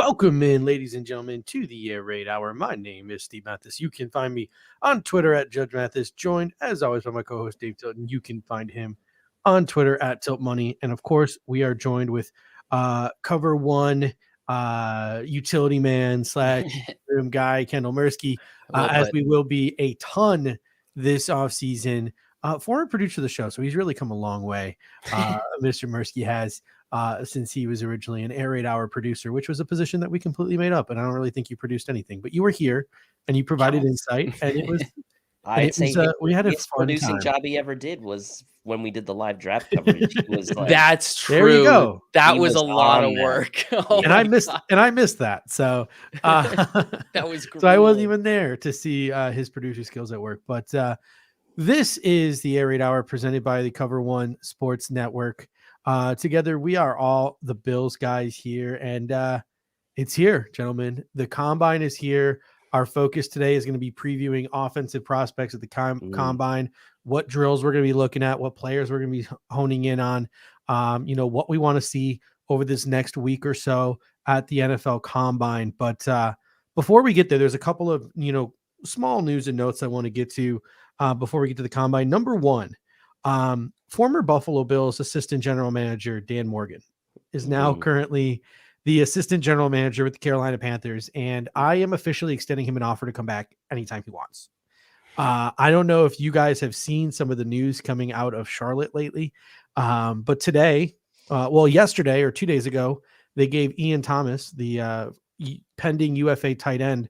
Welcome in, ladies and gentlemen, to the Air Raid Hour. My name is Steve Mathis. You can find me on Twitter at Judge Mathis, joined as always by my co-host Dave Tilton. You can find him on Twitter at Tilt Money. And of course, we are joined with Cover One utility man / room guy, Kendall Mursky, as we will be a ton this offseason. Former producer of the show, so he's really come a long way. Mr. Mursky has. Since he was originally an Air Raid Hour producer, which was a position that we completely made up. And I don't really think you produced anything, but you were here and you provided insight. And it was, we had a fun producing time. Job he ever did was when we did the live draft coverage. He was like, that's true. There you go. That was a lot of work. And I missed that. So that was great. So I wasn't even there to see his producer skills at work. But this is the Air Raid Hour presented by the Cover One Sports Network. Together, we are all the Bills guys here, and it's here, gentlemen. The Combine is here. Our focus today is going to be previewing offensive prospects at the Combine, what drills we're going to be looking at, what players we're going to be honing in on, what we want to see over this next week or so at the NFL Combine. But before we get there, there's a couple of, small news and notes I want to get to before we get to the Combine. Number one, former Buffalo Bills assistant general manager Dan Morgan is now currently the assistant general manager with the Carolina Panthers, and I am officially extending him an offer to come back anytime he wants. I don't know if you guys have seen some of the news coming out of Charlotte lately, but today, yesterday or 2 days ago, they gave Ian Thomas, the pending UFA tight end,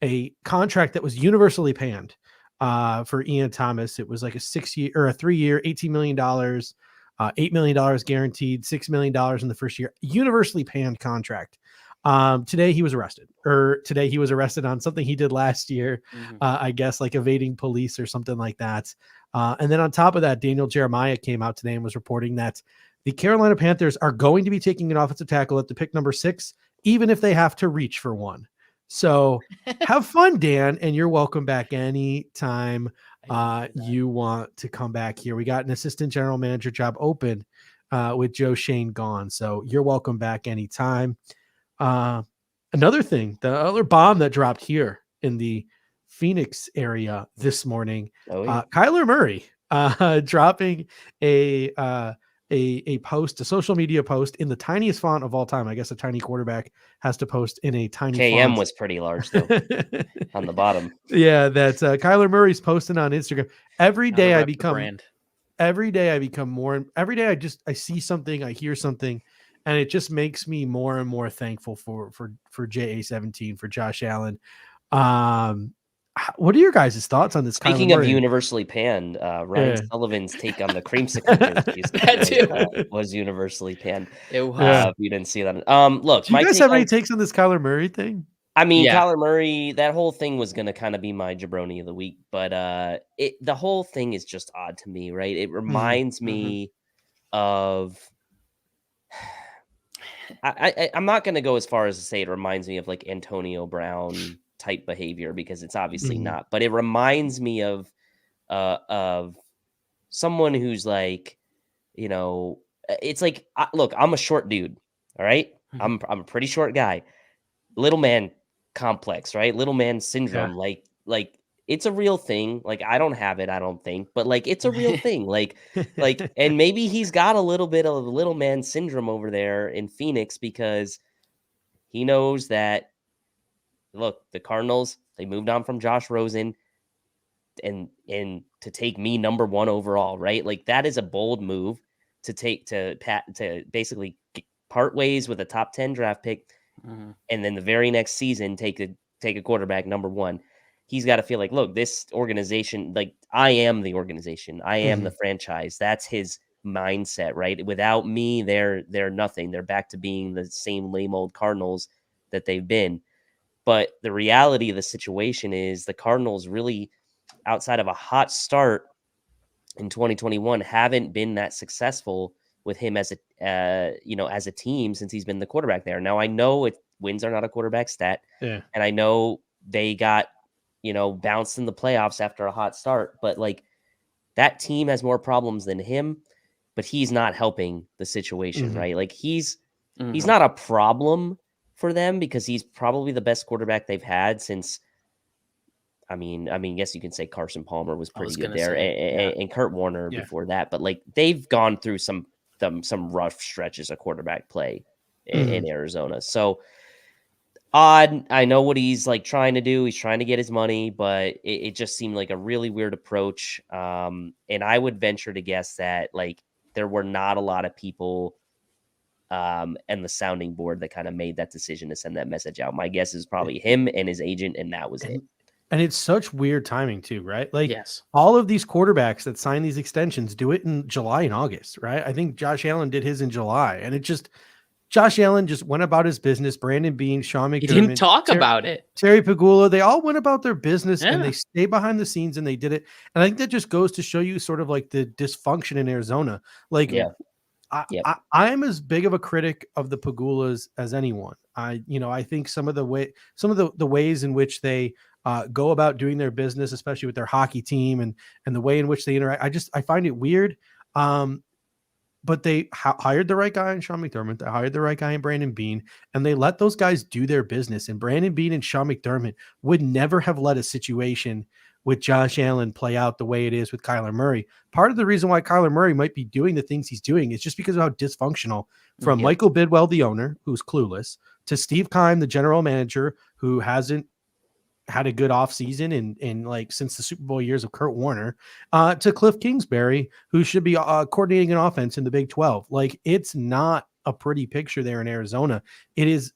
a contract that was universally panned. For Ian Thomas, it was like a 3-year, $18 million, $8 million guaranteed, $6 million in the first year, universally panned contract. Today he was arrested on something he did last year, I guess like evading police or something like that. And then on top of that, Daniel Jeremiah came out today and was reporting that the Carolina Panthers are going to be taking an offensive tackle at the pick number 6, even if they have to reach for one. So have fun, Dan, and you're welcome back anytime you want to come back here. We got an assistant general manager job open with Joe Shane gone. So you're welcome back anytime. Another thing, the other bomb that dropped here in the Phoenix area this morning, Kaiir Murray dropping a post, a social media post in the tiniest font of all time. I guess a tiny quarterback has to post in a tiny KM font. was pretty large though on the bottom. Yeah, that's Kaiir Murray's posting on Instagram. Every day I become more, every day I see something, I hear something, and it just makes me more and more thankful for JA17, for Josh Allen. What are your guys' thoughts on this? Speaking of universally panned, Ryan Sullivan's take on the creamsicle was universally panned. It was. You didn't see that. Look, do you guys have any takes on this Kaiir Murray thing? I mean, Kaiir Murray, that whole thing was going to kind of be my jabroni of the week, but the whole thing is just odd to me, right? It reminds me of. I'm not going to go as far as to say it reminds me of like Antonio Brown type behavior, because it's obviously not, but it reminds me of someone who's like, it's like, look, I'm a short dude. All right. I'm a pretty short guy, little man complex, right? Little man syndrome. Like it's a real thing. Like, I don't have it, I don't think, but like, it's a real thing. Like, and maybe he's got a little bit of little man syndrome over there in Phoenix, because he knows that, look, the Cardinals, they moved on from Josh Rosen and to take me number 1 overall, right? Like, that is a bold move to basically part ways with a top 10 draft pick. And then the very next season, take a quarterback number 1. He's got to feel like, look, this organization, like, I am the organization. I am the franchise. That's his mindset, right? Without me, they're nothing. They're back to being the same lame old Cardinals that they've been. But the reality of the situation is the Cardinals really, outside of a hot start in 2021, haven't been that successful with him as a team since he's been the quarterback there. Now, I know wins are not a quarterback stat, and I know they got bounced in the playoffs after a hot start, but like, that team has more problems than him, but he's not helping the situation, right? Like, he's not a problem for them because he's probably the best quarterback they've had since. I mean, yes, you can say Carson Palmer was pretty good there, and Kurt Warner before that. But like they've gone through some rough stretches of quarterback play in Arizona. So odd. I know what he's like trying to do. He's trying to get his money, but it just seemed like a really weird approach. And I would venture to guess that like there were not a lot of people and the sounding board that kind of made that decision to send that message out. My guess is probably him and his agent, and that was it. And it's such weird timing too, right? Like Yes. all of these quarterbacks that sign these extensions do it in July and August, right? I think Josh Allen did his in July, and it just Josh Allen just went about his business. Brandon Beane, Sean McDermott, He didn't talk about it. Terry Pagula, they all went about their business and they stayed behind the scenes and they did it. And I think that just goes to show you sort of like the dysfunction in Arizona. Like, I am as big of a critic of the Pagulas as anyone. I think some of the ways in which they go about doing their business, especially with their hockey team and the way in which they interact, I find it weird. But they hired the right guy in Sean McDermott. They hired the right guy in Brandon Beane, and they let those guys do their business. And Brandon Beane and Sean McDermott would never have let a situation with Josh Allen play out the way it is with Kaiir Murray. Part of the reason why Kaiir Murray might be doing the things he's doing is just because of how dysfunctional, from Michael Bidwell, the owner, who's clueless, to Steve Keim, the general manager, who hasn't had a good offseason in like since the Super Bowl years of Kurt Warner, to Cliff Kingsbury, who should be coordinating an offense in the Big 12. Like, it's not a pretty picture there in Arizona. It is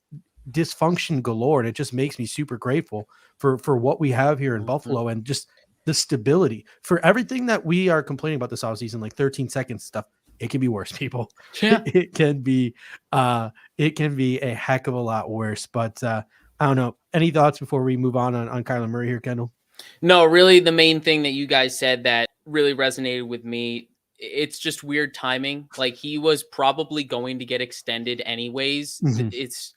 dysfunction galore, and it just makes me super grateful for what we have here in Buffalo and just the stability. For everything that we are complaining about this offseason, like 13 seconds stuff, it can be worse, people. Yeah. It can be a heck of a lot worse. But I don't know. Any thoughts before we move on Kaiir Murray here, Kendall? No, really, the main thing that you guys said that really resonated with me, it's just weird timing. Like, he was probably going to get extended anyways. It's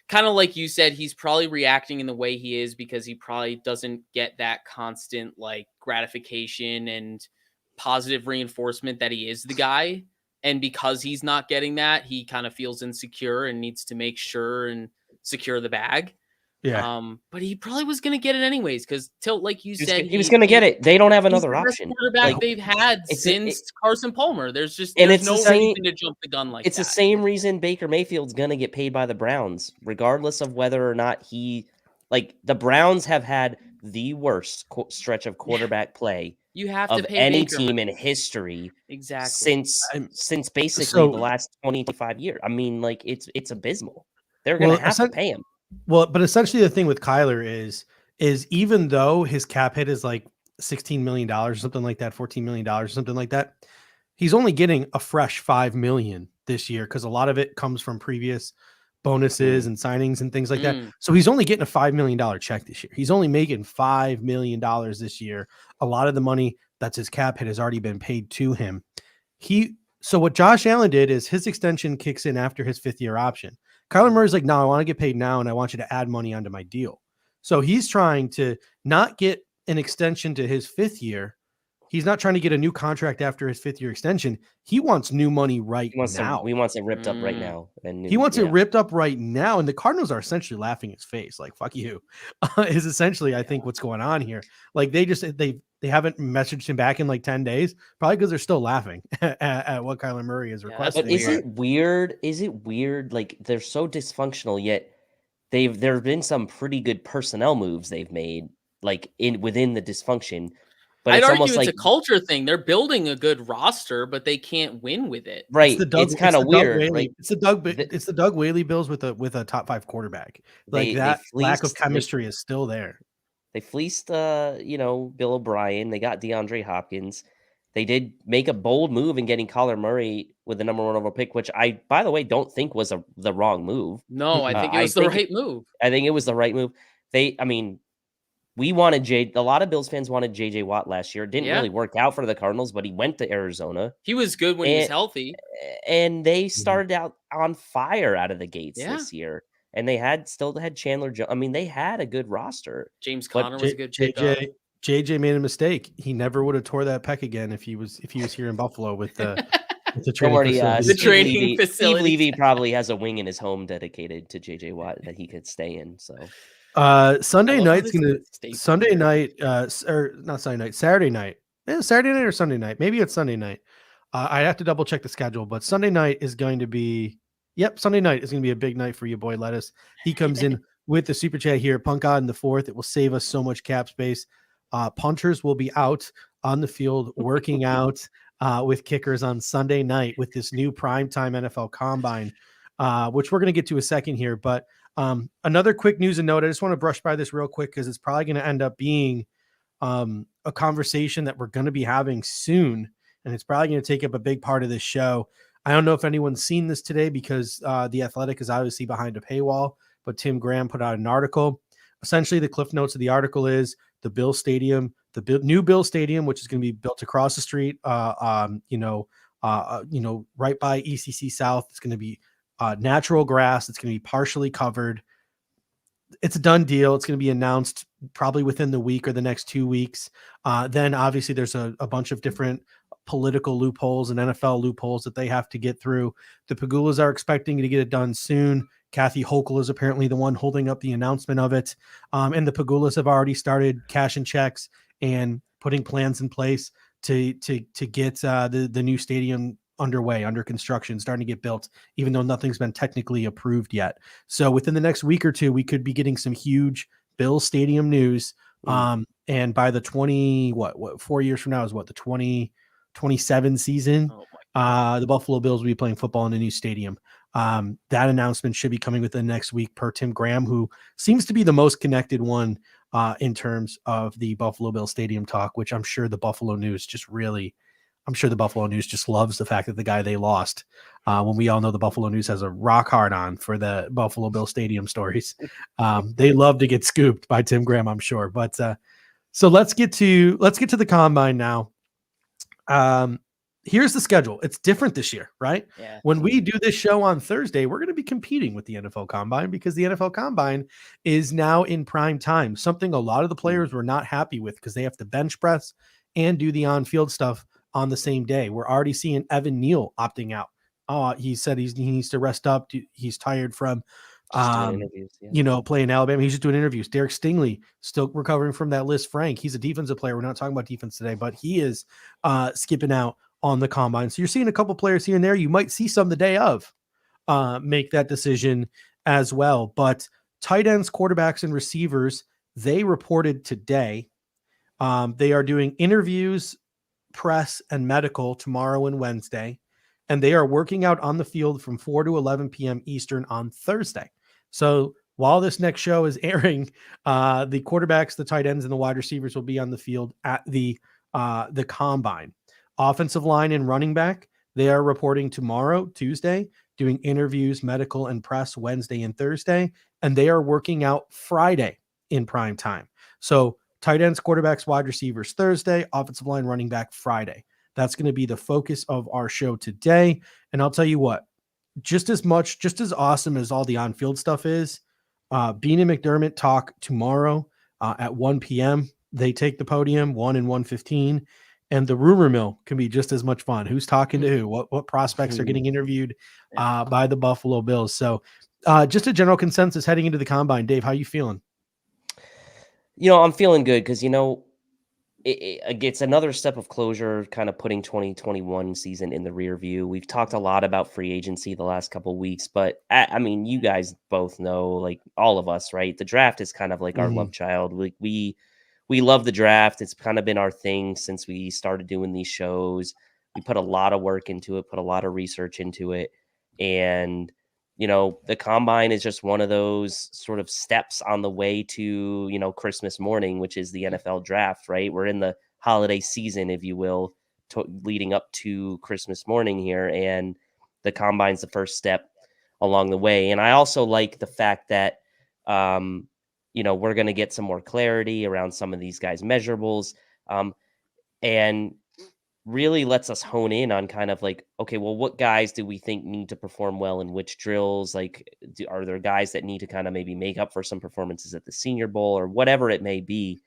kind of like you said, he's probably reacting in the way he is because he probably doesn't get that constant like gratification and positive reinforcement that he is the guy. And because he's not getting that, he kind of feels insecure and needs to make sure and secure the bag. Yeah. But he probably was going to get it anyways because like you said, he was going to get it. They don't have another option. Quarterback they've had since Carson Palmer. There's no reason to jump the gun like that. It's the same reason Baker Mayfield's going to get paid by the Browns, regardless of whether or not the Browns have had the worst stretch of quarterback play you have of to pay any Baker team in history exactly since basically the last 25 years. I mean, like it's abysmal. They're going to have to pay him. Well, but essentially the thing with Kaiir is even though his cap hit is like $16 million or something like that, $14 million or something like that, he's only getting a fresh $5 million this year because a lot of it comes from previous bonuses and signings and things like that. So he's only getting a $5 million check this year. He's only making $5 million this year. A lot of the money that's his cap hit has already been paid to him. So what Josh Allen did is his extension kicks in after his 5th-year option. Kaiir Murray's like, no, I want to get paid now, and I want you to add money onto my deal. So he's trying to not get an extension to his 5th year. He's not trying to get a new contract after his 5th-year extension. He wants new money now. He wants it ripped up right now. He wants it ripped up right now, and the Cardinals are essentially laughing in his face, like "fuck you," is essentially I think what's going on here. Like they haven't messaged him back in like 10 days, probably because they're still laughing at what Kaiir Murray is requesting. But is it weird? Is it weird? Like they're so dysfunctional, yet there have been some pretty good personnel moves they've made, like within the dysfunction. But I'd argue it's a culture thing. They're building a good roster, but they can't win with it. Right. It's kind of weird. Right? It's the Doug Whaley Bills with a top 5 quarterback. Like that lack of chemistry is still there. They fleeced, Bill O'Brien. They got DeAndre Hopkins. They did make a bold move in getting Kaiir Murray with the number 1 overall pick, which I, by the way, don't think was the wrong move. No, I think it was the right move. I think it was the right move. We wanted a lot of Bills fans wanted JJ Watt last year. It didn't really work out for the Cardinals, but he went to Arizona. He was good when he was healthy. And they started out on fire out of the gates this year. And they still had Chandler Jones. I mean, they had a good roster. James Conner was a good pickup. JJ made a mistake. He never would have tore that pec again if he was here in Buffalo with the It's a Don't training worry, facility. The training Steve facilities. Levy probably has a wing in his home dedicated to JJ Watt that he could stay in. So Sunday love how night's this gonna is state Sunday here. night, or not Sunday night, Saturday night. Saturday night or Sunday night? Maybe it's Sunday night. I have to double check the schedule, but Sunday night is going to be. Yep, Sunday night is going to be a big night for you, boy. Lettuce. He comes in with the super chat here. Punk God in the fourth. It will save us so much cap space. Punters will be out on the field working out with kickers on Sunday night with this new primetime NFL Combine, which we're going to get to a second here, but. Another quick news and note. I just want to brush by this real quick because it's probably going to end up being a conversation that we're going to be having soon, and it's probably going to take up a big part of this show. I don't know if anyone's seen this today because The Athletic is obviously behind a paywall, but Tim Graham put out an article. Essentially, the cliff notes of the article is the Bill Stadium, new Bill Stadium, which is going to be built across the street, right by ECC South. It's going to be natural grass. It's going to be partially covered. It's a done deal. It's going to be announced probably within the week or the next 2 weeks. Then obviously there's a bunch of different political loopholes and NFL loopholes that they have to get through. The Pagulas are expecting to get it done soon. Kathy Hochul is apparently the one holding up the announcement of it. And the Pagulas have already started cashing checks and putting plans in place to get the new stadium underway, under construction, starting to get built, even though nothing's been technically approved yet. So within the next week or two, we could be getting some huge Bill Stadium news. And by the 4 years from now is what, the 2027 season, the Buffalo Bills will be playing football in a new stadium. That announcement should be coming within the next week per Tim Graham, who seems to be the most connected one in terms of the Buffalo Bill Stadium talk, which I'm sure the Buffalo News just loves the fact that the guy they lost, when we all know the Buffalo News has a rock hard on for the Buffalo Bill Stadium stories. They love to get scooped by Tim Graham, I'm sure. But so let's get to the combine now. Here's the schedule. It's different this year, right? Yeah. When we do this show on Thursday, we're going to be competing with the NFL Combine because the NFL Combine is now in prime time, something a lot of the players were not happy with because they have to bench press and do the on-field stuff on the same day. We're already seeing Evan Neal opting out. He said he needs to rest up. He's tired from playing Alabama. He's just doing interviews. Derek Stingley still recovering from that Liz Frank. He's a defensive player. We're not talking about defense today, but he is skipping out on the combine. So you're seeing a couple players here and there. You might see some the day of make that decision as well. But tight ends, quarterbacks, and receivers, they reported today. They are doing interviews, press, and medical tomorrow and Wednesday, and they are working out on the field from 4 to 11 p.m. Eastern on Thursday. So while this next show is airing, the quarterbacks, the tight ends, and the wide receivers will be on the field at the combine. Offensive line and running back, they are reporting tomorrow, Tuesday, doing interviews, medical, and press Wednesday and Thursday, and they are working out Friday in prime time. So tight ends, quarterbacks, wide receivers Thursday, offensive line, running back Friday. That's going to be the focus of our show today. And I'll tell you what, just as awesome as all the on-field stuff is, Bean and McDermott talk tomorrow at 1 p.m. They take the podium, 1 and 1:15. And the rumor mill can be just as much fun. Who's talking to who? What prospects are getting interviewed by the Buffalo Bills? So just a general consensus heading into the combine. Dave, how you feeling? I'm feeling good because, it's another step of closure, kind of putting 2021 season in the rear view. We've talked a lot about free agency the last couple of weeks, but I mean, you guys both know, like all of us, right? The draft is kind of like our love child. Like we love the draft. It's kind of been our thing since we started doing these shows. We put a lot of work into it, put a lot of research into it. And, the combine is just one of those sort of steps on the way to, Christmas morning, which is the NFL draft, right? We're in the holiday season, if you will, leading up to Christmas morning here. And the combine's the first step along the way. And I also like the fact that, we're going to get some more clarity around some of these guys' measurables, and really lets us hone in on kind of like, okay, well, what guys do we think need to perform well in which drills? Like, are there guys that need to kind of maybe make up for some performances at the Senior Bowl or whatever it may be?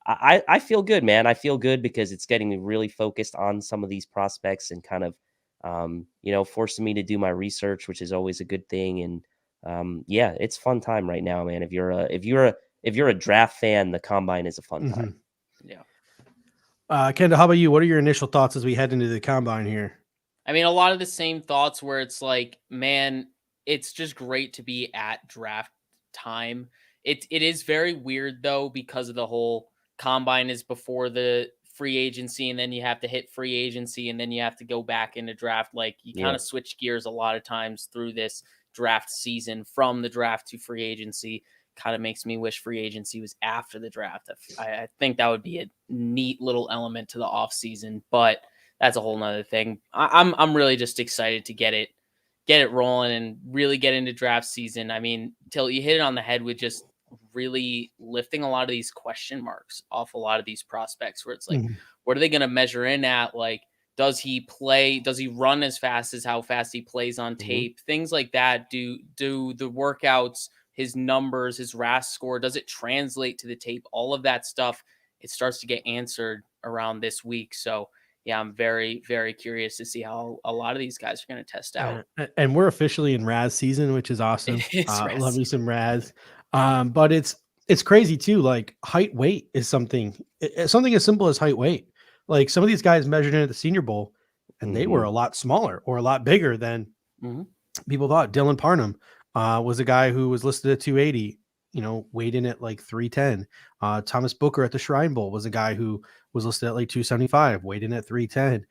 I feel good, man. I feel good because it's getting me really focused on some of these prospects and kind of forcing me to do my research, which is always a good thing. And yeah, it's fun time right now, man. If you're a draft fan, the combine is a fun time. Yeah. Kendall, how about you? What are your initial thoughts as we head into the combine here? I mean, a lot of the same thoughts where it's like, man, it's just great to be at draft time. It is very weird though, because of the whole combine is before the free agency, and then you have to hit free agency, and then you have to go back into draft. Like you kind of switch gears a lot of times through this draft season from the draft to free agency. Kind of makes me wish free agency was after the draft. I think that would be a neat little element to the off season, but that's a whole nother thing. I'm really just excited to get it rolling and really get into draft season. I mean, Till, you hit it on the head with just really lifting a lot of these question marks off a lot of these prospects, where it's like, what are they going to measure in at? Like, does he play? Does he run as fast as how fast he plays on tape? Things like that. Do the workouts, his numbers, his RAS score, does it translate to the tape? All of that stuff, it starts to get answered around this week. So yeah, I'm very, very curious to see how a lot of these guys are going to test out. And we're officially in Raz season, which is awesome. Love me some Raz. But it's crazy too. Like height weight is something as simple as height weight. Like some of these guys measured in at the Senior Bowl, and they were a lot smaller or a lot bigger than people thought. Dylan Parnham was a guy who was listed at 280. Weighed in at like 310. Thomas Booker at the Shrine Bowl was a guy who was listed at like 275, weighed in at 310.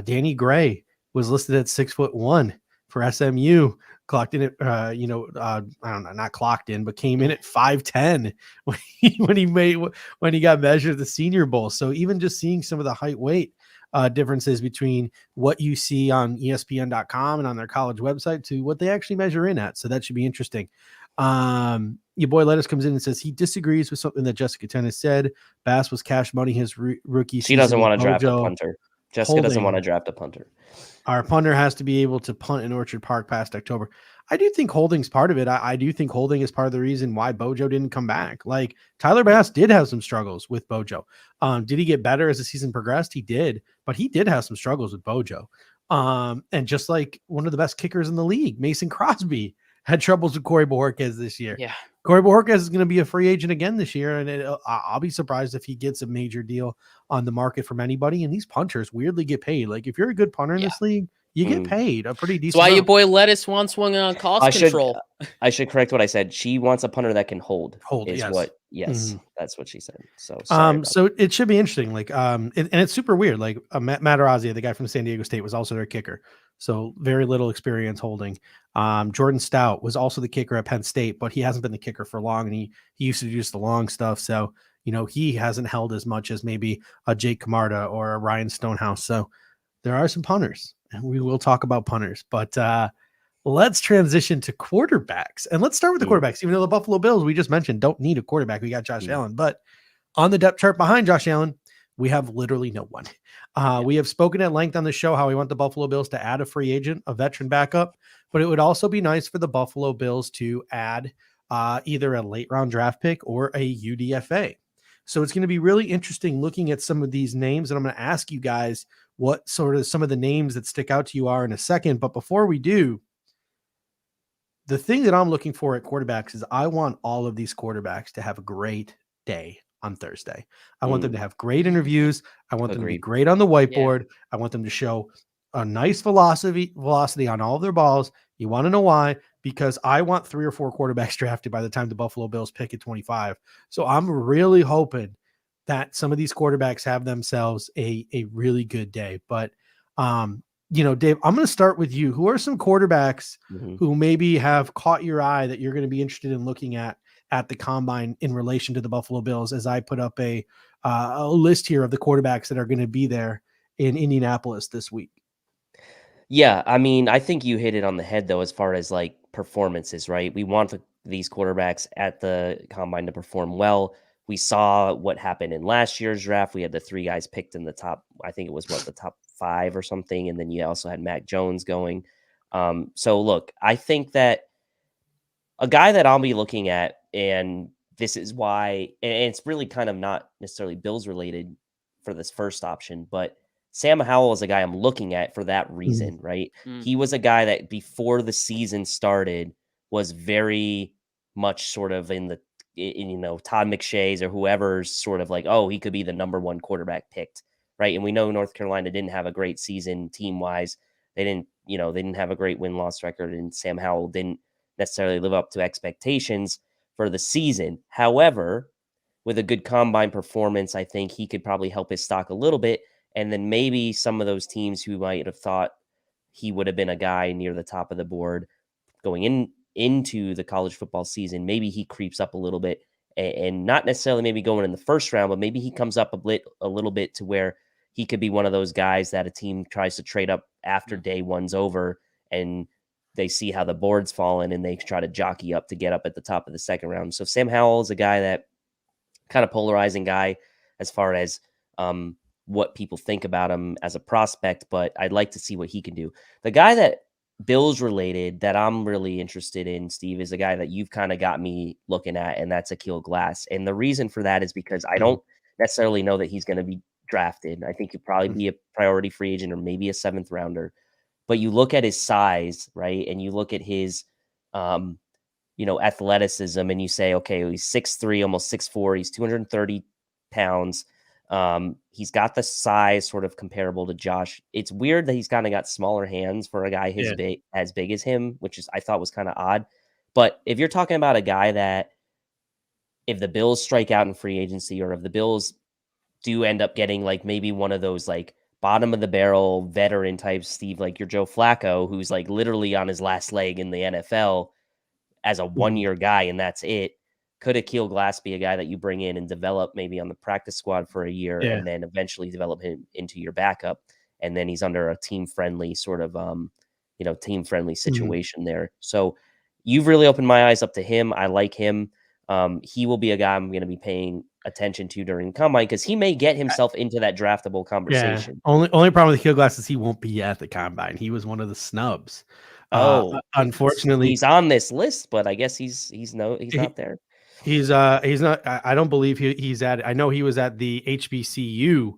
Danny Gray was listed at 6'1" for SMU, clocked in at, I don't know, not clocked in, but came in at 5'10" when he got measured at the Senior Bowl. So even just seeing some of the height weight differences between what you see on ESPN.com and on their college website to what they actually measure in at. So that should be interesting. Your boy Lettuce comes in and says he disagrees with something that Jessica Tennis said. Bass was cash money his rookie season. She doesn't want to draft a punter. Jessica doesn't want to draft a punter. Our punter has to be able to punt in Orchard Park past October. I do think holding's part of it. I do think holding is part of the reason why Bojo didn't come back. Like Tyler Bass did have some struggles with Bojo. Did he get better as the season progressed? He did, but he did have some struggles with Bojo. And just like one of the best kickers in the league, Mason Crosby, had troubles with Corey Bojorquez this year. Yeah. Corey Bojorquez is going to be a free agent again this year, and I'll be surprised if he gets a major deal on the market from anybody. And these punters weirdly get paid. Like if you're a good punter in this league, you get paid a pretty decent. That's why your boy Lettuce wants one on cost control. I should correct what I said. She wants a punter that can hold. Yes. That's what she said. So so it should be interesting. Like and it's super weird. Like Matt Orazia, the guy from San Diego State, was also their kicker. So very little experience holding. Jordan Stout was also the kicker at Penn State, but he hasn't been the kicker for long, and he used to do just the long stuff. So he hasn't held as much as maybe a Jake Camarda or a Ryan Stonehouse. So there are some punters, and we will talk about punters. But let's transition to quarterbacks, and let's start with the quarterbacks. Even though the Buffalo Bills we just mentioned don't need a quarterback, we got Josh Allen, but on the depth chart behind Josh Allen, we have literally no one. We have spoken at length on the show how we want the Buffalo Bills to add a free agent, a veteran backup, but it would also be nice for the Buffalo Bills to add either a late round draft pick or a UDFA. So it's going to be really interesting looking at some of these names, and I'm going to ask you guys what sort of some of the names that stick out to you are in a second. But before we do, the thing that I'm looking for at quarterbacks is I want all of these quarterbacks to have a great day on Thursday. I want them to have great interviews. I want them to be great on the whiteboard. I want them to show a nice velocity on all of their balls. You want to know why? Because I want 3 or 4 quarterbacks drafted by the time the Buffalo Bills pick at 25. So I'm really hoping that some of these quarterbacks have themselves a really good day. But, Dave, I'm going to start with you. Who are some quarterbacks who maybe have caught your eye that you're going to be interested in looking at the combine in relation to the Buffalo Bills, as I put up a list here of the quarterbacks that are going to be there in Indianapolis this week? Yeah, I mean, I think you hit it on the head, though, as far as like performances, right? We want these quarterbacks at the combine to perform well. We saw what happened in last year's draft. We had the 3 guys picked in the top, I think it was the top 5 or something. And then you also had Mac Jones going. So look, I think that a guy that I'll be looking at, and this is why, and it's really kind of not necessarily Bills related for this first option, but Sam Howell is a guy I'm looking at for that reason, right? He was a guy that before the season started was very much sort of in the, Todd McShay's or whoever's sort of like, oh, he could be the number one quarterback picked, right? And we know North Carolina didn't have a great season team wise. They didn't have a great win-loss record, and Sam Howell didn't necessarily live up to expectations for the season. However, with a good combine performance, I think he could probably help his stock a little bit. And then maybe some of those teams who might have thought he would have been a guy near the top of the board going into the college football season, maybe he creeps up a little bit, and not necessarily maybe going in the first round, but maybe he comes up a little bit to where he could be one of those guys that a team tries to trade up after day one's over and they see how the board's fallen and they try to jockey up to get up at the top of the second round. So Sam Howell is a guy that kind of polarizing guy as far as what people think about him as a prospect, but I'd like to see what he can do. The guy that Bills related that I'm really interested in, Steve, is a guy that you've kind of got me looking at, and that's Akil Glass. And the reason for that is because I don't necessarily know that he's going to be drafted. I think he'll probably be a priority free agent or maybe a 7th rounder. But you look at his size, right? And you look at his athleticism, and you say, okay, he's 6'3", almost 6'4", he's 230 pounds. He's got the size sort of comparable to Josh. It's weird that he's kind of got smaller hands for a guy as big as him, which is I thought was kind of odd. But if you're talking about a guy that if the Bills strike out in free agency, or if the Bills do end up getting like maybe one of those like bottom of the barrel veteran types, Steve, like your Joe Flacco, who's like literally on his last leg in the NFL as a 1-year guy, and that's it. Could Akil Glass be a guy that you bring in and develop maybe on the practice squad for a year and then eventually develop him into your backup? And then he's under a team-friendly sort of, team-friendly situation there. So you've really opened my eyes up to him. I like him. He will be a guy I'm going to be paying attention to during combine because he may get himself into that draftable conversation. Yeah. Only problem with Akil Glass is he won't be at the combine. He was one of the snubs. Unfortunately, he's on this list, but I guess he's not there. He's not. I don't believe he's at. I know he was at the HBCU,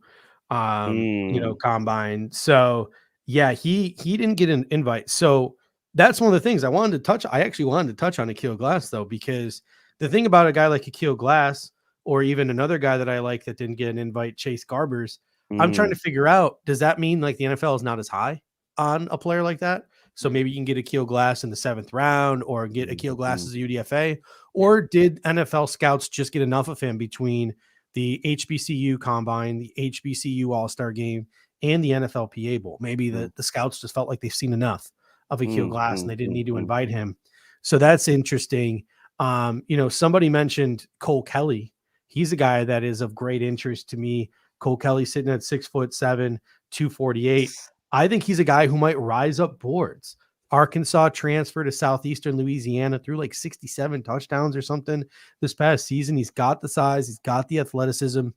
combine. So yeah, he didn't get an invite. So that's one of the things I wanted to touch. I actually wanted to touch on Akil Glass though, because the thing about a guy like Akil Glass, or even another guy that I like that didn't get an invite, Chase Garbers, I'm trying to figure out, does that mean like the NFL is not as high on a player like that? So maybe you can get Akil Glass in the 7th round, or get Akil Glass as a UDFA, or did NFL scouts just get enough of him between the HBCU combine, the HBCU All-Star game, and the NFLPA Bowl? Maybe the scouts just felt like they've seen enough of Akil Glass and they didn't need to invite him. So that's interesting. Somebody mentioned Cole Kelly. He's a guy that is of great interest to me. Cole Kelly sitting at 6'7", 248. I think he's a guy who might rise up boards. Arkansas transfer to Southeastern Louisiana, threw like 67 touchdowns or something this past season. He's got the size. He's got the athleticism.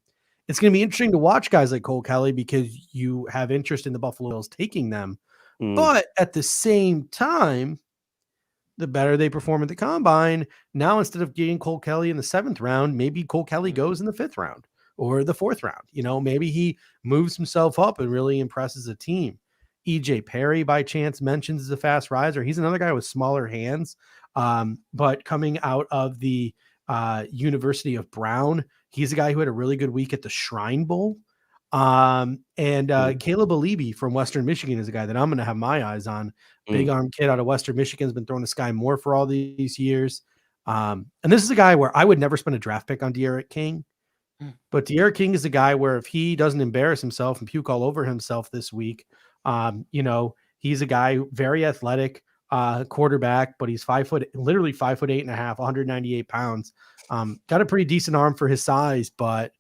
It's going to be interesting to watch guys like Cole Kelly because you have interest in the Buffalo Bills taking them. But at the same time, the better they perform at the combine, now instead of getting Cole Kelly in the 7th round, maybe Cole Kelly goes in the 5th round or the 4th round. Maybe he moves himself up and really impresses the team. EJ Perry, by chance, mentions is a fast riser. He's another guy with smaller hands, but coming out of the University of Brown, he's a guy who had a really good week at the Shrine Bowl. Caleb Alibi from Western Michigan is a guy that I'm going to have my eyes on. Big arm kid out of Western Michigan, has been throwing to Sky Moore for all these years. And this is a guy where I would never spend a draft pick on De'Aaron King. But De'Aaron King is a guy where if he doesn't embarrass himself and puke all over himself this week, he's a guy very athletic, quarterback, but he's literally 5'8.5", 198 pounds. Got a pretty decent arm for his size, but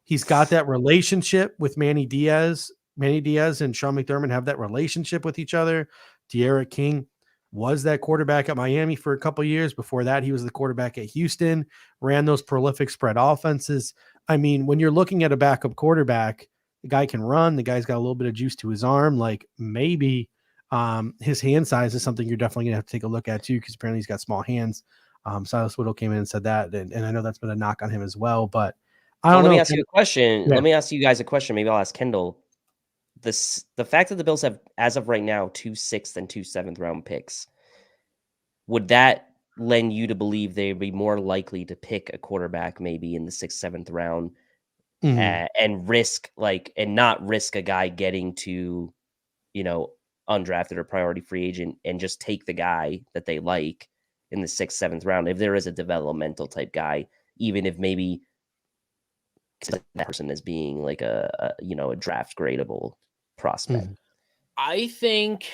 he's got that relationship with Manny Diaz. Manny Diaz and Sean McDermott have that relationship with each other. De'Aaron King was that quarterback at Miami for a couple of years. Before that, he was the quarterback at Houston, ran those prolific spread offenses. I mean, when you're looking at a backup quarterback, the guy can run. The guy's got a little bit of juice to his arm. Like maybe his hand size is something you're definitely going to have to take a look at too, because apparently he's got small hands. Silas Whittle came in and said that, and I know that's been a knock on him as well. But I don't know. Let me ask you a question. Yeah. Let me ask you guys a question. Maybe I'll ask Kendall. the fact that the Bills have, as of right now, 2 6th and 2 7th round picks, would that lend you to believe they'd be more likely to pick a quarterback maybe in the 6th, 7th round and risk and not risk a guy getting to, undrafted or priority free agent and just take the guy that they like in the 6th, 7th round if there is a developmental type guy, even if maybe that person as being like a draft gradable prospect? I think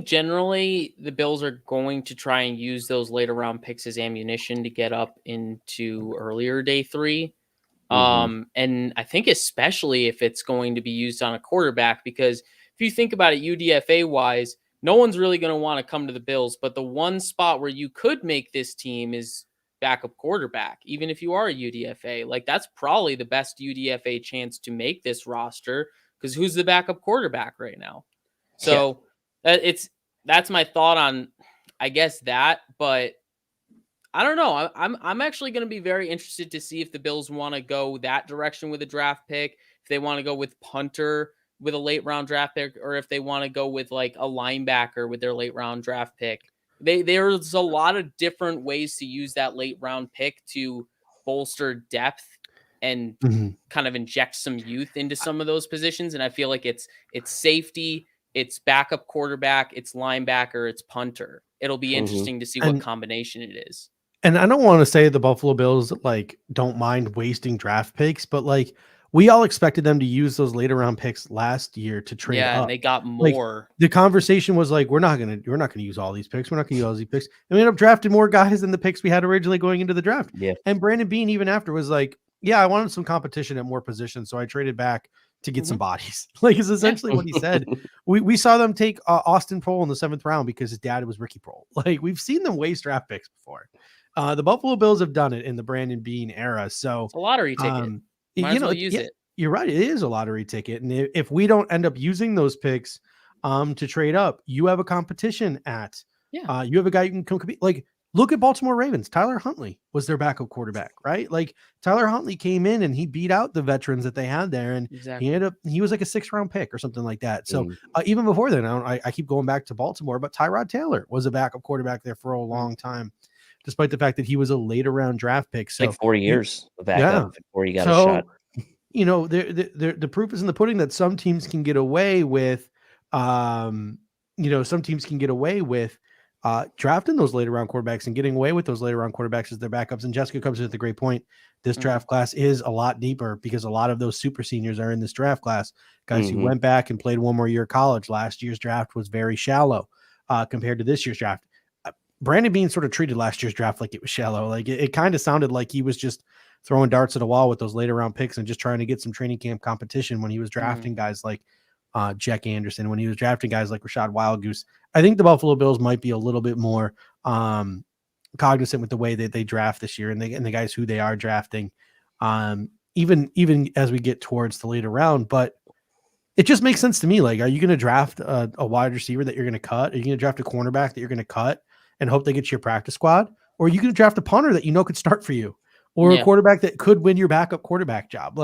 generally the Bills are going to try and use those later round picks as ammunition to get up into earlier day 3. And I think especially if it's going to be used on a quarterback, because if you think about it, UDFA wise, no one's really going to want to come to the Bills, but the one spot where you could make this team is backup quarterback. Even if you are a UDFA, like that's probably the best UDFA chance to make this roster, because who's the backup quarterback right now? So that's my thought on, I guess, that, but I don't know. I'm actually going to be very interested to see if the Bills want to go that direction with a draft pick, if they want to go with punter with a late round draft pick, or if they want to go with like a linebacker with their late round draft pick. There's a lot of different ways to use that late round pick to bolster depth and kind of inject some youth into some of those positions. And I feel like it's safety, it's backup quarterback, it's linebacker, it's punter. It'll be interesting to see what combination it is. And I don't want to say the Buffalo Bills don't mind wasting draft picks, but we all expected them to use those later round picks last year to trade up. And they got more. The conversation was we're not gonna use all these picks. We're not gonna use all these picks. And we ended up drafting more guys than the picks we had originally going into the draft. Yeah. And Brandon Beane even after was I wanted some competition at more positions, so I traded back to get some bodies. Is essentially what he said. We saw them take Austin Prohl in the 7th round because his dad was Ricky Prohl. We've seen them waste draft picks before. The Buffalo Bills have done it in the Brandon Beane era. So it's a lottery ticket. Might as well use it. You're right. It is a lottery ticket. And if we don't end up using those picks to trade up, you have a competition at, you have a guy you can come compete. Look at Baltimore Ravens. Tyler Huntley was their backup quarterback, right? Tyler Huntley came in and he beat out the veterans that they had there. And he was like a 6th round pick or something like that. So even before then, I keep going back to Baltimore, but Tyrod Taylor was a backup quarterback there for a long time, despite the fact that he was a later round draft pick. So 4 years of backup before he got a shot. The proof is in the pudding that some teams can get away with, drafting those later round quarterbacks and getting away with those later round quarterbacks as their backups. And Jessica comes in with a great point. This draft class is a lot deeper because a lot of those super seniors are in this draft class. Guys who went back and played one more year of college. Last year's draft was very shallow compared to this year's draft. Brandon Beane sort of treated last year's draft like it was shallow. It kind of sounded like he was just throwing darts at a wall with those later round picks and just trying to get some training camp competition when he was drafting guys like Jack Anderson, when he was drafting guys like Rashad Wildgoose. I think the Buffalo Bills might be a little bit more cognizant with the way that they draft this year and the guys who they are drafting, even as we get towards the later round. But it just makes sense to me. Are you going to draft a wide receiver that you're going to cut? Are you going to draft a cornerback that you're going to cut and hope they get to your practice squad? Or are you going to draft a punter that could start for you? Or a quarterback that could win your backup quarterback job?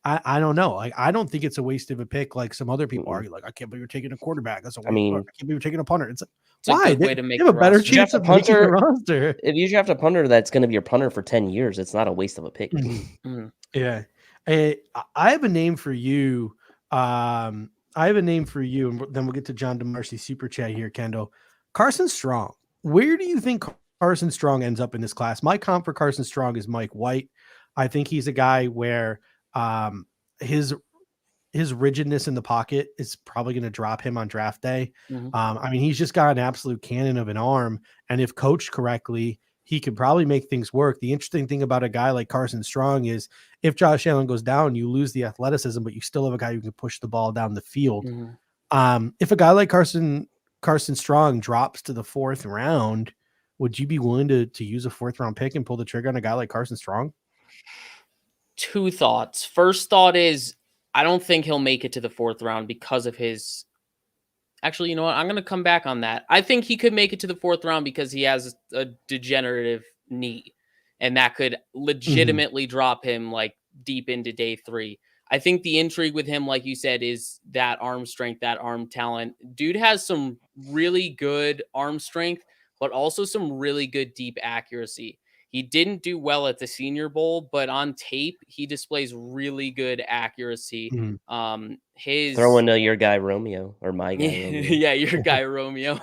I don't know. I don't think it's a waste of a pick like some other people argue. I can't believe you're taking a quarterback. I can't believe you're taking a punter. It's why? Way to make they have a better chance of making the roster. If you draft a punter that's going to be your punter for 10 years, it's not a waste of a pick. Yeah. I have a name for you. And then we'll get to John DeMarcy super chat here, Kendall. Carson Strong. Where do you think Carson Strong ends up in this class? My comp for Carson Strong is Mike White. I think he's a guy where his rigidness in the pocket is probably going to drop him on draft day. He's just got an absolute cannon of an arm, and if coached correctly, he could probably make things work. The interesting thing about a guy like Carson Strong is if Josh Allen goes down, you lose the athleticism, but you still have a guy who can push the ball down the field. If a guy like Carson Strong drops to the 4th round, would you be willing to use a 4th round pick and pull the trigger on a guy like Carson Strong? 2 thoughts. First thought is I don't think he'll make it to the 4th round because of his. Actually, you know what? I'm going to come back on that. I think he could make it to the 4th round because he has a degenerative knee, and that could legitimately drop him deep into day 3. I think the intrigue with him, like you said, is that arm strength, that arm talent. Dude has some really good arm strength, but also some really good deep accuracy. He didn't do well at the Senior Bowl, but on tape, he displays really good accuracy. Mhm. Throw in your guy Romeo or my guy Romeo. Yeah, your guy Romeo.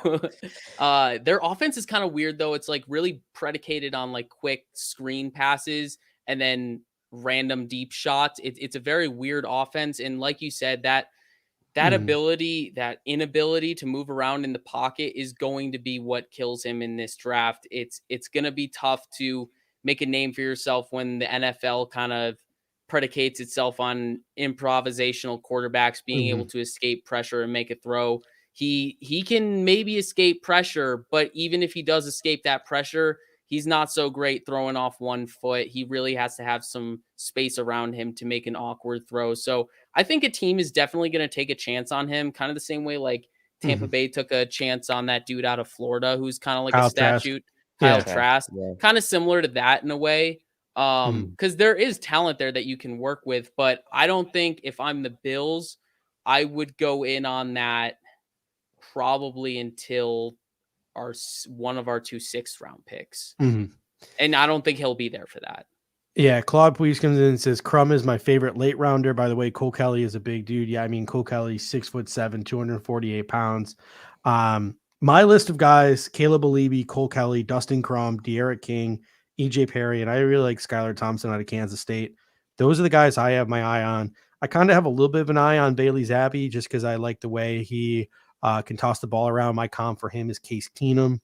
Their offense is kind of weird though. It's like really predicated on like quick screen passes and then random deep shots. It's a very weird offense, and like you said, that ability, that inability to move around in the pocket is going to be what kills him in this draft. It's going to be tough to make a name for yourself when the NFL kind of predicates itself on improvisational quarterbacks being able to escape pressure and make a throw. He can maybe escape pressure, but even if he does escape that pressure, he's not so great throwing off one foot. He really has to have some space around him to make an awkward throw. So I think a team is definitely going to take a chance on him, kind of the same way like Tampa Bay took a chance on that dude out of Florida who's kind of like Kyle a statue, Trask. Kyle Trask, kind of similar to that in a way. Because there is talent there that you can work with, but I don't think if I'm the Bills, I would go in on that probably until one of our 2 6th-round picks. And I don't think he'll be there for that. Yeah, Claude Please comes in and says Crum is my favorite late rounder. By the way, Cole Kelly is a big dude. Yeah, I mean Cole Kelly 6'7", 248 pounds. My list of guys: Caleb Alibi, Cole Kelly, Dustin Crum, De'Ara King, EJ Perry, and I really like Skylar Thompson out of Kansas State. Those are the guys I have my eye on. I kind of have a little bit of an eye on Bailey Zappi just because I like the way he can toss the ball around. My comp for him is Case Keenum.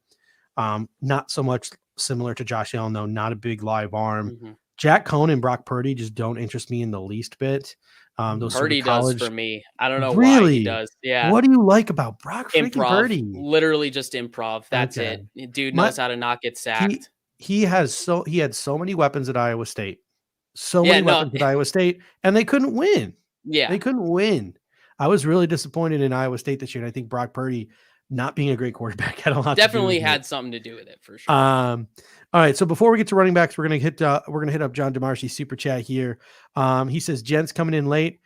Not so much similar to Josh Allen, though, not a big live arm. Jack Cohn and Brock Purdy just don't interest me in the least bit. Those Purdy sort of college... does for me. I don't know really? why he does. Yeah. What do you like about Brock freaking Purdy? Literally just improv. That's it. Dude knows how to not get sacked. He had so many weapons at Iowa State. At Iowa State, and they couldn't win. Yeah. They couldn't win. I was really disappointed in Iowa State this year, and I think Brock Purdy not being a great quarterback had a lot definitely to do with had something to do with it for sure. All right, so before we get to running backs, we're gonna hit up John DeMarcy super chat here. He says Gents coming in late.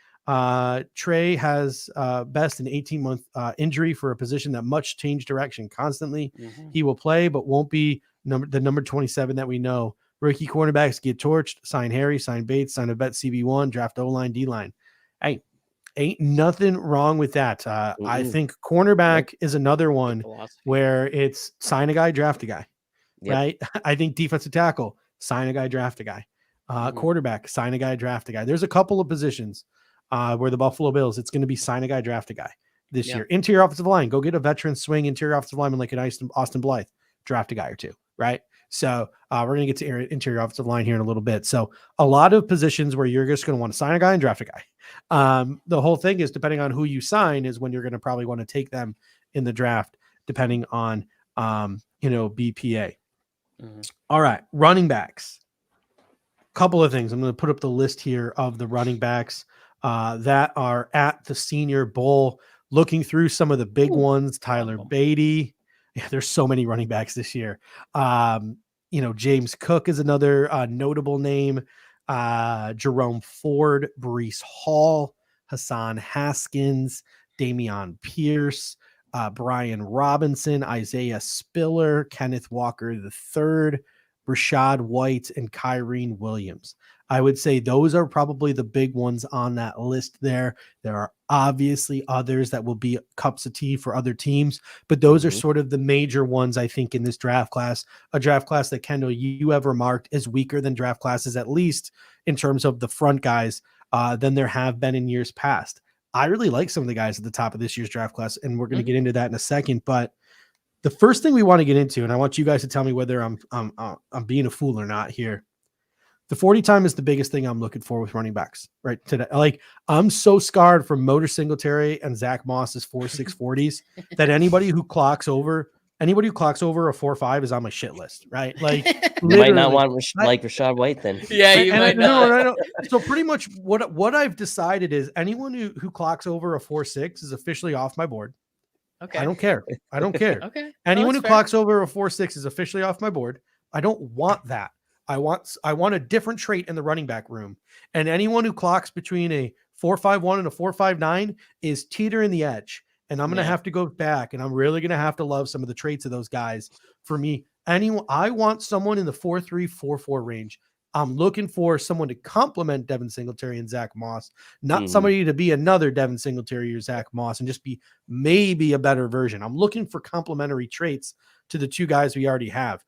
Trey has best an 18-month injury for a position that much change direction constantly. He will play, but won't be the number 27 that we know. Rookie cornerbacks get torched. Sign Harry, sign Bates, sign a vet CB1, draft O-line, D-line. Hey, ain't nothing wrong with that. I think cornerback is another one where it's sign a guy, draft a guy. Right? I think defensive tackle, sign a guy, draft a guy. Quarterback, sign a guy, draft a guy. There's a couple of positions where the Buffalo Bills, it's going to be sign a guy, draft a guy this year. Interior offensive line, go get a veteran swing interior offensive lineman like an Austin Blythe, draft a guy or two, right? So we're going to get to interior offensive line here in a little bit. So a lot of positions where you're just going to want to sign a guy and draft a guy. The whole thing is depending on who you sign is when you're going to probably want to take them in the draft, depending on, BPA. All right. Running backs. Couple of things. I'm going to put up the list here of the running backs that are at the Senior Bowl. Looking through some of the big ones, Tyler Beatty. Yeah, there's so many running backs this year. James Cook is another notable name. Jerome Ford, Breece Hall, Hassan Haskins, Damian Pierce, Brian Robinson, Isaiah Spiller, Kenneth Walker III, Rashad White, and Kyrene Williams. I would say those are probably the big ones on that list there. There are obviously others that will be cups of tea for other teams, but those are sort of the major ones, I think, in this draft class. A draft class that, Kendall, you ever marked as weaker than draft classes, at least in terms of the front guys, than there have been in years past. I really like some of the guys at the top of this year's draft class, and we're going to get into that in a second. But the first thing we want to get into, and I want you guys to tell me whether I'm being a fool or not here. The 40 time is the biggest thing I'm looking for with running backs right today. Like, I'm so scarred from Motor Singletary and Zach Moss's 4.6 40s that anybody who clocks over a 4.5 is on my shit list, right? Like, you might not want like Rashad White then. Yeah, you might not. So pretty much what I've decided is anyone who clocks over a 4.6 is officially off my board. Okay. I don't care. Okay. Anyone who clocks over a 4.6 is officially off my board. I don't want that. I want a different trait in the running back room. And anyone who clocks between a 4.51 and a 4.59 is teetering the edge. And I'm going to have to go back, and I'm really going to have to love some of the traits of those guys. For me, I want someone in the 4.3, 4.4 range. I'm looking for someone to complement Devin Singletary and Zach Moss, not somebody to be another Devin Singletary or Zach Moss and just be maybe a better version. I'm looking for complementary traits to the two guys we already have.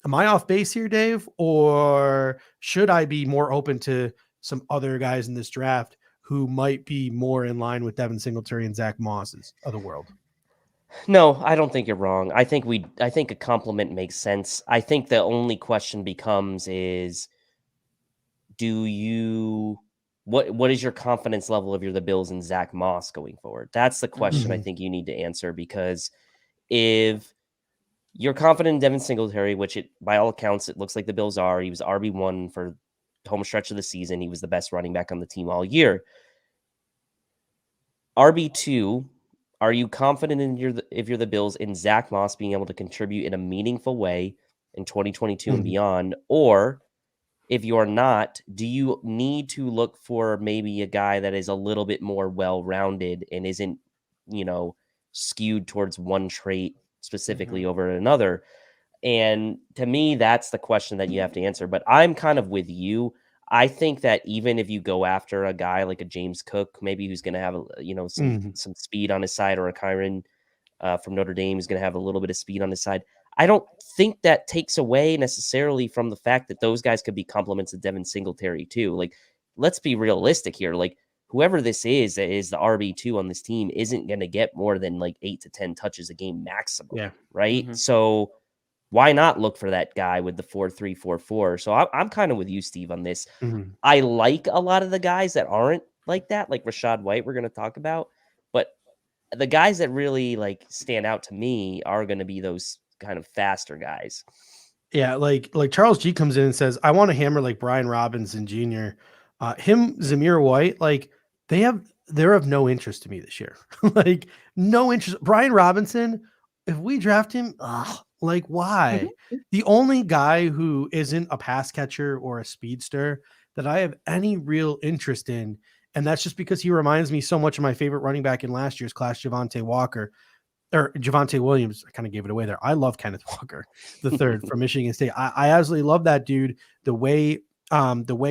Am I off base here, Dave? Or should I be more open to some other guys in this draft who might be more in line with Devin Singletary and Zach Moss's of the world? No, I don't think you're wrong. I think a compliment makes sense. I think the only question becomes is, what is your confidence level if you're the Bills and Zach Moss going forward? That's the question I think you need to answer, because if you're confident in Devin Singletary, which by all accounts, it looks like the Bills are. He was RB1 for the home stretch of the season. He was the best running back on the team all year. RB2, are you confident if you're the Bills in Zach Moss being able to contribute in a meaningful way in 2022 and beyond? Or if you're not, do you need to look for maybe a guy that is a little bit more well-rounded and isn't, skewed towards one trait specifically over another? And to me, that's the question that you have to answer. But I'm kind of with you. I think that even if you go after a guy like a James Cook, maybe who's going to have some speed on his side, or a Kaiir from Notre Dame is going to have a little bit of speed on his side, I don't think that takes away necessarily from the fact that those guys could be complements of Devin Singletary too. Like, let's be realistic here. Like, whoever this is that is the RB2 on this team isn't going to get more than like 8 to 10 touches a game maximum. Right. So why not look for that guy with the 4.3, 4.4? So I'm kind of with you, Steve, on this. I like a lot of the guys that aren't like that, like Rachaad White, we're going to talk about, but the guys that really like stand out to me are going to be those kind of faster guys. Yeah, like Charles G comes in and says, I want to hammer like Brian Robinson Jr. Zamir White, like they're of no interest to me this year. Like, no interest. Brian Robinson, if we draft him, like, why? The only guy who isn't a pass catcher or a speedster that I have any real interest in, and that's just because he reminds me so much of my favorite running back in last year's class, Javonte Williams. I kind of gave it away there. I love Kenneth Walker, the third from Michigan State. I absolutely love that dude. The way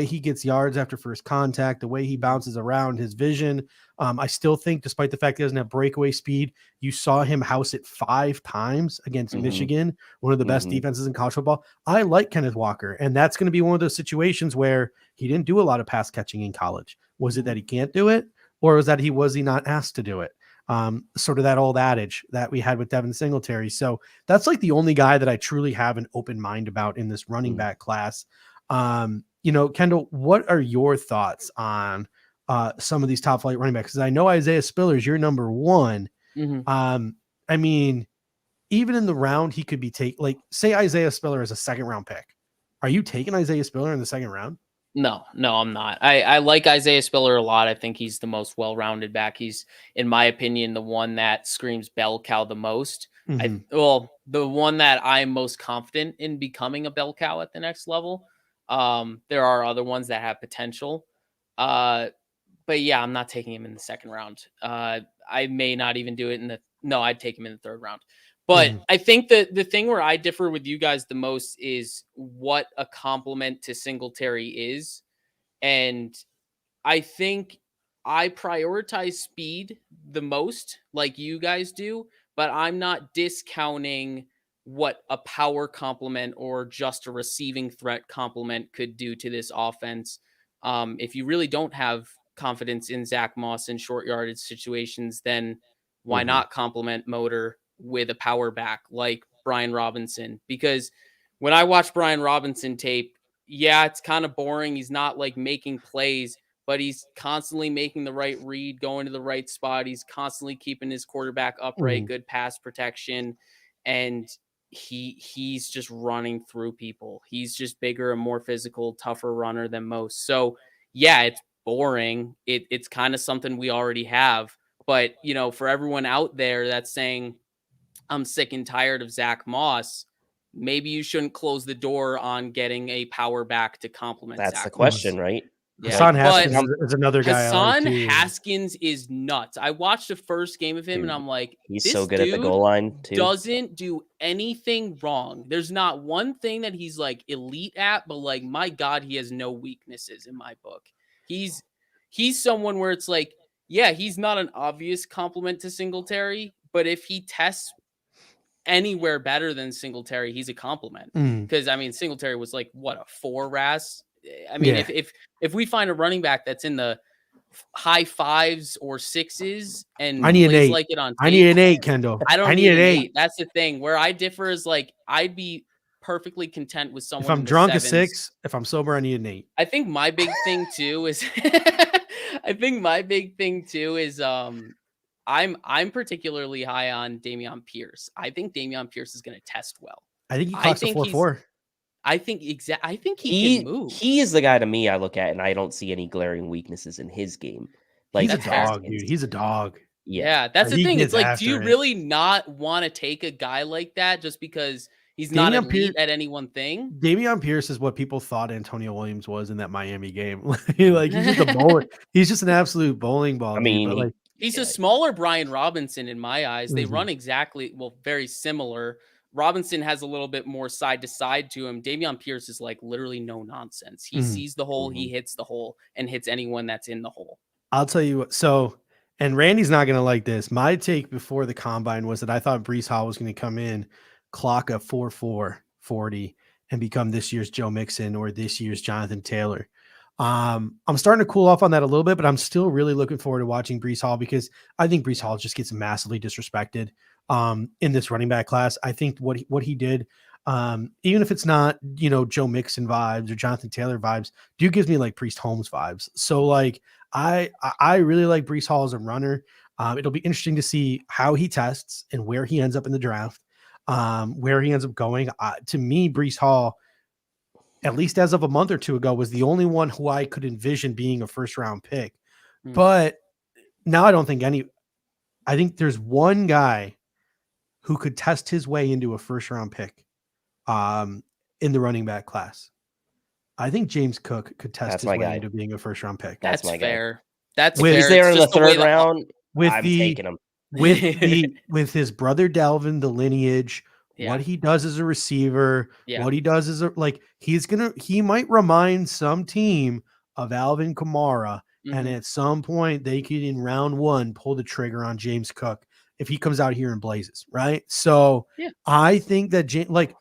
he gets yards after first contact, the way he bounces around, his vision. I still think, despite the fact he doesn't have breakaway speed, you saw him house it 5 times against Michigan, one of the best defenses in college football. I like Kenneth Walker, and that's going to be one of those situations where he didn't do a lot of pass catching in college. Was it that he can't do it, or was he not asked to do it? Sort of that old adage that we had with Devin Singletary. So that's like the only guy that I truly have an open mind about in this running back class. Kendall, what are your thoughts on some of these top flight running backs? Because I know Isaiah Spiller is your number one. I mean, even in the round, he could be like, say Isaiah Spiller is a second round pick. Are you taking Isaiah Spiller in the second round? No, I'm not. I like Isaiah Spiller a lot. I think he's the most well-rounded back. He's, in my opinion, the one that screams bell cow the most. The one that I'm most confident in becoming a bell cow at the next level. There are other ones that have potential. But yeah, I'm not taking him in the second round. I may not even do it I'd take him in the third round. But I think that the thing where I differ with you guys the most is what a compliment to Singletary is. And I think I prioritize speed the most, like you guys do, but I'm not discounting what a power complement or just a receiving threat complement could do to this offense. If you really don't have confidence in Zach Moss in short yardage situations, then why not complement Motor with a power back like Brian Robinson? Because when I watch Brian Robinson tape, yeah, it's kind of boring. He's not like making plays, but he's constantly making the right read, going to the right spot. He's constantly keeping his quarterback upright, good pass protection. And he's just running through people. He's just bigger and more physical, tougher runner than most. So yeah, it's boring. It's kind of something we already have. But, for everyone out there that's saying, I'm sick and tired of Zach Moss, maybe you shouldn't close the door on getting a power back to complement That's Zach the question, Moss. right? Yeah, Hassan Haskins is another guy. Hassan Haskins is nuts. I watched the first game of him, and I'm like, he's this so good dude at the goal line too. Doesn't do anything wrong. There's not one thing that he's like elite at, but like, my God, he has no weaknesses in my book. He's someone where it's like, yeah, he's not an obvious compliment to Singletary, but if he tests anywhere better than Singletary, he's a compliment. Because I mean, Singletary was like what, a 4 RAS. I mean, if we find a running back that's in the high 5s or 6s and I need an 8. like it on tape, I need an 8, Kendall. I need an 8. That's the thing. Where I differ is like, I'd be perfectly content with someone. If I'm drunk, 7s. A 6. If I'm sober, I need an 8. I think my big thing too is I'm particularly high on Dameon Pierce. I think Dameon Pierce is going to test well. I think he clocks a 4.4. I think he can move. He is the guy to me I look at, and I don't see any glaring weaknesses in his game. Like, he's a dog, dude. He's a dog. Yeah, that's the thing. It's like, do you really not want to take a guy like that just because he's not elite at any one thing? Dameon Pierce is what people thought Antonio Williams was in that Miami game. Like, he's just a bowler. He's just an absolute bowling ball. I mean, dude, but like, he's a smaller Brian Robinson in my eyes. They run very similar. Robinson has a little bit more side to side to him. Dameon Pierce is like literally no nonsense. He sees the hole, he hits the hole, and hits anyone that's in the hole. I'll tell you what. So, and Randy's not going to like this. My take before the combine was that I thought Breece Hall was going to come in, clock a 4.4 40, and become this year's Joe Mixon or this year's Jonathan Taylor. I'm starting to cool off on that a little bit, but I'm still really looking forward to watching Breece Hall because I think Breece Hall just gets massively disrespected in this running back class. I think what he did, even if it's not, Joe Mixon vibes or Jonathan Taylor vibes, dude gives me like Priest Holmes vibes. So like, I really like Breece Hall as a runner. It'll be interesting to see how he tests and where he ends up in the draft, where he ends up going. To me, Breece Hall, at least as of a month or two ago, was the only one who I could envision being a first round pick. But now I don't think I think there's one guy who could test his way into a first round pick in the running back class. I think James Cook could test his way into being a first round pick. That's my fair. Guy. That's fair. He's there in the 3rd round. I'm taking him. With his brother Dalvin, the lineage, what he does as a receiver, what he does as he might remind some team of Alvin Kamara. And at some point they could, in round 1, pull the trigger on James Cook if he comes out here and blazes. Right. So I think that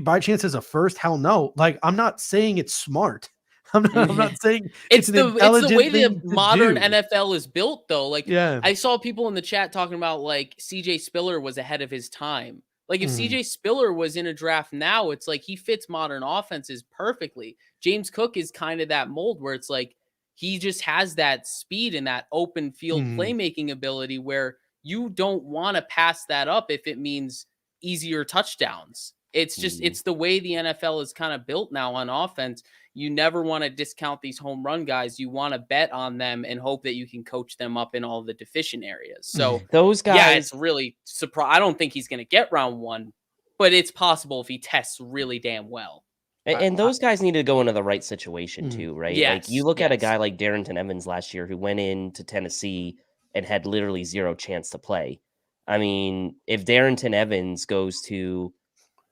by chance as a first, hell no. Like, I'm not saying it's smart. I'm not saying it's the way the modern NFL is built, though. Like, I saw people in the chat talking about like CJ Spiller was ahead of his time. Like, if CJ Spiller was in a draft now, it's like he fits modern offenses perfectly. James Cook is kind of that mold where it's like he just has that speed and that open field playmaking ability where you don't want to pass that up if it means easier touchdowns. It's just, it's the way the NFL is kind of built now on offense. You never want to discount these home run guys. You want to bet on them and hope that you can coach them up in all the deficient areas. So those guys, it's really surprised. I don't think he's going to get round 1, but it's possible if he tests really damn well. And those guys need to go into the right situation too, right? Yes, like you look at a guy like Darrington Evans last year who went into Tennessee and had literally 0 chance to play. I mean, if Darrington Evans goes to,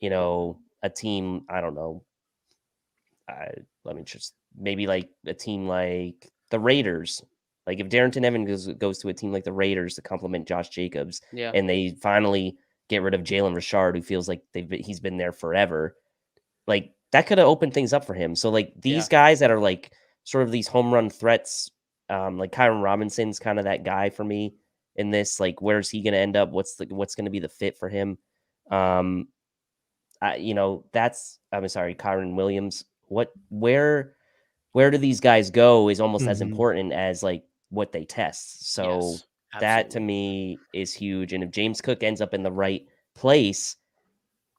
a team, I don't know, let me just maybe like a team like the Raiders. Like if Darrington Evans goes to a team like the Raiders to complement Josh Jacobs, and they finally get rid of Jalen Richard, who feels like he's been there forever, like that could have opened things up for him. So like these guys that are like sort of these home run threats, like Kaiir Robinson's kind of that guy for me in this. Like, where's he going to end up? What's going to be the fit for him? I'm sorry, Kyron Williams. Where do these guys go is almost as important as like what they test. So that to me is huge. And if James Cook ends up in the right place,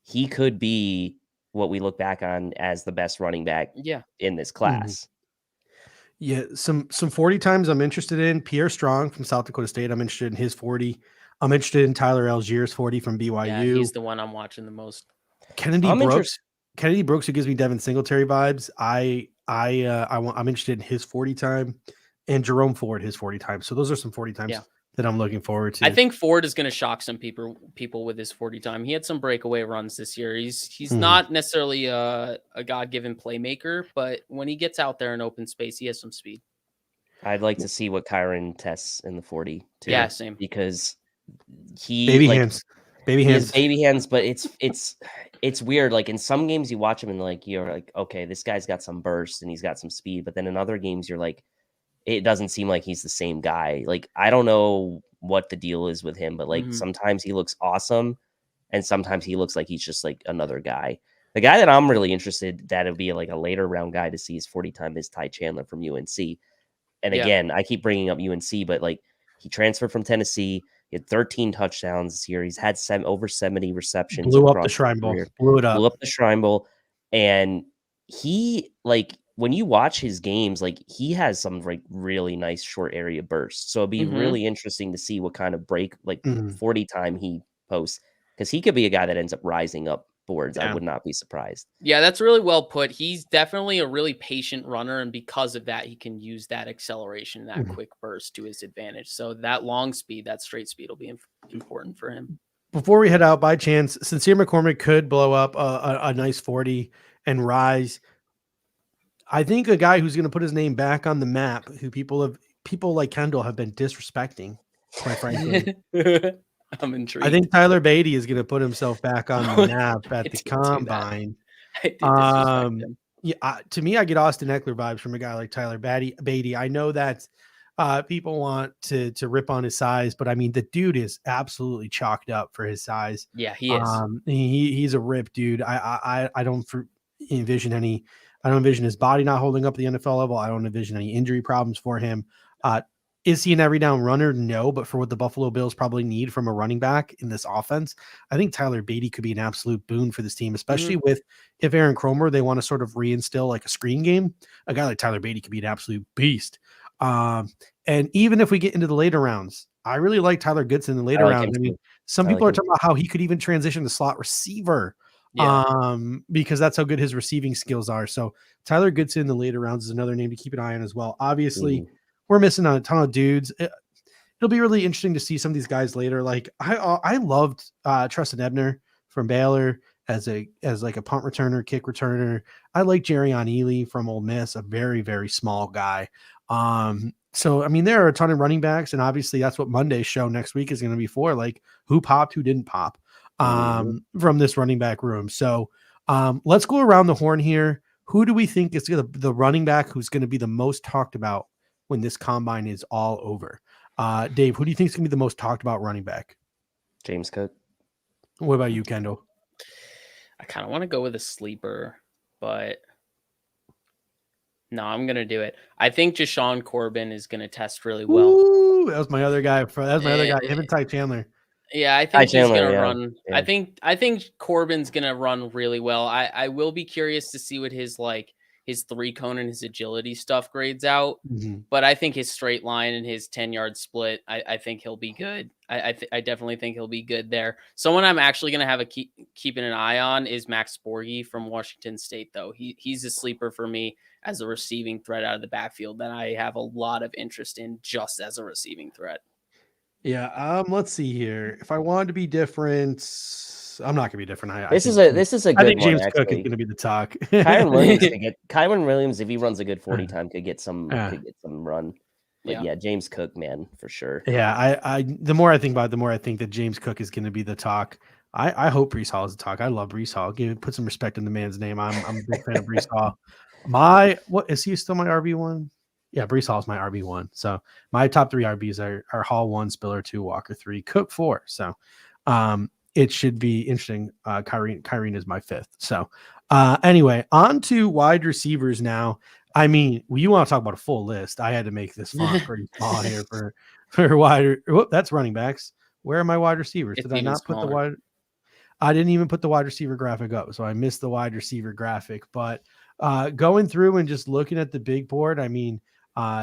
he could be what we look back on as the best running back in this class. Yeah, some 40 times I'm interested in. Pierre Strong from South Dakota State. I'm interested in his 40. I'm interested in Tyler Allgeier's 40 from BYU. Yeah, he's the one I'm watching the most. Kennedy Brooks, who gives me Devin Singletary vibes. I I'm interested in his 40 time and Jerome Ford his 40 times. So those are some 40 times that I'm looking forward to. I think Ford is going to shock some people with his 40 time. He had some breakaway runs this year. He's not necessarily a God-given playmaker, but when he gets out there in open space, he has some speed. I'd like to see what Kaiir tests in the 40 too. Yeah, same. Because he baby like hands. He has baby hands, but it's weird. Like in some games you watch him and like you're like, okay, this guy's got some burst and he's got some speed, but then in other games you're like, it doesn't seem like he's the same guy. Like I don't know what the deal is with him, but like sometimes he looks awesome and sometimes he looks like he's just like another guy. The guy that I'm really interested that would be like a later round guy to see his 40 time is Ty Chandler from UNC. And again, I keep bringing up UNC, but like he transferred from Tennessee. He had 13 touchdowns this year. He's had over 70 receptions. Blew up the Shrine Bowl. Blew up the Shrine Bowl. And he, like, when you watch his games, like, he has some, like, really nice short area bursts. So it'd be really interesting to see what kind of break, like, 40 time he posts. Because he could be a guy that ends up rising up boards. I would not be surprised. Yeah, that's really well put. He's definitely a really patient runner, and because of that, he can use that acceleration, that quick burst to his advantage. So that long speed, that straight speed will be important for him. Before we head out, by chance, Sincere McCormick could blow up a nice 40 and rise. I think a guy who's going to put his name back on the map, who people like Kendall have been disrespecting, quite frankly. I'm intrigued. I think Tyler Beatty is going to put himself back on the map at the combine. To me, I get Austin Eckler vibes from a guy like Tyler Beatty. I know that people want to rip on his size, but I mean, the dude is absolutely chalked up for his size. Yeah, he is. He's a rip dude. I don't envision his body not holding up at the NFL level. I don't envision any injury problems for him. Is he an every down runner? No, but for what the Buffalo Bills probably need from a running back in this offense, I think Tyler Beatty could be an absolute boon for this team, especially with if Aaron Cromer, they want to sort of reinstill like a screen game. A guy like Tyler Beatty could be an absolute beast. And even if we get into the later rounds, I really like Tyler Goodson in the later rounds. I mean, some people are talking about how he could even transition to slot receiver. Because that's how good his receiving skills are. So Tyler Goodson in the later rounds is another name to keep an eye on as well. Obviously, we're missing on a ton of dudes. It'll be really interesting to see some of these guys later. Like I loved Treston Ebner from Baylor as like a punt returner, kick returner. I like Jerrion Ely from Ole Miss, a very, very small guy. So I mean, there are a ton of running backs, and obviously that's what Monday's show next week is going to be for. Like who popped, who didn't pop from this running back room. So let's go around the horn here. Who do we think is the running back who's going to be the most talked about when this combine is all over? Dave, who do you think is going to be the most talked about running back? James Cook. What about you, Kendall? I kind of want to go with a sleeper, but no, I'm going to do it. I think Jashawn Corbin is going to test really well. Ooh, that was my other guy. Him and Ty Chandler. Yeah, I think he's going to run. Yeah. I think Corbin's going to run really well. I will be curious to see what his 3-cone and his agility stuff grades out. But I think his straight line and his 10-yard split, I think he'll be good. I definitely think he'll be good there. Someone I'm actually going to have keeping an eye on is Max Borghi from Washington State, though. He's a sleeper for me as a receiving threat out of the backfield that I have a lot of interest in just as a receiving threat. Yeah. Let's see here. If I wanted to be different, I'm not gonna be different. This is a good I think one, James actually. Cook is gonna be the talk. Kyron Williams, if he runs a good 40 time, could get some run. But yeah, James Cook, man, for sure. Yeah, I the more I think about it, the more I think that James Cook is gonna be the talk. I hope Breece Hall is the talk. I love Breece Hall. Put some respect in the man's name. I'm a big fan of Breece Hall. What is he still my RB1? Yeah, Breece Hall is my RB1. So my top 3 RBs are Hall 1, Spiller 2, Walker 3, Cook 4. So it should be interesting. Kaiir is my 5th. So anyway, on to wide receivers now. I mean, you want to talk about a full list. I had to make this font pretty small here for wide. That's running backs. Where are my wide receivers? Did I not put the wide? I didn't even put the wide receiver graphic up, so I missed the wide receiver graphic. But going through and just looking at the big board, I mean,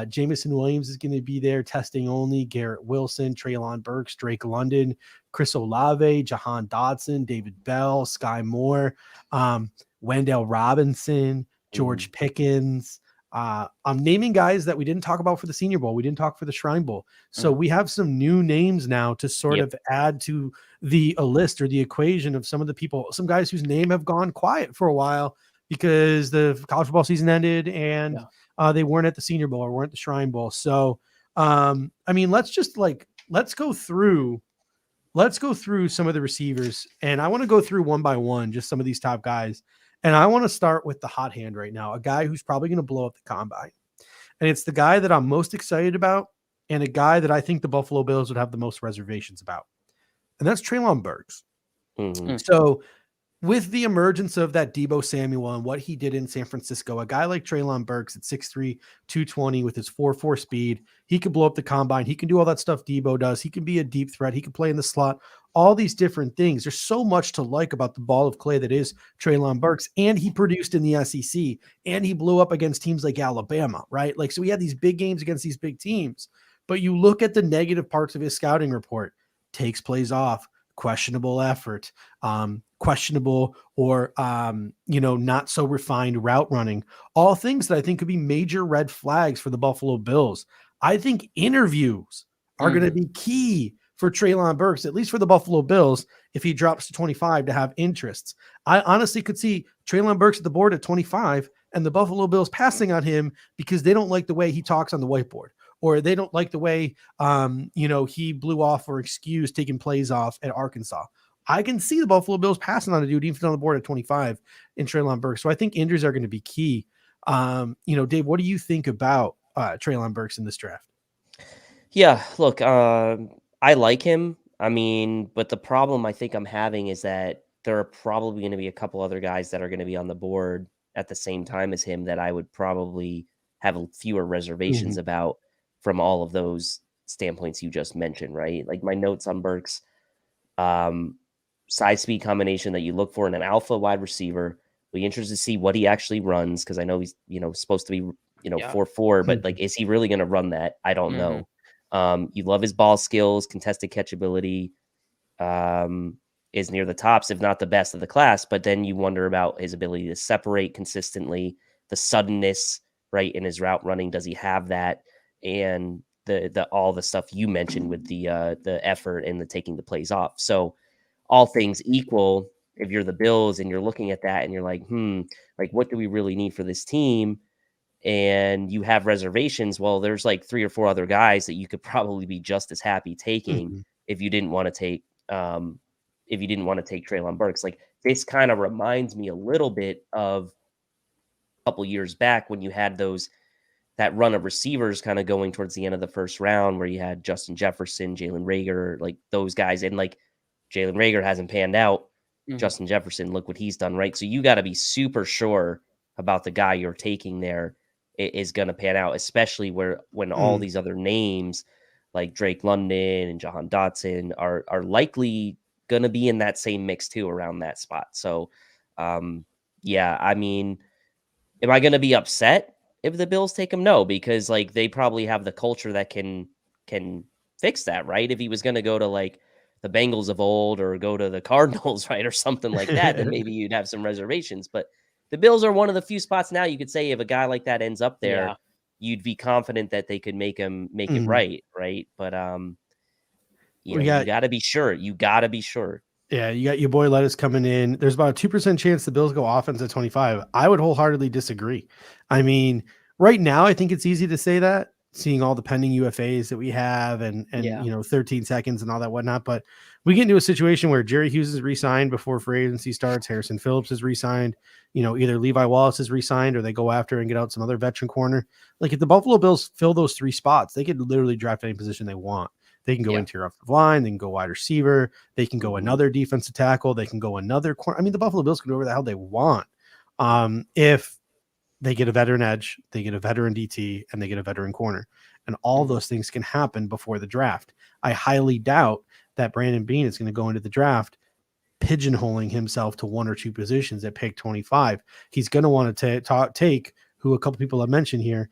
Jamison Williams is going to be there testing only. Garrett Wilson, Treylon Burks, Drake London, Chris Olave, Jahan Dotson, David Bell, Sky Moore, Wendell Robinson, George Pickens. I'm naming guys that we didn't talk about for the Senior Bowl. We didn't talk for the Shrine Bowl. So we have some new names now to sort of add to the list or the equation of some of the people, some guys whose name have gone quiet for a while because the college football season ended and they weren't at the Senior Bowl or weren't at the Shrine Bowl. So, I mean, let's go through some of the receivers, and I want to go through one by one, just some of these top guys. And I want to start with the hot hand right now, a guy who's probably going to blow up the combine. And it's the guy that I'm most excited about and a guy that I think the Buffalo Bills would have the most reservations about. And that's Treylon Burks. So with the emergence of that Deebo Samuel and what he did in San Francisco, a guy like Treylon Burks at 6'3", 220 with his 4.4 speed, he could blow up the combine. He can do all that stuff Deebo does. He can be a deep threat. He can play in the slot, all these different things. There's so much to like about the ball of clay that is Treylon Burks, and he produced in the SEC, and he blew up against teams like Alabama, right? Like, so he had these big games against these big teams, but you look at the negative parts of his scouting report, takes plays off, questionable effort, questionable or, not so refined route running, all things that I think could be major red flags for the Buffalo Bills. I think interviews are going to be key for Treylon Burks, at least for the Buffalo Bills, if he drops to 25 to have interests. I honestly could see Treylon Burks at the board at 25 and the Buffalo Bills passing on him because they don't like the way he talks on the whiteboard, or they don't like the way, he blew off or excused taking plays off at Arkansas. I can see the Buffalo Bills passing on a dude even on the board at 25 in Treylon Burks. So I think injuries are going to be key. Dave, what do you think about Treylon Burks in this draft? Yeah, look, I like him. I mean, but the problem I think I'm having is that there are probably going to be a couple other guys that are going to be on the board at the same time as him that I would probably have fewer reservations about from all of those standpoints you just mentioned, right? Like my notes on Burks, size speed combination that you look for in an alpha wide receiver. We're interested to see what he actually runs, because I know he's supposed to be 4.4, but like, is he really going to run that? I don't know. You love his ball skills, contested catchability, is near the tops, if not the best of the class. But then you wonder about his ability to separate consistently, the suddenness, right, in his route running. Does he have that? And the all the stuff you mentioned with the effort and the taking the plays off. So all things equal, if you're the Bills and you're looking at that and you're like, like, what do we really need for this team? And you have reservations. Well, there's like 3 or 4 other guys that you could probably be just as happy taking if you didn't want to take Treylon Burks. Like, this kind of reminds me a little bit of a couple years back when you had that run of receivers kind of going towards the end of the first round, where you had Justin Jefferson, Jalen Reagor, like those guys. And like, Jalen Reagor hasn't panned out. Justin Jefferson, look what he's done, right? So you got to be super sure about the guy you're taking there is going to pan out, especially when all these other names like Drake London and Jahan Dotson are likely going to be in that same mix too, around that spot. So, I mean, am I going to be upset if the Bills take him? No, because like they probably have the culture that can fix that, right? If he was going to go to like the Bengals of old or go to the Cardinals, right, or something like that, then maybe you'd have some reservations. But the Bills are one of the few spots now you could say if a guy like that ends up there, you'd be confident that they could make it right? But you got to be sure. You got to be sure. Yeah, you got your boy Lettuce coming in. There's about a 2% chance the Bills go offense at 25. I would wholeheartedly disagree. I mean, right now, I think it's easy to say that, seeing all the pending UFAs that we have and 13 seconds and all that whatnot. But we get into a situation where Jerry Hughes is re-signed before free agency starts. Harrison Phillips is re-signed. Either Levi Wallace is re-signed or they go after and get out some other veteran corner. Like, if the Buffalo Bills fill those 3 spots, they could literally draft any position they want. They can go interior offensive line. They can go wide receiver. They can go another defensive tackle. They can go another corner. I mean, the Buffalo Bills can do whatever the hell they want. If they get a veteran edge, they get a veteran DT, and they get a veteran corner. And all those things can happen before the draft. I highly doubt that Brandon Beane is going to go into the draft pigeonholing himself to 1 or 2 positions at pick 25. He's going to want to take who a couple people have mentioned here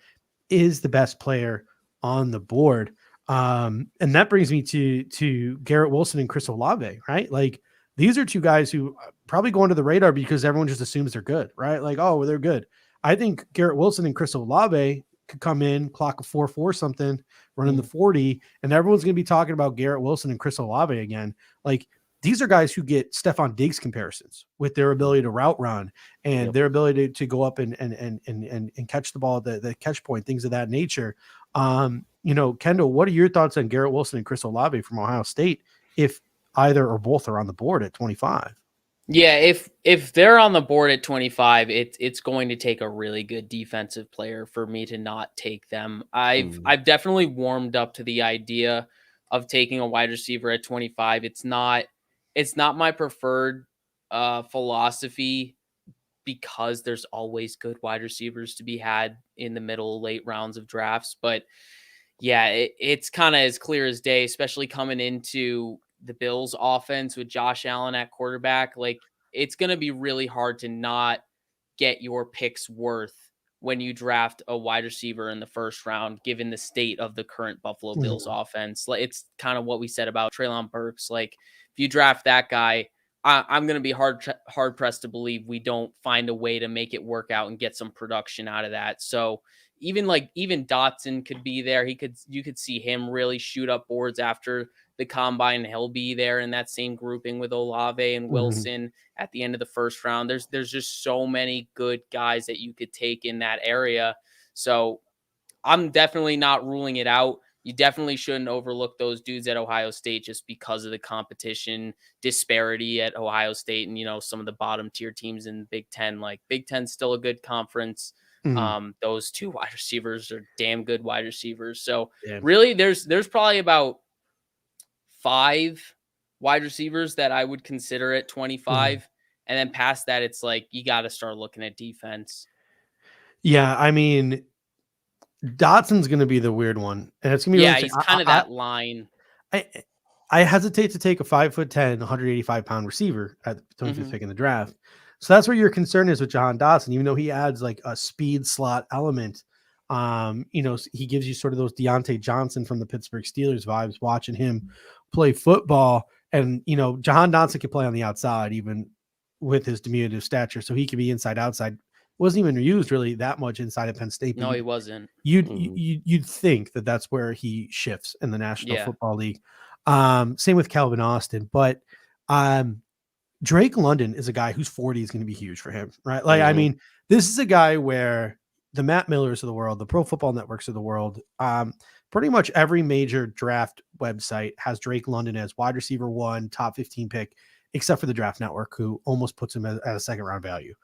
is the best player on the board. And that brings me to Garrett Wilson and Chris Olave, right? Like, these are 2 guys who probably go under the radar because everyone just assumes they're good, right? Like, oh, well, they're good. I think Garrett Wilson and Chris Olave could come in, clock a 4.4 something, running the 40, and everyone's going to be talking about Garrett Wilson and Chris Olave again. Like, these are guys who get Stephon Diggs comparisons with their ability to route run and their ability to go up and catch the ball at the catch point, things of that nature. Kendall, what are your thoughts on Garrett Wilson and Chris Olave from Ohio State if either or both are on the board at 25? Yeah, if they're on the board at 25, it's going to take a really good defensive player for me to not take them. I've definitely warmed up to the idea of taking a wide receiver at 25. It's not my preferred philosophy because there's always good wide receivers to be had in the middle, late rounds of drafts. But yeah, it's kind of as clear as day, especially coming into the Bills offense with Josh Allen at quarterback. Like, it's going to be really hard to not get your picks worth when you draft a wide receiver in the first round, given the state of the current Buffalo Bills offense. Like, it's kind of what we said about Treylon Burks. Like, if you draft that guy, I'm going to be hard pressed to believe we don't find a way to make it work out and get some production out of that. So even Dotson could be there. You could see him really shoot up boards after the combine. He'll be there in that same grouping with Olave and Wilson at the end of the first round. There's just so many good guys that you could take in that area. So I'm definitely not ruling it out. You definitely shouldn't overlook those dudes at Ohio State just because of the competition disparity at Ohio State and, some of the bottom tier teams in Big Ten. Like, Big Ten's still a good conference. Those two wide receivers are damn good wide receivers. So really there's probably about 5 wide receivers that I would consider at 25. And then past that, it's like, you got to start looking at defense. Yeah. I mean, Dotson's going to be the weird one. And it's going to be, he's kind of that line. I hesitate to take a 5'10", 185-pound receiver at the 25th pick in the draft. So that's where your concern is with Jahan Dotson, even though he adds like a speed slot element. He gives you sort of those Deontay Johnson from the Pittsburgh Steelers vibes watching him play football. And, Jahan Dotson can play on the outside, even with his diminutive stature. So he could be inside, outside. Wasn't even used really that much inside of Penn State. No, he wasn't. You'd think that that's where he shifts in the National Football League. Same with Calvin Austin, but Drake London is a guy who's 40 is going to be huge for him, right? Like, I mean, this is a guy where the Matt Millers of the world, the Pro Football Networks of the world, pretty much every major draft website has Drake London as wide receiver 1, top 15 pick, except for the Draft Network, who almost puts him at a second round value.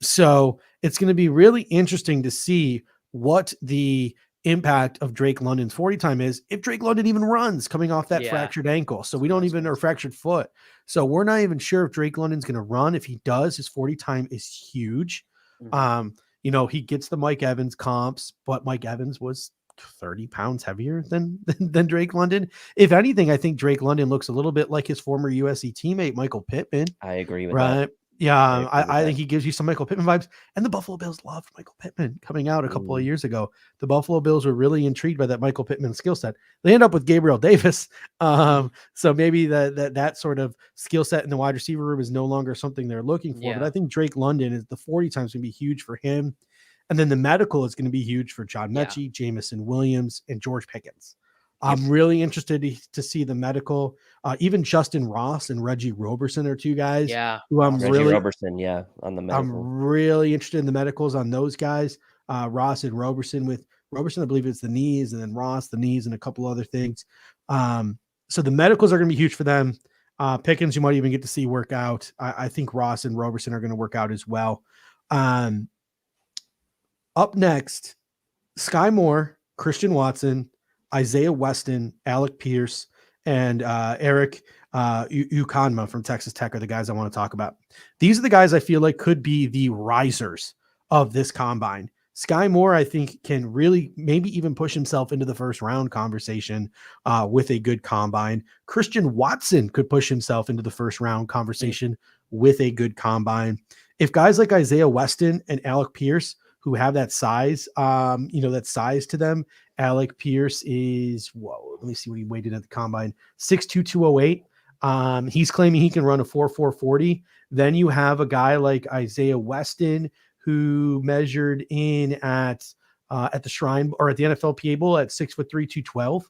So it's going to be really interesting to see what the impact of Drake London's 40 time is if Drake London even runs coming off that fractured ankle. So we don't even, or fractured foot. So we're not even sure if Drake London's going to run. If he does, his 40 time is huge. He gets the Mike Evans comps, but Mike Evans was 30 pounds heavier than Drake London. If anything, I think Drake London looks a little bit like his former USC teammate, Michael Pittman. I agree with that. Yeah, I think he gives you some Michael Pittman vibes. And the Buffalo Bills loved Michael Pittman coming out a couple of years ago. The Buffalo Bills were really intrigued by that Michael Pittman skill set. They end up with Gabriel Davis. So maybe that sort of skill set in the wide receiver room is no longer something they're looking for. But I think Drake London is the 40 times going to be huge for him. And then the medical is going to be huge for John Mechie, Jamison Williams, and George Pickens. I'm really interested to see the medical. Even Justin Ross and Reggie Roberson are 2 guys. Who I'm Reggie really Roberson, on the medical. I'm really interested in the medicals on those guys. Ross and Roberson. With Roberson, I believe it's the knees, and then Ross the knees and a couple other things. So the medicals are going to be huge for them. Pickens, you might even get to see work out. I think Ross and Roberson are going to work out as well. Up next, Sky Moore, Christian Watson, Isaiah Weston, Alec Pierce, and Eric Ukanma from Texas Tech are the guys I want to talk about. These are the guys I feel like could be the risers of this combine. Sky Moore, I think, can really maybe even push himself into the first round conversation with a good combine. Christian Watson could push himself into the first round conversation with a good combine. If guys like Isaiah Weston and Alec Pierce, who have that size, that size to them. Alec Pierce is, let me see what he weighed in at the combine, 6'2", 208. He's claiming he can run a 4.4 40. Then you have a guy like Isaiah Weston, who measured in at the Shrine or at the NFLPA Bowl at 6'3", 212.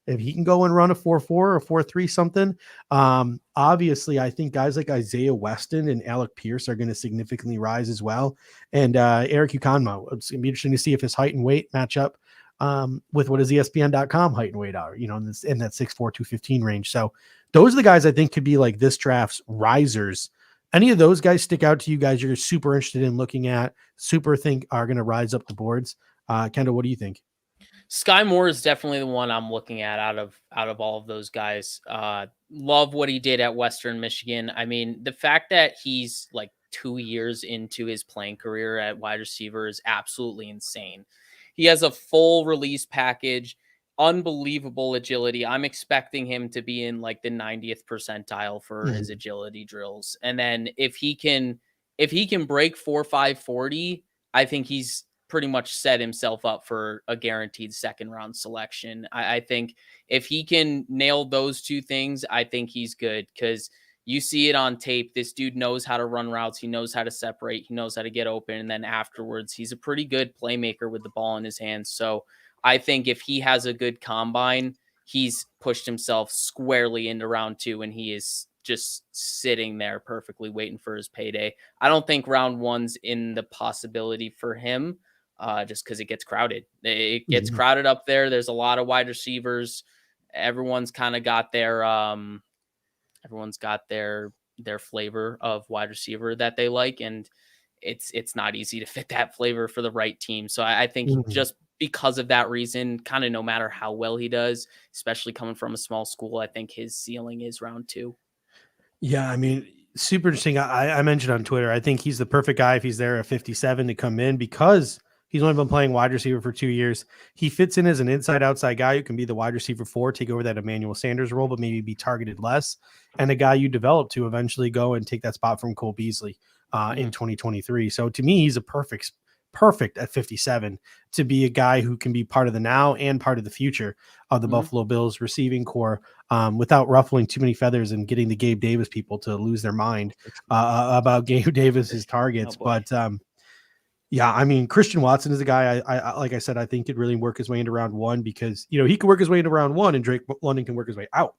If he can go and run a 4.4 or 4.3 something, obviously I think guys like Isaiah Weston and Alec Pierce are going to significantly rise as well. And Eric Ukanma, it's going to be interesting to see if his height and weight match up with what is ESPN.com height and weight are, in that 6'4", 215 range. So those are the guys I think could be like this draft's risers. Any of those guys stick out to you guys you're super interested in looking at, super think are going to rise up the boards? Kendall, what do you think? Sky Moore is definitely the one I'm looking at out of all of those guys. Love what he did at Western Michigan. I mean, the fact that he's like 2 years into his playing career at wide receiver is absolutely insane. He has a full release package, unbelievable agility. I'm expecting him to be in like the 90th percentile for his agility drills. And then if he can break 4.5 40, I think he's pretty much set himself up for a guaranteed second round selection. I think if he can nail those two things, I think he's good, because you see it on tape. This dude knows how to run routes. He knows how to separate. He knows how to get open. And then afterwards, he's a pretty good playmaker with the ball in his hands. So I think if he has a good combine, he's pushed himself squarely into round 2, and he is just sitting there perfectly waiting for his payday. I don't think round 1's in the possibility for him. Just because it gets crowded. It gets crowded up there. There's a lot of wide receivers. Everyone's kind of got their flavor of wide receiver that they like, and it's not easy to fit that flavor for the right team. So I think just because of that reason, kind of no matter how well he does, especially coming from a small school, I think his ceiling is round 2. Yeah, I mean, super interesting. I mentioned on Twitter, I think he's the perfect guy if he's there at 57 to come in, because he's only been playing wide receiver for 2 years. He fits in as an inside-outside guy who can be the wide receiver 4, take over that Emmanuel Sanders role, but maybe be targeted less, and a guy you develop to eventually go and take that spot from Cole Beasley in 2023. So to me, he's a perfect at 57 to be a guy who can be part of the now and part of the future of the Buffalo Bills receiving core without ruffling too many feathers and getting the Gabe Davis people to lose their mind about Gabe Davis's targets. But yeah, I mean, Christian Watson is a guy I like I said, I think could really work his way into round 1, because, he could work his way into round 1 and Drake London can work his way out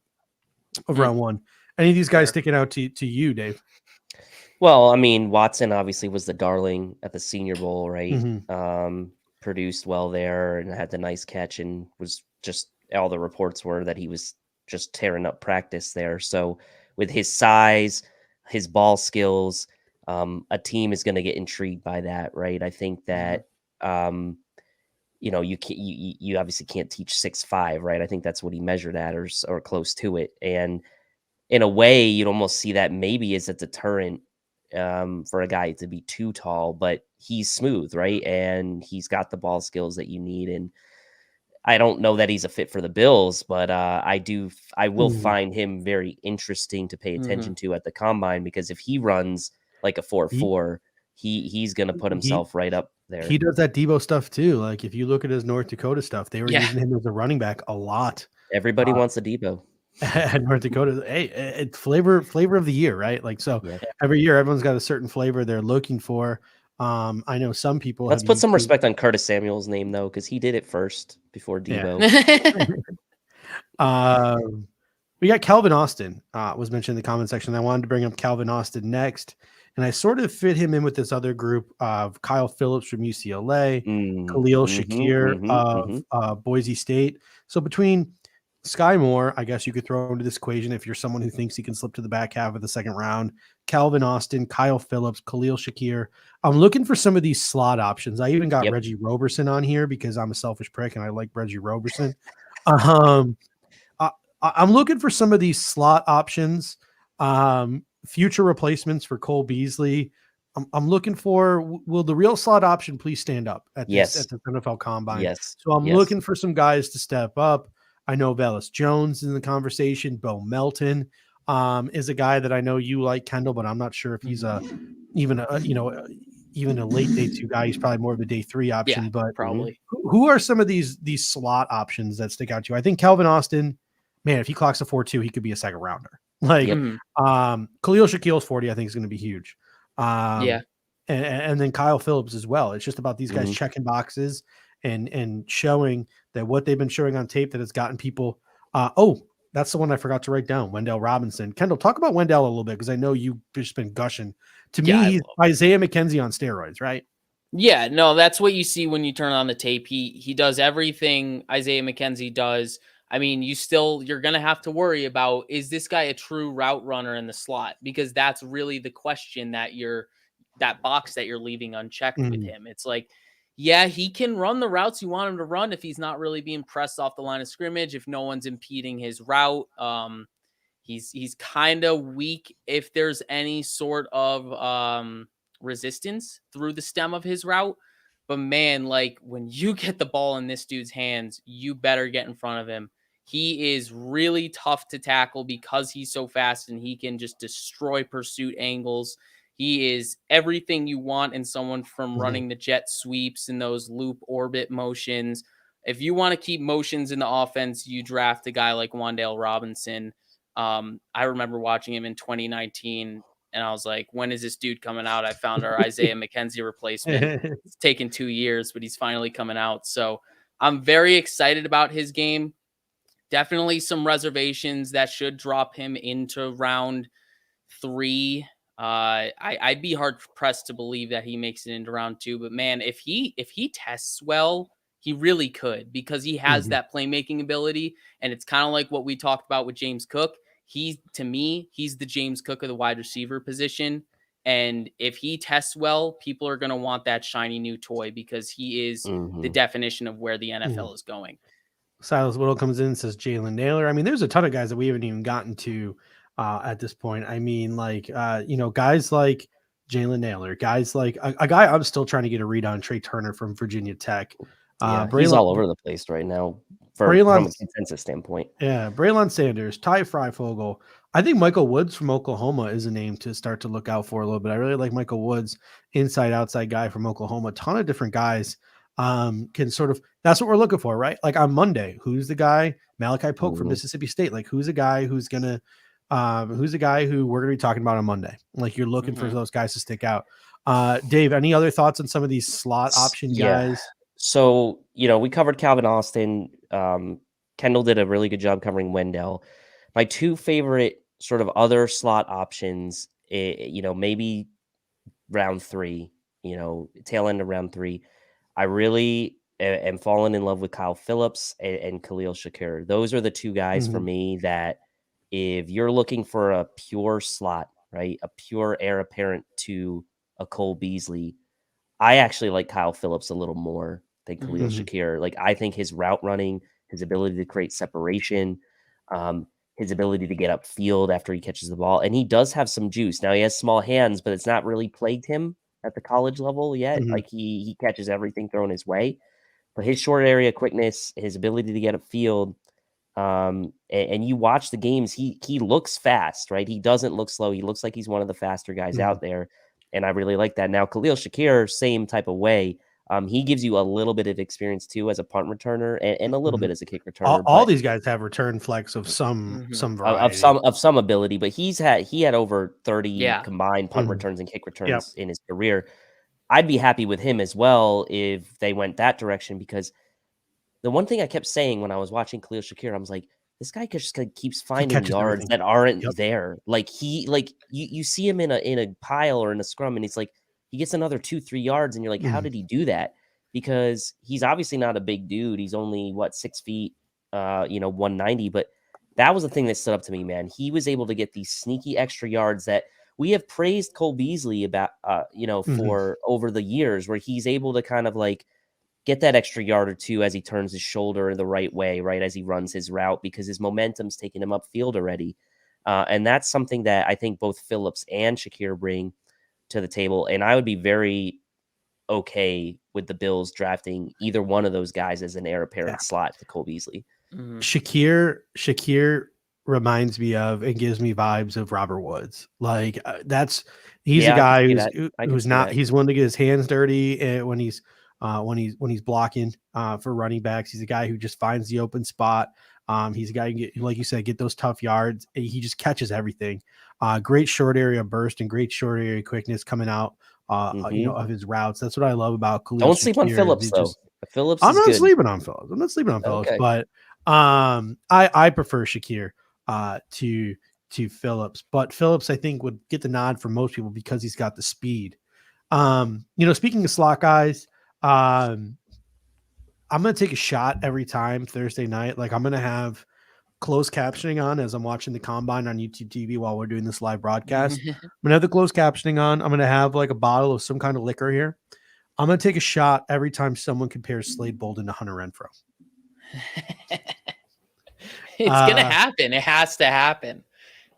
of round 1. Any of these guys sticking out to you, Dave? Well, I mean, Watson obviously was the darling at the Senior Bowl, right? Produced well there and had the nice catch, and was just, all the reports were that he was just tearing up practice there. So with his size, his ball skills, a team is going to get intrigued by that, right? I think that, you obviously can't teach 6'5", right? I think that's what he measured at, or close to it. And in a way, you'd almost see that maybe as a deterrent for a guy to be too tall, but he's smooth, right? And he's got the ball skills that you need. And I don't know that he's a fit for the Bills, but I will find him very interesting to pay attention to at the combine, because if he runs like a 4.4, he's going to put himself right up there. He does that Debo stuff too. Like if you look at his North Dakota stuff, they were using him as a running back a lot. Everybody wants a Debo. At North Dakota. Hey, it's flavor of the year, right? Like, so every year everyone's got a certain flavor they're looking for. I know some people. Let's put some respect on Curtis Samuel's name though, because he did it first before Debo. We got Calvin Austin was mentioned in the comment section. I wanted to bring up Calvin Austin next, and I sort of fit him in with this other group of Kyle Phillips from UCLA, Khalil Shakir of Boise State. So between Sky Moore, I guess you could throw into this equation if you're someone who thinks he can slip to the back half of the second round. Calvin Austin, Kyle Phillips, Khalil Shakir. I'm looking for some of these slot options. I even got Reggie Roberson on here because I'm a selfish prick and I like Reggie Roberson. I'm looking for some of these slot options, future replacements for Cole Beasley. I'm looking for, will the real slot option please stand up at this NFL Combine? Yes. So I'm looking for some guys to step up. I know Velus Jones is in the conversation. Bo Melton is a guy that I know you like, Kendall, but I'm not sure if he's even a late day 2 guy. He's probably more of a day 3 option. Yeah, but probably. Who are some of these slot options that stick out to you? I think Calvin Austin, man, if he clocks a 4.2, he could be a second rounder. Like Khalil Shakir's 40, I think is going to be huge. and then Kyle Phillips as well. It's just about these guys checking boxes and showing that what they've been showing on tape that has gotten people. That's the one I forgot to write down. Wendell Robinson. Kendall, talk about Wendell a little bit because I know you've just been gushing. To me, he's Isaiah McKenzie on steroids, right? Yeah, no, that's what you see when you turn on the tape. He does everything Isaiah McKenzie does. I mean, you're going to have to worry about, is this guy a true route runner in the slot? Because that's really the question that box that you're leaving unchecked with him. It's like, yeah, he can run the routes you want him to run if he's not really being pressed off the line of scrimmage, if no one's impeding his route. He's kind of weak if there's any sort of resistance through the stem of his route. But man, like when you get the ball in this dude's hands, you better get in front of him. He is really tough to tackle because he's so fast and he can just destroy pursuit angles. He is everything you want in someone from running the jet sweeps and those loop orbit motions. If you want to keep motions in the offense, you draft a guy like Wandale Robinson. I remember watching him in 2019 and I was like, when is this dude coming out? I found our Isaiah McKenzie replacement. It's taken 2 years, but he's finally coming out. So I'm very excited about his game. Definitely some reservations that should drop him into round 3. I'd be hard pressed to believe that he makes it into round 2, but man, if he tests well, he really could, because he has that playmaking ability. And it's kind of like what we talked about with James Cook. To me, he's the James Cook of the wide receiver position. And if he tests well, people are going to want that shiny new toy because he is the definition of where the NFL is going. Silas Whittle comes in and says Jalen Naylor. I mean, there's a ton of guys that we haven't even gotten to at this point. I mean, like, guys like Jalen Naylor, guys like a guy I'm still trying to get a read on, Trey Turner from Virginia Tech. He's all over the place right now from a consensus standpoint. Yeah, Braylon Sanders, Ty Freifogel. I think Michael Woods from Oklahoma is a name to start to look out for a little bit. I really like Michael Woods, inside, outside guy from Oklahoma. A ton of different guys can sort of, that's what we're looking for, right? Like on Monday, who's the guy? Malachi Polk from Mississippi State. Like who's a guy who's a guy who we're going to be talking about on Monday? Like you're looking for those guys to stick out. Dave, any other thoughts on some of these slot option guys? So, we covered Calvin Austin. Kendall did a really good job covering Wendell. My 2 favorite sort of other slot options, maybe round 3, tail end of round 3. I really am falling in love with Kyle Phillips and Khalil Shakir. Those are the 2 guys for me that if you're looking for a pure slot, right, a pure heir apparent to a Cole Beasley, I actually like Kyle Phillips a little more than Khalil Shakir. Like I think his route running, his ability to create separation, his ability to get upfield after he catches the ball, and he does have some juice. Now he has small hands, but it's not really plagued him at the college level yet. Like he catches everything thrown his way, but his short area quickness, his ability to get upfield, and you watch the games, he looks fast, right? He doesn't look slow. He looks like he's one of the faster guys out there. And I really like that. Now, Khalil Shakir, same type of way. He gives you a little bit of experience too as a punt returner and a little bit as a kick returner. All these guys have return flex of some variety. of some ability, but he had over 30 combined punt returns and kick returns in his career. I'd be happy with him as well if they went that direction, because the one thing I kept saying when I was watching Khalil Shakir, I was like, this guy just keeps finding yards that aren't there. Like you see him in a pile or in a scrum, and it's like he gets another 2-3 yards, and you're like, how did he do that? Because he's obviously not a big dude. He's only 6 feet, 190. But that was the thing that stood up to me, man. He was able to get these sneaky extra yards that we have praised Cole Beasley about, for over the years, where he's able to kind of like get that extra yard or 2 as he turns his shoulder the right way, right, as he runs his route, because his momentum's taking him upfield already. And that's something that I think both Phillips and Shakir bring to the table. And I would be very okay with the Bills drafting either one of those guys as an heir apparent slot to Cole Beasley. Shakir reminds me of and gives me vibes of Robert Woods. Like he's a guy he's one to get his hands dirty when he's blocking for running backs. He's a guy who just finds the open spot. He's a guy who can get, like you said, get those tough yards. He just catches everything. Great short area burst and great short area quickness coming out of his routes. That's what I love about Khalil Don't sleep on Shakir. Phillips though. Phillips I'm is not good. sleeping on Phillips. I'm not sleeping on Phillips, Okay. but I prefer Shakir to Phillips. But Phillips, I think, would get the nod from most people because he's got the speed. Speaking of slot guys, I'm gonna take a shot every time Thursday night. Like I'm gonna have closed captioning on as I'm watching the combine on YouTube TV while we're doing this live broadcast. I'm gonna have the closed captioning on. I'm gonna have like a bottle of some kind of liquor here. I'm gonna take a shot every time someone compares Slade Bolden to Hunter Renfrow. It's gonna happen. It has to happen.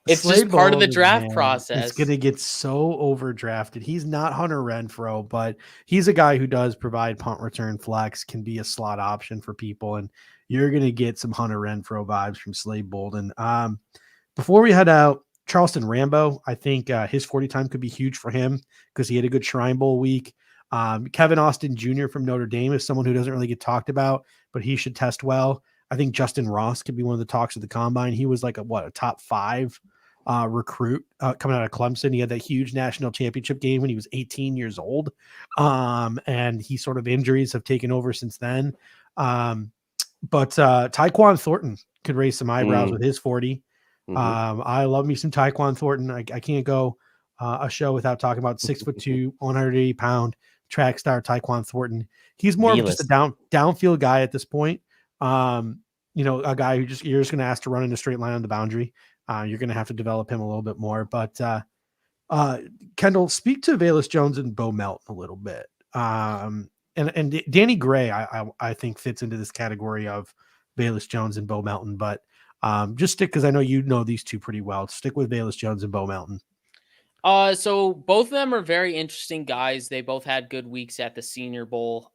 It's Slade just part of the Bolden, draft man, process. It's gonna get so overdrafted. He's not Hunter Renfrow, but he's a guy who does provide punt return flex, can be a slot option for people, and you're gonna get some Hunter Renfrow vibes from Slade Bolden. Before we head out, Charleston Rambo, I think his 40 time could be huge for him because he had a good Shrine Bowl week. Kevin Austin Jr. from Notre Dame is someone who doesn't really get talked about, but he should test well. I think Justin Ross could be one of the talks of the combine. He was like a top 5 recruit coming out of Clemson. He had that huge national championship game when he was 18 years old. And he sort of injuries have taken over since then. But Tyquan Thornton could raise some eyebrows with his 40. I love me some Tyquan Thornton. I can't go a show without talking about 6'2", 180 pound track star Tyquan Thornton. He's more of just a downfield guy at this point. A guy who you're just going to ask to run in a straight line on the boundary. You're going to have to develop him a little bit more. But Kendall, speak to Velus Jones and Bo Melton a little bit. And Danny Gray, I think fits into this category of Velus Jones and Bo Melton. But just stick, because I know you know these two pretty well. Stick with Velus Jones and Bo Melton. So both of them are very interesting guys. They both had good weeks at the Senior Bowl.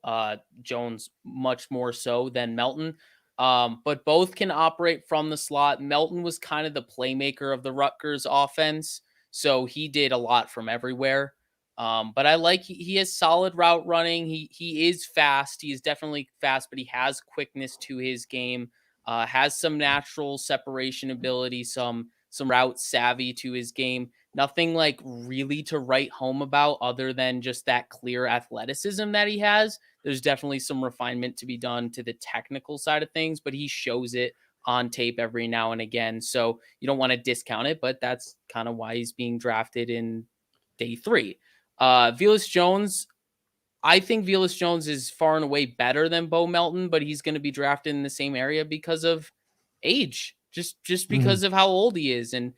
Jones much more so than Melton. But both can operate from the slot. Melton was kind of the playmaker of the Rutgers offense, so he did a lot from everywhere. But I like he has solid route running. He is fast. He is definitely fast, but he has quickness to his game. Has some natural separation ability, some route savvy to his game. Nothing like really to write home about other than just that clear athleticism that he has. There's definitely some refinement to be done to the technical side of things, but he shows it on tape every now and again. So you don't want to discount it, but that's kind of why he's being drafted in day 3. Velus Jones, I think Velus Jones is far and away better than Bo Melton, but he's going to be drafted in the same area because of age, just because of how old he is. And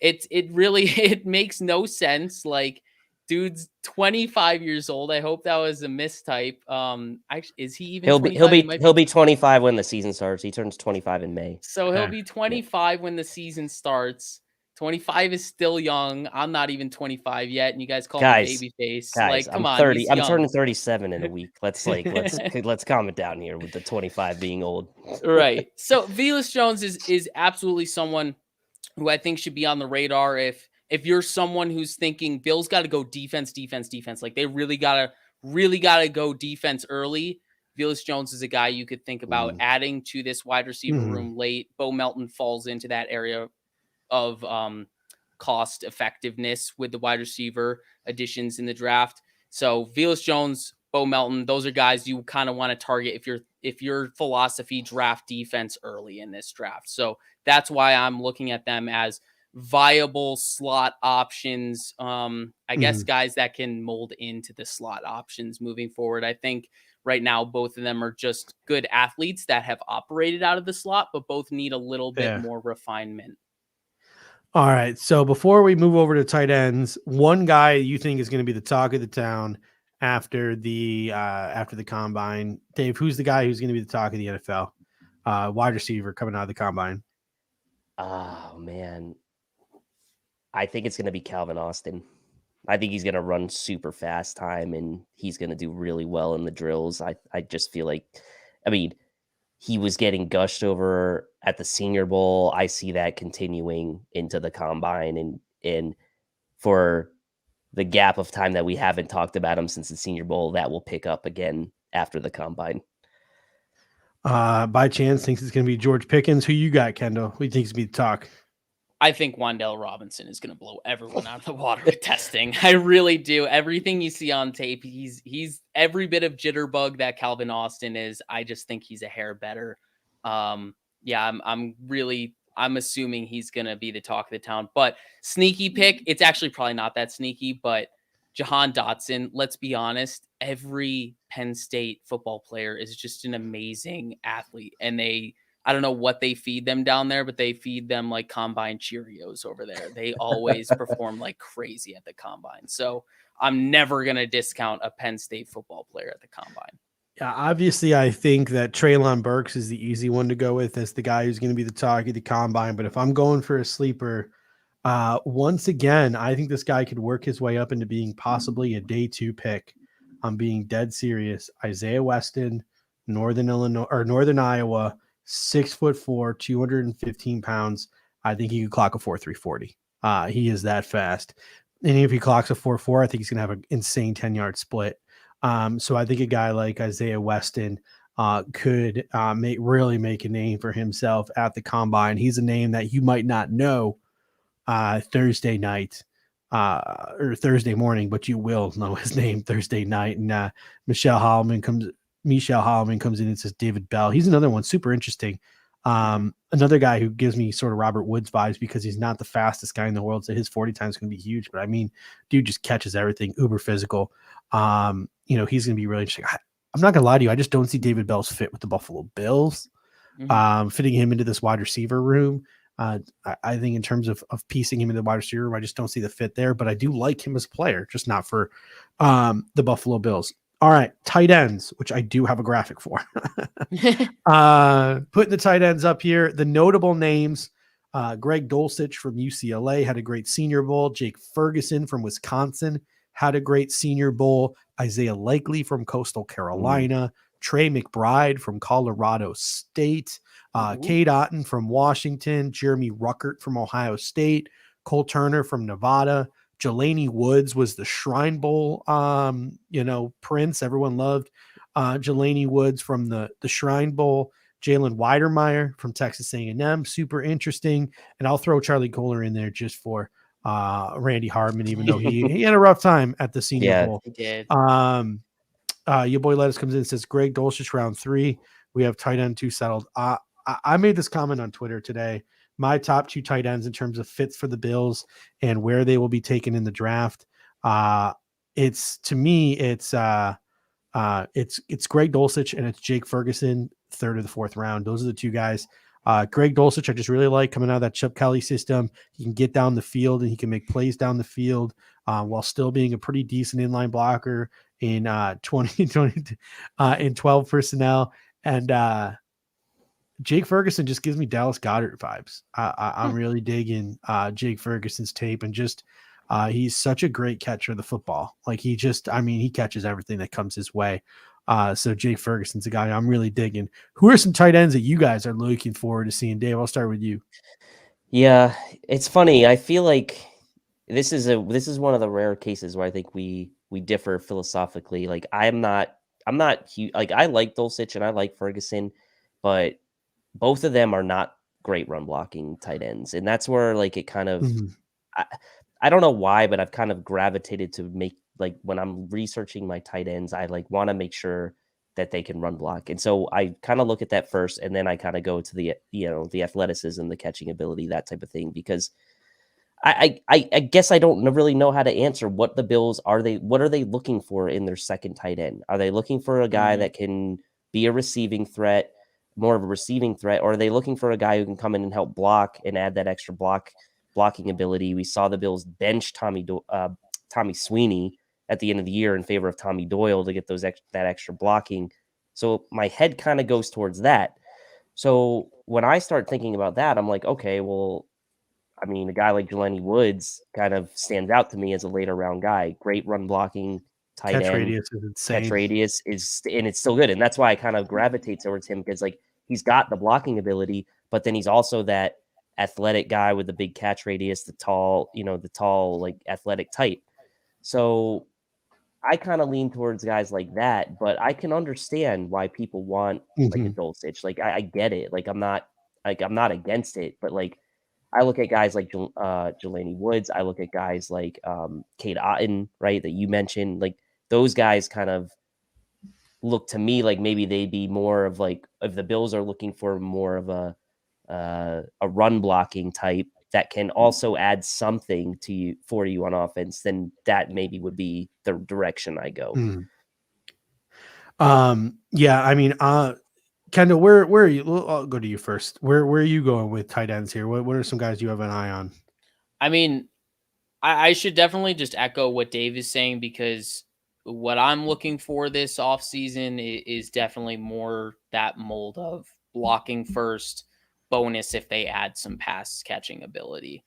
it really makes no sense. Like, dude's 25 years old. I hope that was a mistype. Is he even? He'll be 25 when the season starts. He turns 25 in May. So he'll be 25 when the season starts. 25 is still young. I'm not even 25 yet, and you guys call me baby face. Like, come on, 30. I'm turning 37 in a week. Let's calm it down here with the 25 being old. Right. So Velus Jones is absolutely someone who I think should be on the radar. If you're someone who's thinking Bill's got to go defense, like they really gotta go defense early, Velus Jones is a guy you could think about adding to this wide receiver room late. Bo Melton falls into that area of cost effectiveness with the wide receiver additions in the draft. So Velus Jones, Bo Melton, those are guys you kind of want to target if your philosophy draft defense early in this draft. So that's why I'm looking at them as viable slot options. I guess guys that can mold into the slot options moving forward. I think right now both of them are just good athletes that have operated out of the slot, but both need a little bit more refinement. All right. So before we move over to tight ends, one guy you think is going to be the talk of the town after the combine, Dave, who's the guy who's going to be the talk of the NFL? Wide receiver coming out of the combine. Oh man. I think it's going to be Calvin Austin. I think he's going to run super fast time and he's going to do really well in the drills. I just feel like, he was getting gushed over at the Senior Bowl. I see that continuing into the combine and for the gap of time that we haven't talked about him since the Senior Bowl, that will pick up again after the combine. By chance, thinks it's going to be George Pickens. Who you got, Kendall? Who you think is going to be the talk? I think Wan'Dale Robinson is going to blow everyone out of the water with testing. I really do. Everything you see on tape, he's every bit of jitterbug that Calvin Austin is. I just think he's a hair better. Yeah, I'm assuming he's going to be the talk of the town. But sneaky pick, it's actually probably not that sneaky, but Jahan Dotson, let's be honest, every Penn State football player is just an amazing athlete. And I don't know what they feed them down there, but they feed them like combine Cheerios over there. They always perform like crazy at the combine. So I'm never going to discount a Penn State football player at the combine. Yeah, obviously, I think that Treylon Burks is the easy one to go with as the guy who's going to be the talk of the combine. But if I'm going for a sleeper, once again, I think this guy could work his way up into being possibly a day 2 pick. I'm being dead serious. Isaiah Weston, Northern Illinois or Northern Iowa, 6'4", 215 pounds. I think he could clock a 4.3 40. He is that fast. And if he clocks a 4.4, I think he's going to have an insane 10-yard split. So I think a guy like Isaiah Weston could really make a name for himself at the combine. He's a name that you might not know Thursday night or Thursday morning, but you will know his name Thursday night. And Michelle Holloman comes in and says David Bell. He's another one, super interesting. Another guy who gives me sort of Robert Woods vibes because he's not the fastest guy in the world. So his 40 time is going to be huge, but I mean, dude just catches everything, uber physical. He's going to be really interesting. I'm not going to lie to you. I just don't see David Bell's fit with the Buffalo Bills. Fitting him into this wide receiver room. I think in terms of piecing him into the wide receiver room, I just don't see the fit there, but I do like him as a player, just not for the Buffalo Bills. All right, tight ends, which I do have a graphic for. Putting the tight ends up here, the notable names, Greg Dulcich from UCLA had a great Senior Bowl. Jake Ferguson from Wisconsin had a great Senior Bowl. Isaiah Likely from Coastal Carolina. Trey McBride from Colorado State. Cade Otton from Washington. Jeremy Ruckert from Ohio State. Cole Turner from Nevada. Jelani Woods was the Shrine Bowl, prince. Everyone loved Jelani Woods from the Shrine Bowl. Jalen Weidermeyer from Texas A&M, super interesting. And I'll throw Charlie Kohler in there just for Randy Hardman, even though he had a rough time at the Senior Bowl. He did. Your boy Lettuce comes in and says, Greg Dulcich, round 3. We have tight end 2 settled. I made this comment on Twitter today. My top 2 tight ends in terms of fits for the Bills and where they will be taken in the draft. It's Greg Dulcich and it's Jake Ferguson, 3rd or the 4th round. Those are the 2 guys. Greg Dulcich, I just really like coming out of that Chip Kelly system. He can get down the field and he can make plays down the field while still being a pretty decent inline blocker in 2020 in 12 personnel. And Jake Ferguson just gives me Dallas Goedert vibes. I'm really digging Jake Ferguson's tape and just he's such a great catcher of the football. Like he catches everything that comes his way. So Jake Ferguson's a guy I'm really digging. Who are some tight ends that you guys are looking forward to seeing? Dave, I'll start with you. Yeah, it's funny. I feel like this is one of the rare cases where I think we differ philosophically. Like I'm not like I like Dulcich and I like Ferguson, but both of them are not great run blocking tight ends. And that's where like it kind of I don't know why, but I've kind of gravitated to make like when I'm researching my tight ends, I like want to make sure that they can run block. And so I kind of look at that first, and then I kind of go to the athleticism, the catching ability, that type of thing, because I guess I don't really know how to answer what the Bills what are they looking for in their second tight end? Are they looking for a guy that can be a receiving threat, more of a receiving threat, or are they looking for a guy who can come in and help block and add that extra blocking ability? We saw the Bills bench Tommy Sweeney at the end of the year in favor of Tommy Doyle to get that extra blocking. So my head kind of goes towards that. So when I start thinking about that, I'm like, okay, well, I mean, a guy like Jelani Woods kind of stands out to me as a later round guy. Great run blocking tight end. Catch radius is insane. Catch radius and it's still good. And that's why I kind of gravitate towards him, because like he's got the blocking ability, but then he's also that athletic guy with the big catch radius, the tall like athletic type. So I kind of lean towards guys like that, but I can understand why people want like a Dulcich. Like I get it. Like I'm not against it, but like I look at guys like Jelani Woods. I look at guys like Cade Otton, right, that you mentioned. Like those guys kind of look to me like maybe they'd be more of like, if the Bills are looking for more of a run blocking type that can also add something to you for you on offense, then that maybe would be the direction I go. Yeah, I mean, Kendall, where are you? I'll go to you first. Where are you going with tight ends here? What are some guys you have an eye on? I mean, I should definitely just echo what Dave is saying, because what I'm looking for this offseason is definitely more that mold of blocking first, bonus if they add some pass catching ability.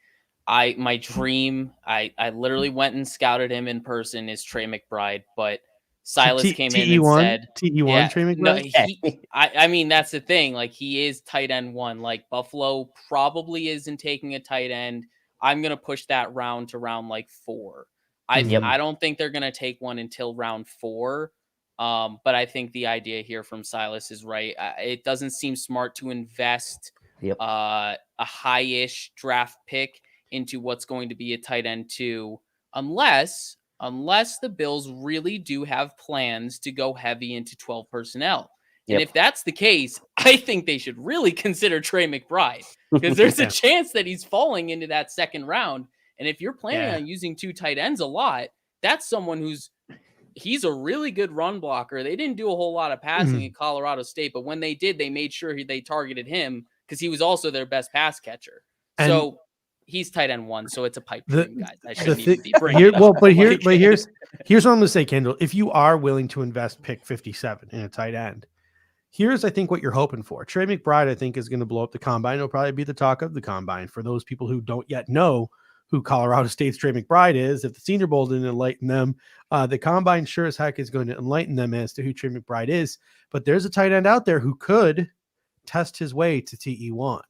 My dream, I literally went and scouted him in person, is Trey McBride, but Silas came in and said, TE1 Trey no, McBride? I mean, that's the thing. Like, he is tight end one. Like, Buffalo probably isn't taking a tight end. I'm going to push that round to round like 4. I don't think they're going to take one until round 4. But I think the idea here from Silas is right. It doesn't seem smart to invest a high-ish draft pick into what's going to be a tight end 2, unless the Bills really do have plans to go heavy into 12 personnel. And if that's the case, I think they should really consider Trey McBride, because there's a chance that he's falling into that second round. And if you're planning on using 2 tight ends a lot, that's someone he's a really good run blocker. They didn't do a whole lot of passing at Colorado State, but when they did, they made sure they targeted him because he was also their best pass catcher. And so he's tight end 1, so it's a pipe dream, guys. I shouldn't even be bringing it up. Here's what I'm going to say, Kendall. If you are willing to invest pick 57 in a tight end, here's, I think, what you're hoping for. Trey McBride, I think, is going to blow up the combine. It'll probably be the talk of the combine. For those people who don't yet know who Colorado State's Trey McBride is, if the Senior Bowl didn't enlighten them, the combine sure as heck is going to enlighten them as to who Trey McBride is. But there's a tight end out there who could test his way to TE1.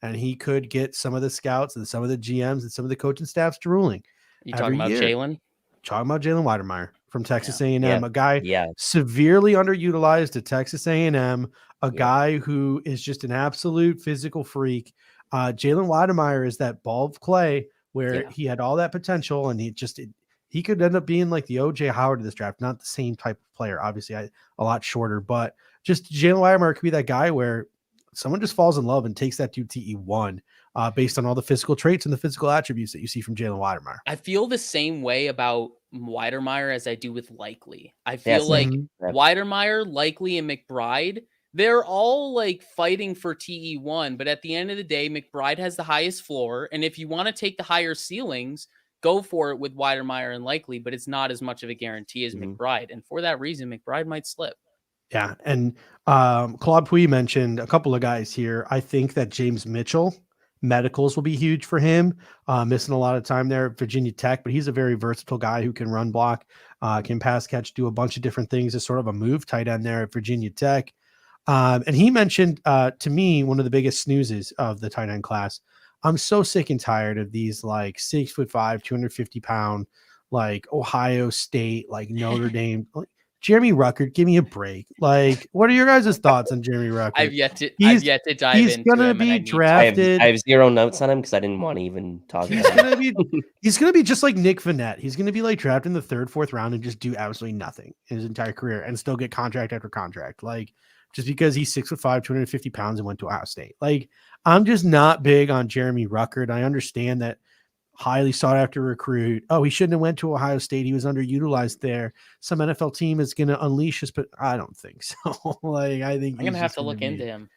And he could get some of the scouts and some of the GMs and some of the coaching staffs drooling. You talking about Jalen? Talking about Jalen Weidemeyer from Texas A&M, a guy Yeah. severely underutilized at Texas A&M, a guy who is just an absolute physical freak. Jalen Weidemeyer is that ball of clay where he had all that potential, and he could end up being like the OJ Howard of this draft, not the same type of player, obviously a lot shorter, but just Jalen Weidemeyer could be that guy where someone just falls in love and takes that to TE1 based on all the physical traits and the physical attributes that you see from Jalen Weidemeyer. I feel the same way about Weidemeyer as I do with Likely. I feel like Weidemeyer, Likely, and McBride, they're all like fighting for TE1, but at the end of the day, McBride has the highest floor, and if you want to take the higher ceilings, go for it with Weidemeyer and Likely, but it's not as much of a guarantee as McBride, and for that reason, McBride might slip. Yeah, and Claude Puy mentioned a couple of guys here. I think that James Mitchell, medicals will be huge for him, missing a lot of time there at Virginia Tech, but he's a very versatile guy who can run block, can pass catch, do a bunch of different things as sort of a move tight end there at Virginia Tech. And he mentioned to me one of the biggest snoozes of the tight end class. I'm so sick and tired of these like 6'5", 250-pound, like Ohio State, like Notre Dame. Jeremy Ruckert, give me a break. Like, what are your guys' thoughts on Jeremy Ruckert? I've yet to dive into him. He's gonna be drafted. I have 0 notes on him because I didn't want to even talk about him. He's gonna be just like Nick Vannett. He's gonna be like drafted in the 3rd, 4th round and just do absolutely nothing in his entire career and still get contract after contract. Like, just because he's 6'5", 250 pounds and went to Ohio State. Like, I'm just not big on Jeremy Ruckert. I understand that highly sought after recruit. Oh, he shouldn't have went to Ohio State. He was underutilized there. Some NFL team is going to unleash us, but I don't think so. Like, I think I'm going to have to look into him.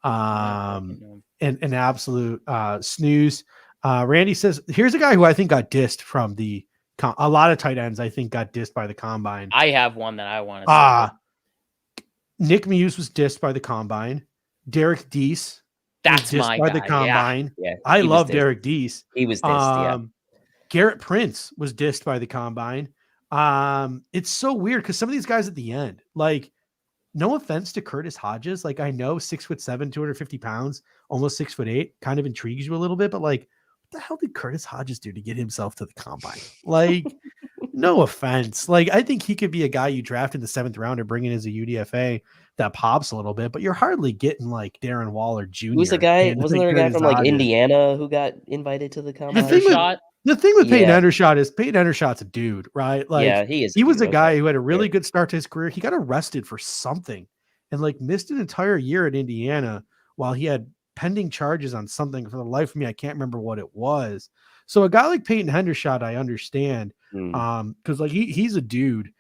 An absolute snooze. Randy says, here's a guy who I think got dissed from a lot of tight ends. I think got dissed by the combine. I have one that I want to say. Nick Muse was dissed by the combine. Derek Deese. That's my guy. The combine. Yeah, I love Derek Deese. He was dissed. Garrett Prince was dissed by the combine. It's so weird because some of these guys at the end, like, no offense to Curtis Hodges, like, I know 6'7", 250 pounds, almost 6'8", kind of intrigues you a little bit, but like, what the hell did Curtis Hodges do to get himself to the combine? Like, no offense. Like, I think he could be a guy you draft in the 7th round or bring in as a UDFA. that pops a little bit, but you're hardly getting like Darren Waller Jr. Who's the guy? and, Wasn't like, there a guy Curtis from like Hodges. Indiana who got invited to the The combine? thing with Hendershot. the thing with Peyton Yeah. Hendershot is Peyton Hendershot's a dude, right? Like Yeah, he is. he was a dude, guy okay. who had a really good start to his career. He got arrested for something and like missed an entire year at Indiana while he had pending charges on something. For the life of me, I can't remember what it was. So a guy like Peyton Hendershot, I understand, because like he's a dude.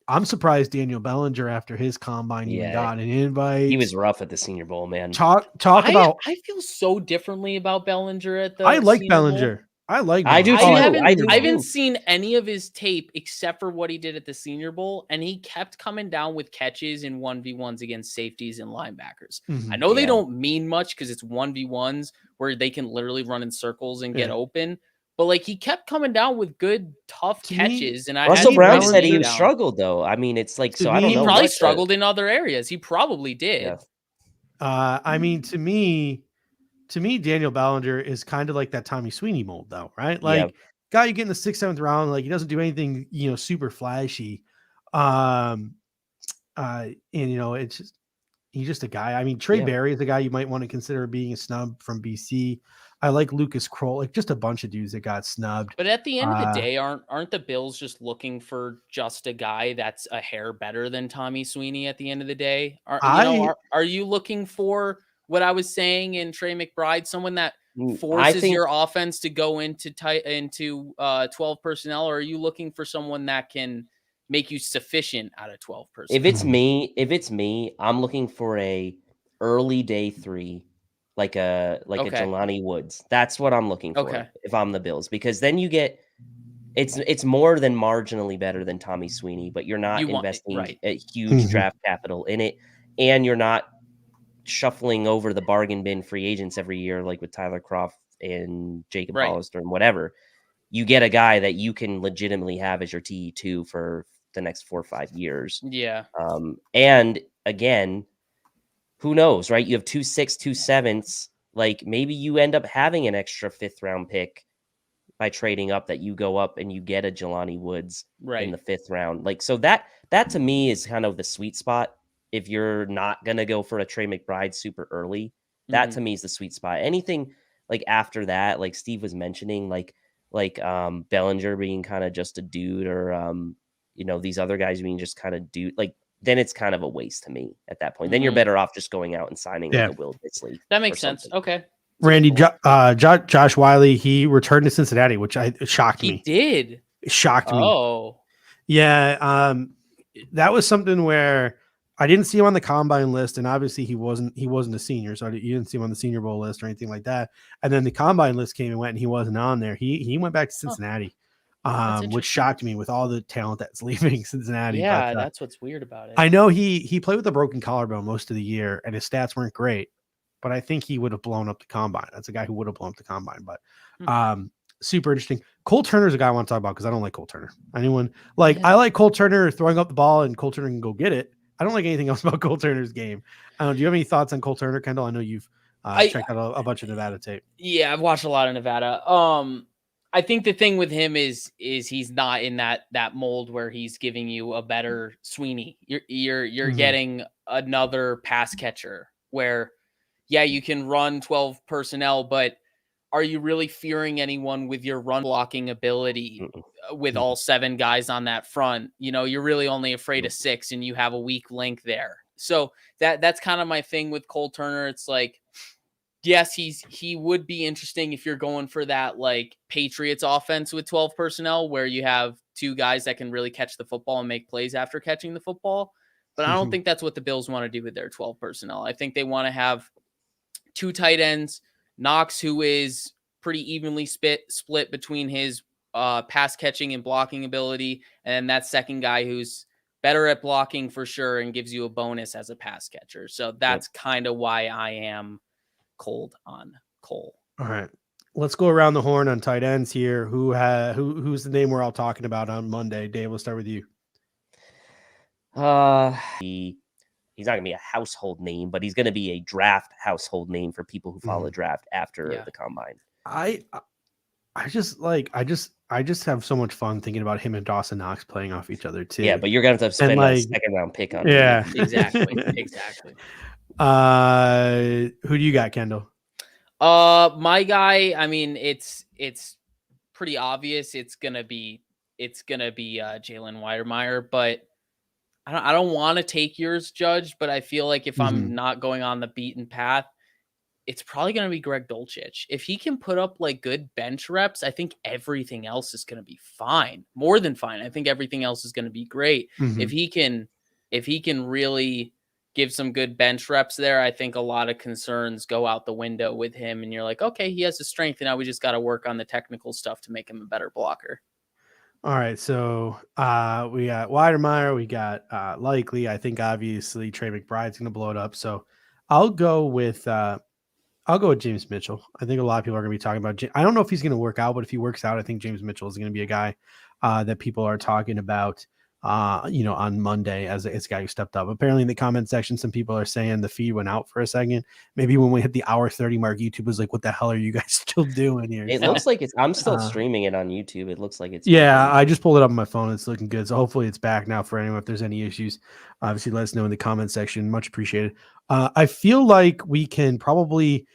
I'm surprised Daniel Bellinger after his combine even got an invite. He was rough at the Senior Bowl, man. Talk about. I feel so differently about Bellinger at the. I like Senior Bellinger. Bowl. I like. I do Bellinger. too. I haven't seen any of his tape except for what he did at the Senior Bowl, and he kept coming down with catches in 1v1s against safeties and linebackers. I know they don't mean much because it's 1v1s where they can literally run in circles and get open. But like he kept coming down with good, tough catches, and Russell Brown said he struggled though. I mean, it's like so. I don't know. He probably struggled in other areas. He probably did. Yeah. I mean, to me, Daniel Bellinger is kind of like that Tommy Sweeney mold, though, right? Like guy you get in the 6th, 7th round, like he doesn't do anything, super flashy. And it's just he's just a guy. I mean, Trey Berry is a guy you might want to consider being a snub from BC. I like Lucas Kroll, like just a bunch of dudes that got snubbed. But at the end of the day, aren't the Bills just looking for just a guy that's a hair better than Tommy Sweeney at the end of the day? Are you looking for what I was saying in Trey McBride, someone that forces your offense to go into 12 personnel, or are you looking for someone that can make you sufficient out of 12 personnel? If it's me, I'm looking for a early day 3. Like a Jelani Woods. That's what I'm looking for if I'm the Bills, because then you get it's more than marginally better than Tommy Sweeney, but you're not investing a huge draft capital in it, and you're not shuffling over the bargain bin free agents every year like with Tyler Kroft and Jacob Hollister and whatever. You get a guy that you can legitimately have as your TE2 for the next 4 or 5 years. Yeah. And again, who knows, right? You have 2 6, 2 7s. Like maybe you end up having an extra 5th round pick by trading up, that you go up and you get a Jelani Woods in the 5th round. Like, so that to me is kind of the sweet spot. If you're not going to go for a Trey McBride super early, that to me is the sweet spot. Anything like after that, like Steve was mentioning, like Bellinger being kind of just a dude, or, these other guys being just kind of dude, like, then it's kind of a waste to me at that point. Then you're better off just going out and signing like a Will Disley. That makes sense. Okay. Randy, Josh Wiley, he returned to Cincinnati, which shocked me. He did. It shocked me. Oh. Yeah. That was something where I didn't see him on the combine list, and obviously he wasn't a senior, so you didn't see him on the Senior Bowl list or anything like that. And then the combine list came and went, and he wasn't on there. He went back to Cincinnati. Which shocked me with all the talent that's leaving Cincinnati. Yeah, that's what's weird about it. I know he played with a broken collarbone most of the year, and his stats weren't great, but I think he would have blown up the combine. That's a guy who would have blown up the combine. But super interesting. Cole Turner's a guy I want to talk about because I don't like Cole Turner. I like Cole Turner throwing up the ball, and Cole Turner can go get it. I don't like anything else about Cole Turner's game. Do you have any thoughts on Cole Turner, Kendall? I know you've checked out a bunch of Nevada tape. Yeah, I've watched a lot of Nevada. I think the thing with him is he's not in that mold where he's giving you a better Sweeney. You're getting another pass catcher where, you can run 12 personnel, but are you really fearing anyone with your run blocking ability with all 7 guys on that front? You're really only afraid of 6, and you have a weak link there. So that's kind of my thing with Cole Turner. It's like, yes, he would be interesting if you're going for that like Patriots offense with 12 personnel where you have 2 guys that can really catch the football and make plays after catching the football. But I don't think that's what the Bills want to do with their 12 personnel. I think they want to have 2 tight ends, Knox, who is pretty evenly split between his pass catching and blocking ability, and that second guy who's better at blocking for sure and gives you a bonus as a pass catcher. So that's kind of why I am cold on Cole. All right, let's go around the horn on tight ends here. Who's the name we're all talking about on Monday? Dave, we'll start with you. He's not gonna be a household name, but he's gonna be a draft household name for people who follow the draft after the combine. I I just have so much fun thinking about him and Dawson Knox playing off each other too. Yeah, but you're gonna have to spend a second round pick on him. Yeah, exactly. Who do you got, Kendall? My guy, I mean, it's pretty obvious. It's gonna be Jalen Weidermeyer, but I don't want to take yours, Judge. But I feel like if I'm not going on the beaten path, it's probably going to be Greg Dulcich. If he can put up like good bench reps, I think everything else is going to be fine. More than fine. I think everything else is going to be great. If he can really give some good bench reps there, I think a lot of concerns go out the window with him. And you're like, okay, he has the strength, and now we just got to work on the technical stuff to make him a better blocker. All right, so we got Weidermeyer, we got Likely. I think obviously Trey McBride's going to blow it up. So I'll go with James Mitchell. I think a lot of people are going to be talking about. I don't know if he's going to work out, but if he works out, I think James Mitchell is going to be a guy that people are talking about. On Monday as a guy who stepped up. Apparently in the comment section, some people are saying the feed went out for a second. Maybe when we hit the hour 30 mark, YouTube was like, what the hell are you guys still doing here? It looks like I'm still streaming it on YouTube. It looks like it's. Yeah, I just pulled it up on my phone. It's looking good. So hopefully it's back now for anyone. If there's any issues, obviously let us know in the comment section. Much appreciated. I feel like we can probably,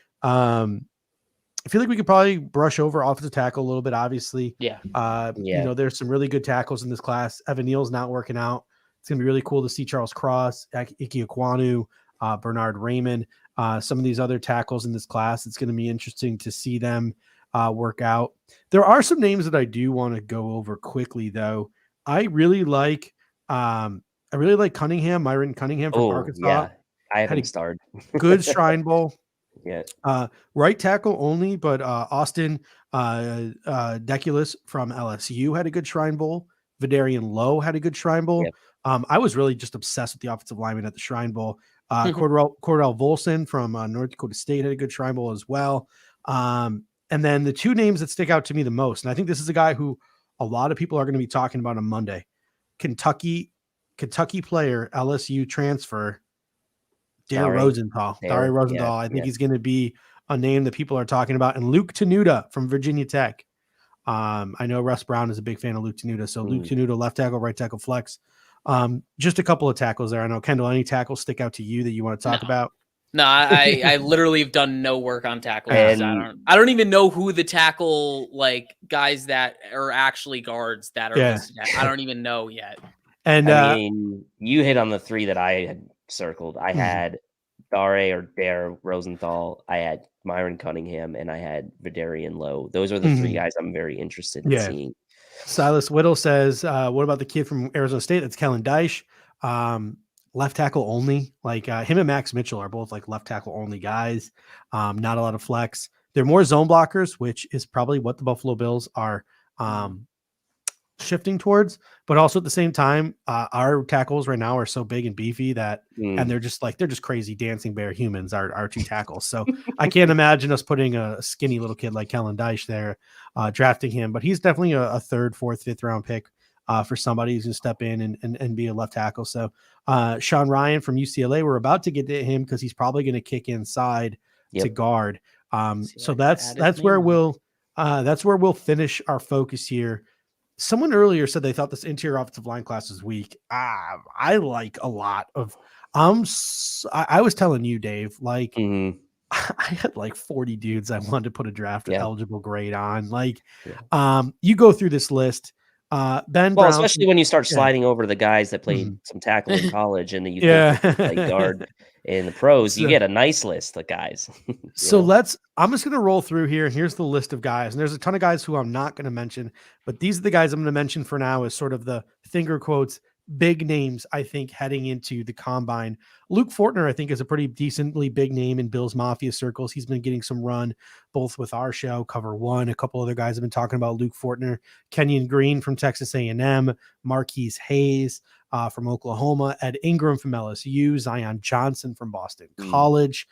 brush over offensive tackle a little bit, obviously. There's some really good tackles in this class. Evan Neal's not working out. It's going to be really cool to see Charles Cross, Ike Ekwonu, Bernard Raymond, some of these other tackles in this class. It's going to be interesting to see them work out. There are some names that I do want to go over quickly, though. I really like Cunningham, Myron Cunningham from Arkansas. Yeah. I haven't started. Good Shrine Bowl. Yeah. Right tackle only, but Austin Deculus from LSU had a good Shrine Bowl. Vidarian Lowe had a good Shrine Bowl. Yep. I was really just obsessed with the offensive lineman at the Shrine Bowl. Cordell Volson from North Dakota State had a good Shrine Bowl as well. And then the two names that stick out to me the most, and I think this is a guy who a lot of people are going to be talking about on Monday. Kentucky player, LSU transfer, Dari Rosenthal. I think he's going to be a name that people are talking about. And Luke Tenuta from Virginia Tech. I know Russ Brown is a big fan of Luke Tenuta. So Luke Tenuta, left tackle, right tackle, flex. Just a couple of tackles there. I know, Kendall, any tackles stick out to you that you want to talk about? No, I literally have done no work on tackles. I don't even know who the tackle guys that are actually guards that are listed at. I don't even know yet. And I mean, you hit on the three that I had circled. I had Dare Rosenthal, I had Myron Cunningham, and I had Vidarian Lowe. Those are the three guys I'm very interested in seeing. Silas Whittle says, what about the kid from Arizona State? That's Kellen Dyche. Left tackle only. Him and Max Mitchell are both left tackle only guys. Not a lot of flex. They're more zone blockers, which is probably what the Buffalo Bills are shifting towards, but also at the same time, our tackles right now are so big and beefy that, and they're just crazy dancing bear humans, our two tackles. So I can't imagine us putting a skinny little kid like Kellen Dyche there, drafting him, but he's definitely a third, fourth, fifth round pick for somebody who's going to step in and be a left tackle. So Sean Ryan from UCLA, we're about to get to him because he's probably going to kick inside to guard. So that's where we'll finish our focus here. Someone earlier said they thought this interior offensive line class was weak. I like a lot of. I was telling you, Dave, I had 40 dudes I wanted to put a draft eligible grade on. You go through this list. Ben Brown, especially when you start sliding over the guys that played some tackle in college and you think play guard in the pros, you get a nice list of guys. I'm just going to roll through here. Here's the list of guys. And there's a ton of guys who I'm not going to mention, but these are the guys I'm going to mention for now as sort of the finger quotes, big names, I think, heading into the combine. Luke Fortner, I think, is a pretty decently big name in Bills Mafia circles. He's been getting some run both with our show, Cover One. A couple other guys have been talking about Luke Fortner. Kenyon Green from Texas A&M, Marquise Hayes from Oklahoma, Ed Ingram from LSU, Zion Johnson from Boston College,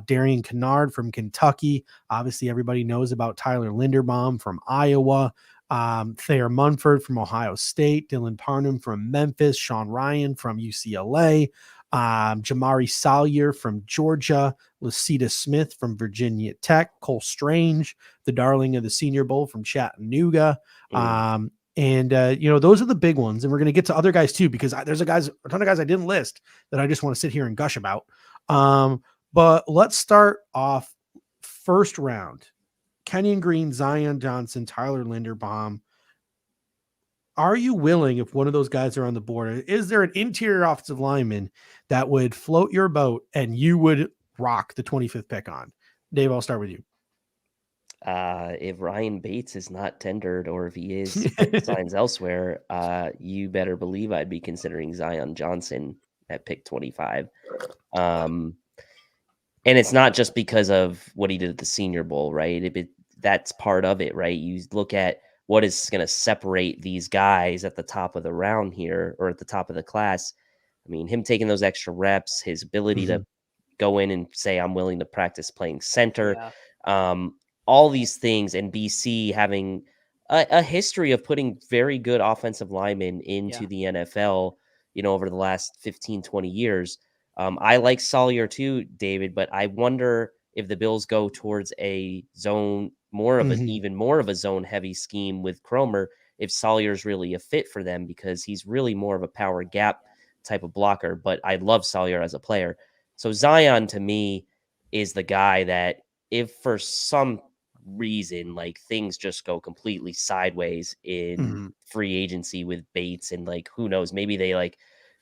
Darian Kennard from Kentucky. Obviously, everybody knows about Tyler Linderbaum from Iowa. Thayer Munford from Ohio State, Dylan Parnham from Memphis, Sean Ryan from UCLA, Jamari Salyer from Georgia, Lucida Smith from Virginia Tech, Cole Strange, the darling of the Senior Bowl from Chattanooga. And those are the big ones. And we're going to get to other guys too, because there's a ton of guys I didn't list that I just want to sit here and gush about. But let's start off first round. Kenyon Green, Zion Johnson, Tyler Linderbaum. Are you willing, if one of those guys are on the board, is there an interior offensive lineman that would float your boat and you would rock the 25th pick on? Dave, I'll start with you. If Ryan Bates is not tendered, or if he is signs elsewhere, you better believe I'd be considering Zion Johnson at pick 25. And it's not just because of what he did at the Senior Bowl, right? That's part of it, right? You look at what is going to separate these guys at the top of the round here, or at the top of the class. I mean, him taking those extra reps, his ability to go in and say, I'm willing to practice playing center. All these things, and BC having a history of putting very good offensive linemen into the NFL, over the last 15, 20 years. I like Salyer too, David, but I wonder if the Bills go towards a zone, even more of a zone heavy scheme with Cromer, if Salyer's really a fit for them, because he's really more of a power gap type of blocker. But I love Salyer as a player. So Zion to me is the guy that, if for some reason like things just go completely sideways in free agency with Bates, and like who knows, maybe they like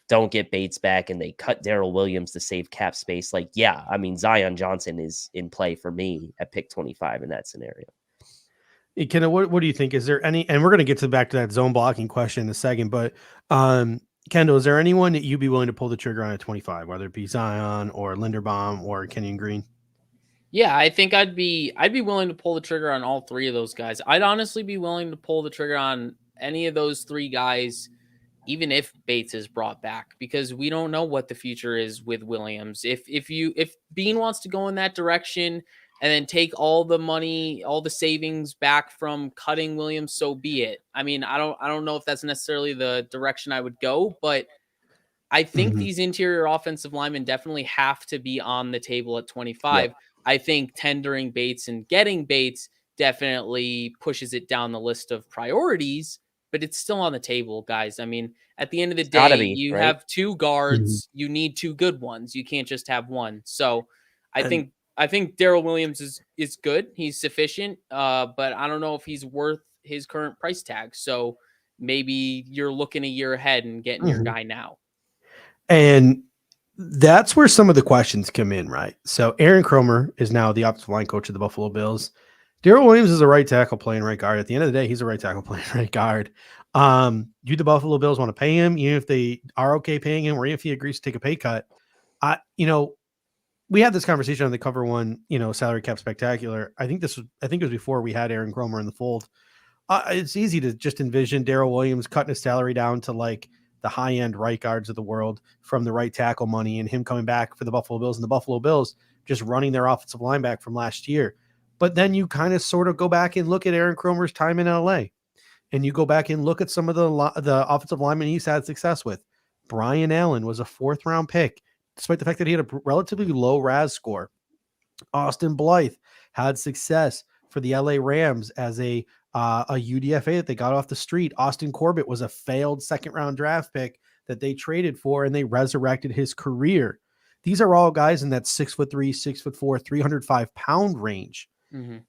don't get Bates back and they cut Darrell Williams to save cap space. Like, yeah, I mean, Zion Johnson is in play for me at pick 25 in that scenario. Hey, Kendall, what do you think? Is there any, and we're going to get back to that zone blocking question in a second, but Kendall, is there anyone that you'd be willing to pull the trigger on at 25, whether it be Zion or Linderbaum or Kenyon Green? Yeah, I think I'd be willing to pull the trigger on all three of those guys. I'd honestly be willing to pull the trigger on any of those three guys, even if Bates is brought back, because we don't know what the future is with Williams. If Bean wants to go in that direction and then take all the money, all the savings back from cutting Williams, so be it. I mean, I don't know if that's necessarily the direction I would go, but I think these interior offensive linemen definitely have to be on the table at 25. Yep. I think tendering Bates and getting Bates definitely pushes it down the list of priorities, but it's still on the table, guys. I mean, at the end of the day, you have two guards. You need two good ones. You can't just have one. So I think Darrell Williams is good. He's sufficient, but I don't know if he's worth his current price tag. So maybe you're looking a year ahead and getting your guy now. And that's where some of the questions come in, right? So Aaron Cromer is now the offensive line coach of the Buffalo Bills. Darrell Williams is a right tackle playing right guard. At the end of the day, he's a right tackle playing right guard. Do the Buffalo Bills want to pay him, even if they are okay paying him, or if he agrees to take a pay cut? We had this conversation on the Cover One, salary cap spectacular. I think it was before we had Aaron Cromer in the fold. It's easy to just envision Darrell Williams cutting his salary down to like the high-end right guards of the world from the right tackle money, and him coming back for the Buffalo Bills, and the Buffalo Bills just running their offensive line back from last year. But then you kind of sort of go back and look at Aaron Cromer's time in LA, and you go back and look at some of the offensive linemen he's had success with. Brian Allen was a 4th-round pick, despite the fact that he had a relatively low RAS score. Austin Blythe had success for the LA Rams as a UDFA that they got off the street. Austin Corbett was a failed 2nd-round draft pick that they traded for, and they resurrected his career. These are all guys in that 6'3", 6'4", 305-pound range.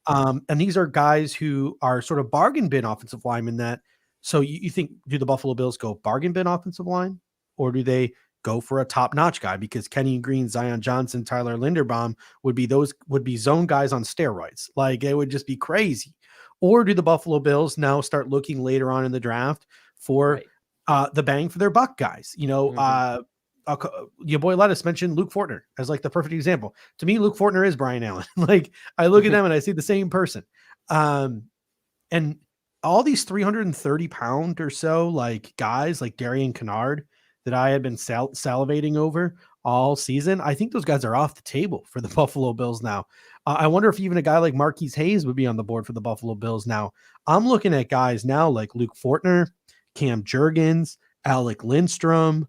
And these are guys who are sort of bargain bin offensive linemen. So you think, do the Buffalo Bills go bargain bin offensive line, or do they go for a top-notch guy? Because Kenyon Green, Zion Johnson, Tyler Linderbaum would be zone guys on steroids. Like, it would just be crazy. Or do the Buffalo Bills now start looking later on in the draft for the bang for their buck guys? Your boy Lettuce mentioned Luke Fortner as like the perfect example. To me, Luke Fortner is Brian Allen. Like, I look at them and I see the same person. And all these 330-pound or so like guys like Darian Kennard that I had been salivating over all season, I think those guys are off the table for the Buffalo Bills now. I wonder if even a guy like Marquise Hayes would be on the board for the Buffalo Bills now. I'm looking at guys now like Luke Fortner, Cam Jurgens, Alec Lindstrom,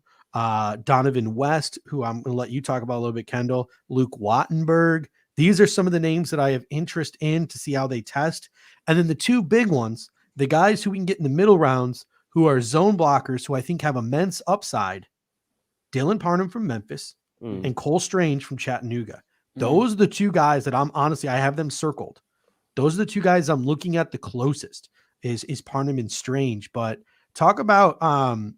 Donovan West, who I'm going to let you talk about a little bit, Kendall, Luke Wattenberg. These are some of the names that I have interest in to see how they test. And then the two big ones, the guys who we can get in the middle rounds, who are zone blockers, who I think have immense upside, Dylan Parham from Memphis and Cole Strange from Chattanooga. Those are the two guys that I have them circled. Those are the two guys I'm looking at the closest is Parham and Strange. But talk about a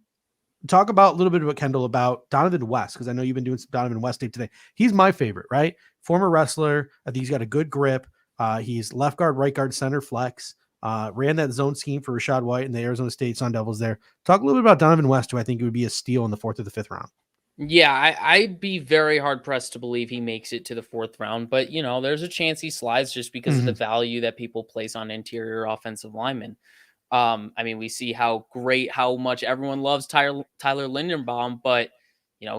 little bit about Kendall about Donovan West, because I know you've been doing some Donovan West tape today. He's my favorite, right? Former wrestler. I think he's got a good grip. He's left guard, right guard, center flex. Ran that zone scheme for Rashad White and the Arizona State Sun Devils there. Talk a little bit about Donovan West, who I think would be a steal in the 4th or the 5th round. Yeah, I'd be very hard pressed to believe he makes it to the 4th round, but there's a chance he slides just because of the value that people place on interior offensive linemen. I mean, we see how much everyone loves Tyler Linderbaum, but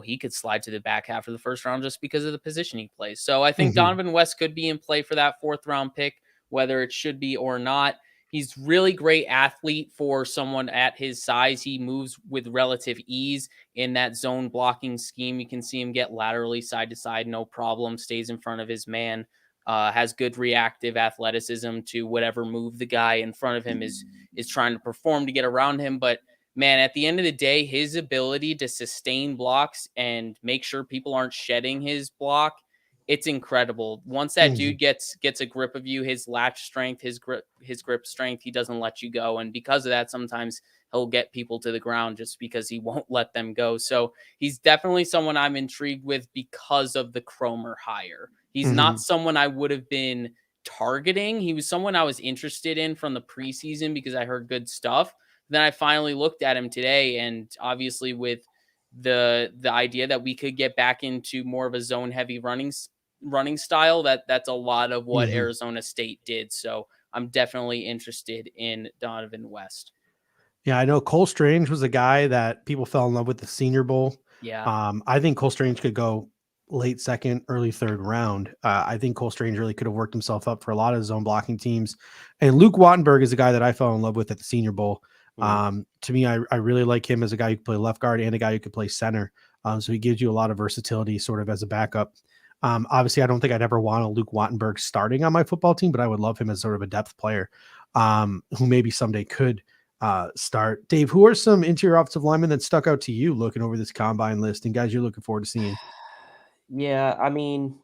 he could slide to the back half of the 1st round just because of the position he plays. So I think Donovan West could be in play for that 4th round pick, whether it should be or not. He's really great athlete for someone at his size. He moves with relative ease in that zone blocking scheme. You can see him get laterally side to side, no problem, stays in front of his man, has good reactive athleticism to whatever move the guy in front of him is trying to perform to get around him. But man, at the end of the day, his ability to sustain blocks and make sure people aren't shedding his block, it's incredible. Once that dude gets a grip of you, his latch strength, his grip strength, he doesn't let you go. And because of that, sometimes he'll get people to the ground just because he won't let them go. So he's definitely someone I'm intrigued with because of the Cromer hire. He's not someone I would have been targeting. He was someone I was interested in from the preseason because I heard good stuff. Then I finally looked at him today, and obviously with the idea that we could get back into more of a zone heavy running style, that's a lot of what Arizona State did. So I'm definitely interested in Donovan West. Yeah, I know Cole Strange was a guy that people fell in love with the Senior Bowl. Yeah. I think Cole Strange could go late 2nd, early 3rd round. I think Cole Strange really could have worked himself up for a lot of zone blocking teams. And Luke Wattenberg is a guy that I fell in love with at the Senior Bowl. To me, I really like him as a guy who can play left guard and a guy who can play center. So he gives you a lot of versatility sort of as a backup. Obviously, I don't think I'd ever want a Luke Wattenberg starting on my football team, but I would love him as sort of a depth player who maybe someday could start. Dave, who are some interior offensive linemen that stuck out to you looking over this combine list and guys you're looking forward to seeing? Yeah, I mean,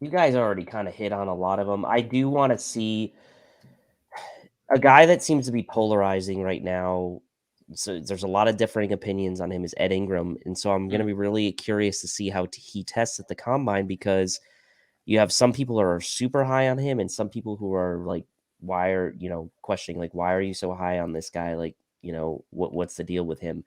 you guys already kind of hit on a lot of them. I do want to see a guy that seems to be polarizing right now. So there's a lot of differing opinions on him is Ed Ingram. And so I'm going to be really curious to see how he tests at the combine, because you have some people who are super high on him and some people who are like, why are, questioning, like, why are you so high on this guy? Like, what's the deal with him?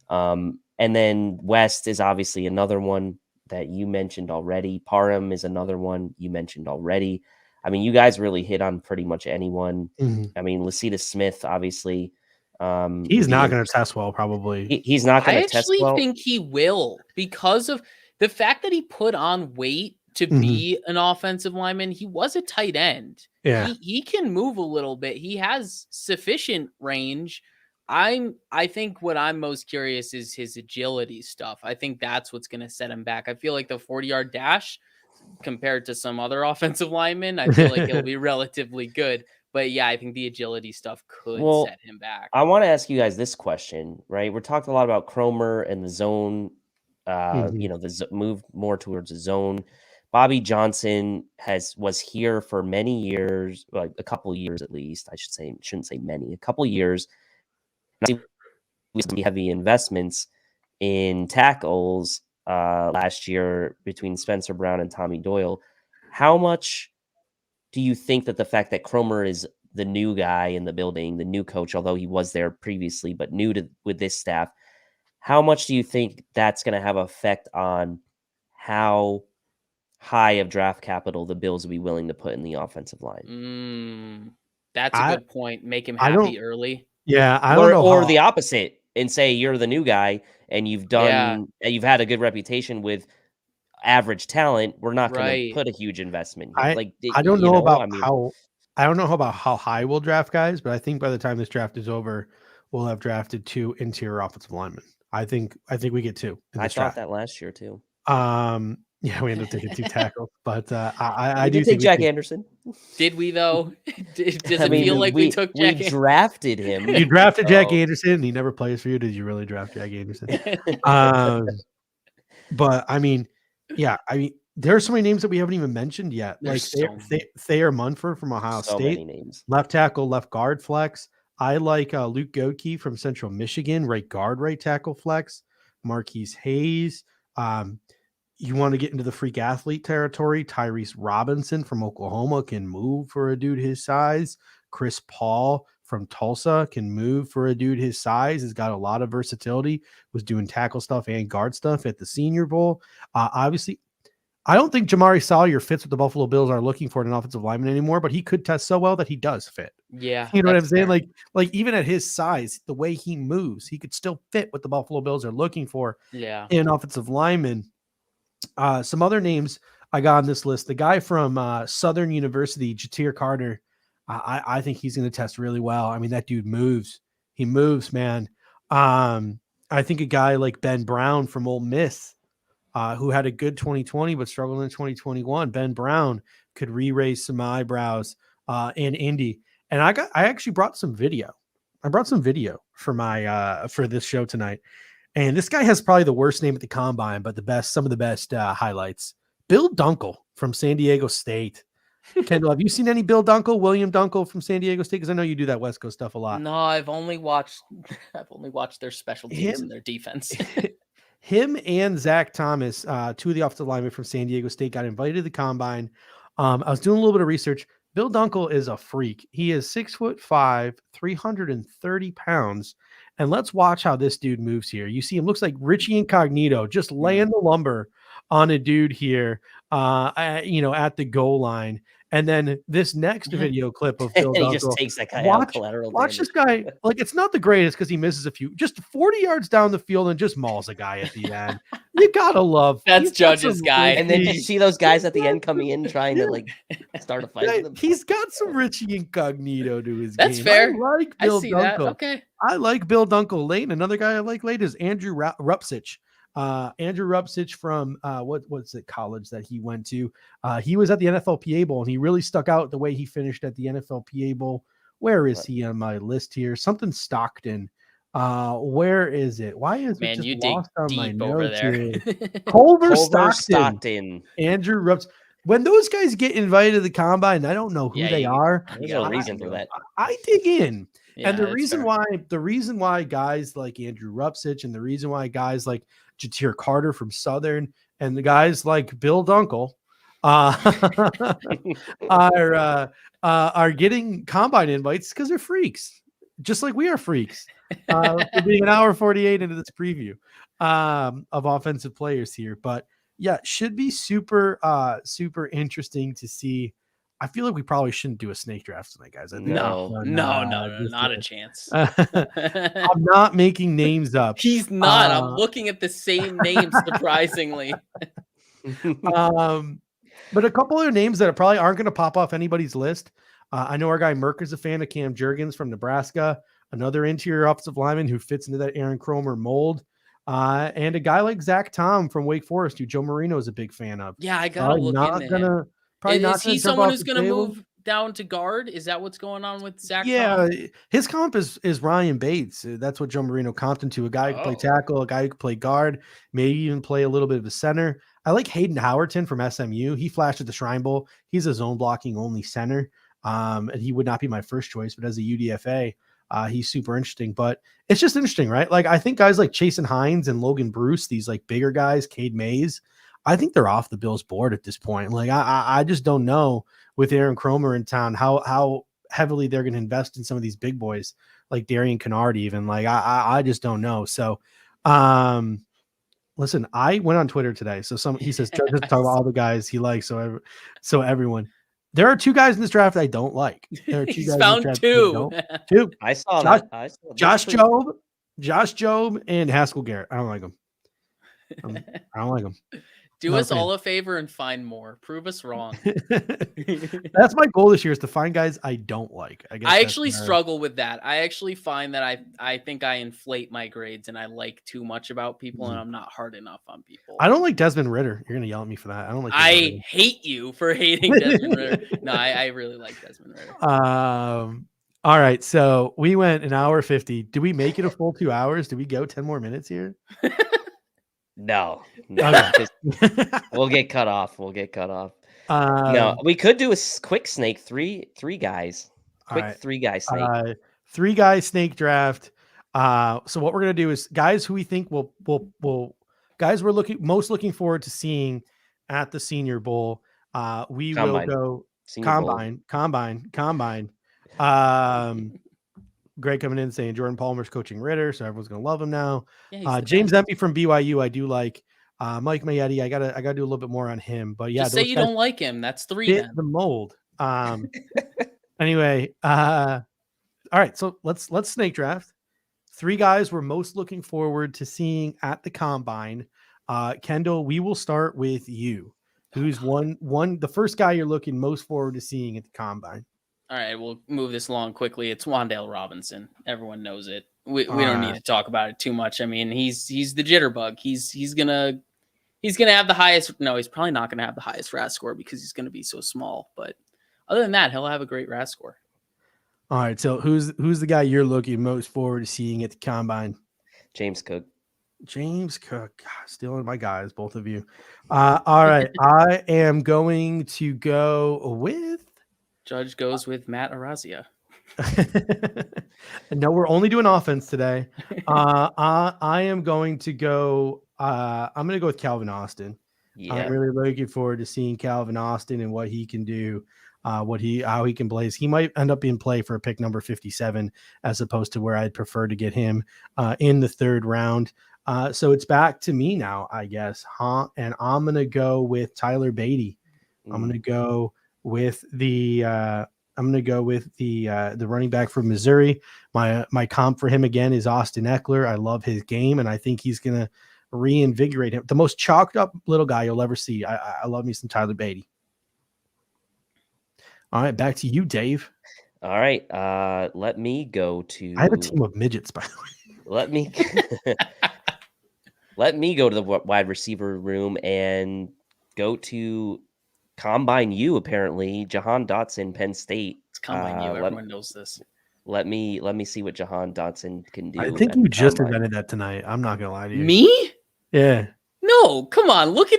And then West is obviously another one that you mentioned already. Parham is another one you mentioned already. I mean, you guys really hit on pretty much anyone. I mean, Lasita Smith, obviously. He's not going to test well, probably. He's not going to test well. I actually think he will, because of the fact that he put on weight to be an offensive lineman. He was a tight end. Yeah. He can move a little bit. He has sufficient range. I think what I'm most curious is his agility stuff. I think that's what's going to set him back. I feel like the 40-yard dash compared to some other offensive linemen, I feel like he'll be relatively good. But yeah, I think the agility stuff could set him back. I want to ask you guys this question, right? We're talking a lot about Cromer and the zone, the move more towards the zone. Bobby Johnson was here for many years, like a couple years at least. Shouldn't say many, a couple years. We heavy investments in tackles last year between Spencer Brown and Tommy Doyle. How much do you think that the fact that Cromer is the new guy in the building, the new coach, although he was there previously, but with this staff, how much do you think that's going to have an effect on how high of draft capital the Bills will be willing to put in the offensive line? That's a good point. Make him happy early. Yeah, I don't know. Or the opposite, and say you're the new guy and you've had a good reputation with average talent. We're not going to put a huge investment here. I don't know about how high we'll draft guys, but I think by the time this draft is over, we'll have drafted 2 interior offensive linemen. I think we get 2 in I this thought draft. that last year too. Yeah, we ended up taking 2 tackles, but I We do did think take Jack Anderson. Did we though? Does I it mean, feel like we took Jack? drafted him. you drafted Jack so- Anderson. He never plays for you. Did you really draft Jack Anderson? But I mean, yeah, I mean, there are so many names that we haven't even mentioned yet. There's Like so many. Thayer Munford from Ohio so State, many names. left tackle, left guard flex. I like Luke Goedke from Central Michigan, right guard, right tackle flex. Marquise Hayes. You want to get into the freak athlete territory? Tyrese Robinson from Oklahoma can move for a dude his size. Chris Paul from Tulsa can move for a dude his size. Has got a lot of versatility. Was doing tackle stuff and guard stuff at the Senior Bowl. Obviously, I don't think Jamari Salyer fits what the Buffalo Bills are looking for in an offensive lineman anymore, but he could test so well that he does fit. Yeah, You know what I'm that's saying? fair. Like even at his size, the way he moves, he could still fit what the Buffalo Bills are looking for Yeah. in an offensive lineman. Some other names I got on this list. The guy from Southern University, Jatir Carter. I think he's going to test really well. I mean, that dude moves. He moves, man. I think a guy like Ben Brown from Ole Miss, who had a good 2020 but struggled in 2021. Ben Brown could re-raise some eyebrows in Indy. And I actually brought some video. I brought some video for my for this show tonight. And this guy has probably the worst name at the combine, but some of the best highlights. Bill Dunkel from San Diego State. Kendall, have you seen any Bill Dunkel, William Dunkel from San Diego State? Because I know you do that West Coast stuff a lot. No, I've only watched their special teams and their defense. Him and Zach Thomas, 2 of the offensive linemen from San Diego State, got invited to the combine. I was doing a little bit of research. Bill Dunkel is a freak. He is 6'5", 330 pounds. And let's watch how this dude moves here. You see him, looks like Richie Incognito, just laying the lumber on a dude here, at the goal line. And then this next video clip of Bill And he Dunkel, just takes that guy out collateral watch damage. this guy. Like, it's not the greatest because he misses a few, just 40 yards down the field and just mauls a guy at the end. You gotta love That's Judge's guy. And then you see those guys at the end coming in trying to like start a fight with him. He's got some Richie Incognito to his That's game. fair. I like I Bill see Dunkel. that. Okay. I like Bill Dunkel late. And another guy I like late is Andrew Rupsich. Andrew Rupsich from what's it college that he went to? He was at the NFLPA Bowl and he really stuck out the way he finished at the NFLPA Bowl. Where is he on my list here? Something Stockton. Where is it? Why is it just lost on my deep over notes there? here? Culver Stockton. Stockton. Andrew Rupsich. When those guys get invited to the combine, I don't know who they are. There's no reason for that. I dig in. Yeah, and the that's reason why guys like Andrew Rupsich and the reason why guys like Jatir Carter from Southern and the guys like Bill Dunkel are getting combine invites because they're freaks, just like we are freaks. For being an hour 48 into this preview of offensive players here, but yeah, should be super interesting to see. I feel like we probably shouldn't do a snake draft tonight, guys. No, not a chance. I'm not making names up. He's not. I'm looking at the same names, surprisingly. But a couple of names that probably aren't going to pop off anybody's list. I know our guy Merck is a fan of Cam Jurgens from Nebraska, another interior offensive lineman who fits into that Aaron Cromer mold. And a guy like Zach Tom from Wake Forest, who Joe Marino is a big fan of. Yeah, I gotta look into him. Is he someone who's going to move down to guard? Is that what's going on with Zach? Yeah, Tom? His comp is Ryan Bates. That's what Joe Marino comped him to. A guy who can play tackle, a guy who can play guard, maybe even play a little bit of a center. I like Hayden Howerton from SMU. He flashed at the Shrine Bowl. He's a zone blocking only center. And he would not be my first choice, but as a UDFA, he's super interesting. But it's just interesting, right? Like, I think guys like Chasen Hines and Logan Bruce, these like bigger guys, Cade Mays, I think they're off the Bills board at this point. Like, I just don't know with Aaron Cromer in town how heavily they're going to invest in some of these big boys like Darian Kennard. Even like I just don't know. So, listen, I went on Twitter today. So he says Judge doesn't talk about all the guys he likes. So everyone. There are 2 guys in this draft I don't like. There are 2 He's guys found in this draft 2. Two. I saw Josh, that. I saw Josh Jobe, and Haskell Garrett. I don't like them. I don't like them. Do Not a us fan. all a favor and find more. Prove us wrong. That's my goal this year, is to find guys I don't like. I guess I that's actually where- struggle with that. I actually find that I think I inflate my grades and I like too much about people and I'm not hard enough on people. I don't like Desmond Ritter. You're gonna yell at me for that. I don't like. I hate you for hating Desmond Ritter. No, I really like Desmond Ritter. All right, so we went an hour 50. Do we make it a full 2 hours? Do we go 10 more minutes here? No. Okay. 'Cause we'll get cut off. No, we could do a quick snake. Three guys. Quick right. 3 guy snake. 3 guy snake draft. So what we're gonna do is guys who we think will guys we're most looking forward to seeing at the Senior Bowl. We Combine. will go Senior Bowl. combine. Greg coming in saying Jordan Palmer's coaching Ritter, so everyone's gonna love him now. Yeah, James Empey from BYU, I do like. Mike Mayetti, I gotta do a little bit more on him, but yeah, just say you don't like him. That's 3 fit then. the mold. Anyway, all right, so let's snake draft. 3 guys we're most looking forward to seeing at the combine. Kendall, we will start with you. Who's the first guy you're looking most forward to seeing at the combine? All right, we'll move this along quickly. It's Wan'Dale Robinson. Everyone knows it. We don't need to talk about it too much. I mean, he's the jitterbug. He's gonna have the highest. No, he's probably not gonna have the highest RAS score because he's gonna be so small. But other than that, he'll have a great RAS score. All right, so who's the guy you're looking most forward to seeing at the combine? James Cook. God, stealing my guys, both of you. All right, I am going to go with. Judge goes with Matt Arazia. No, we're only doing offense today. I am going to go. I'm going to go with Calvin Austin. Yeah. I'm really looking forward to seeing Calvin Austin and what he can do, how he can blaze. He might end up being play for a pick number 57, as opposed to where I'd prefer to get him in the 3rd round. So it's back to me now, I guess, and I'm going to go with Tyler Beatty. I'm going to go with the running back from Missouri. My comp for him again is Austin Eckler. I love his game, and I think he's going to reinvigorate him. The most chalked up little guy you'll ever see. I love me some Tyler Beatty. All right, back to you, Dave. All right, let me go to. I have a team of midgets, by the way. Let me go to the wide receiver room and go to Combine U. Apparently, Jahan Dotson, Penn State. It's Combine U. Everyone knows this. Let me see what Jahan Dotson can do. I think you just invented that tonight. I'm not gonna lie to you. Me? Yeah. No, come on. Look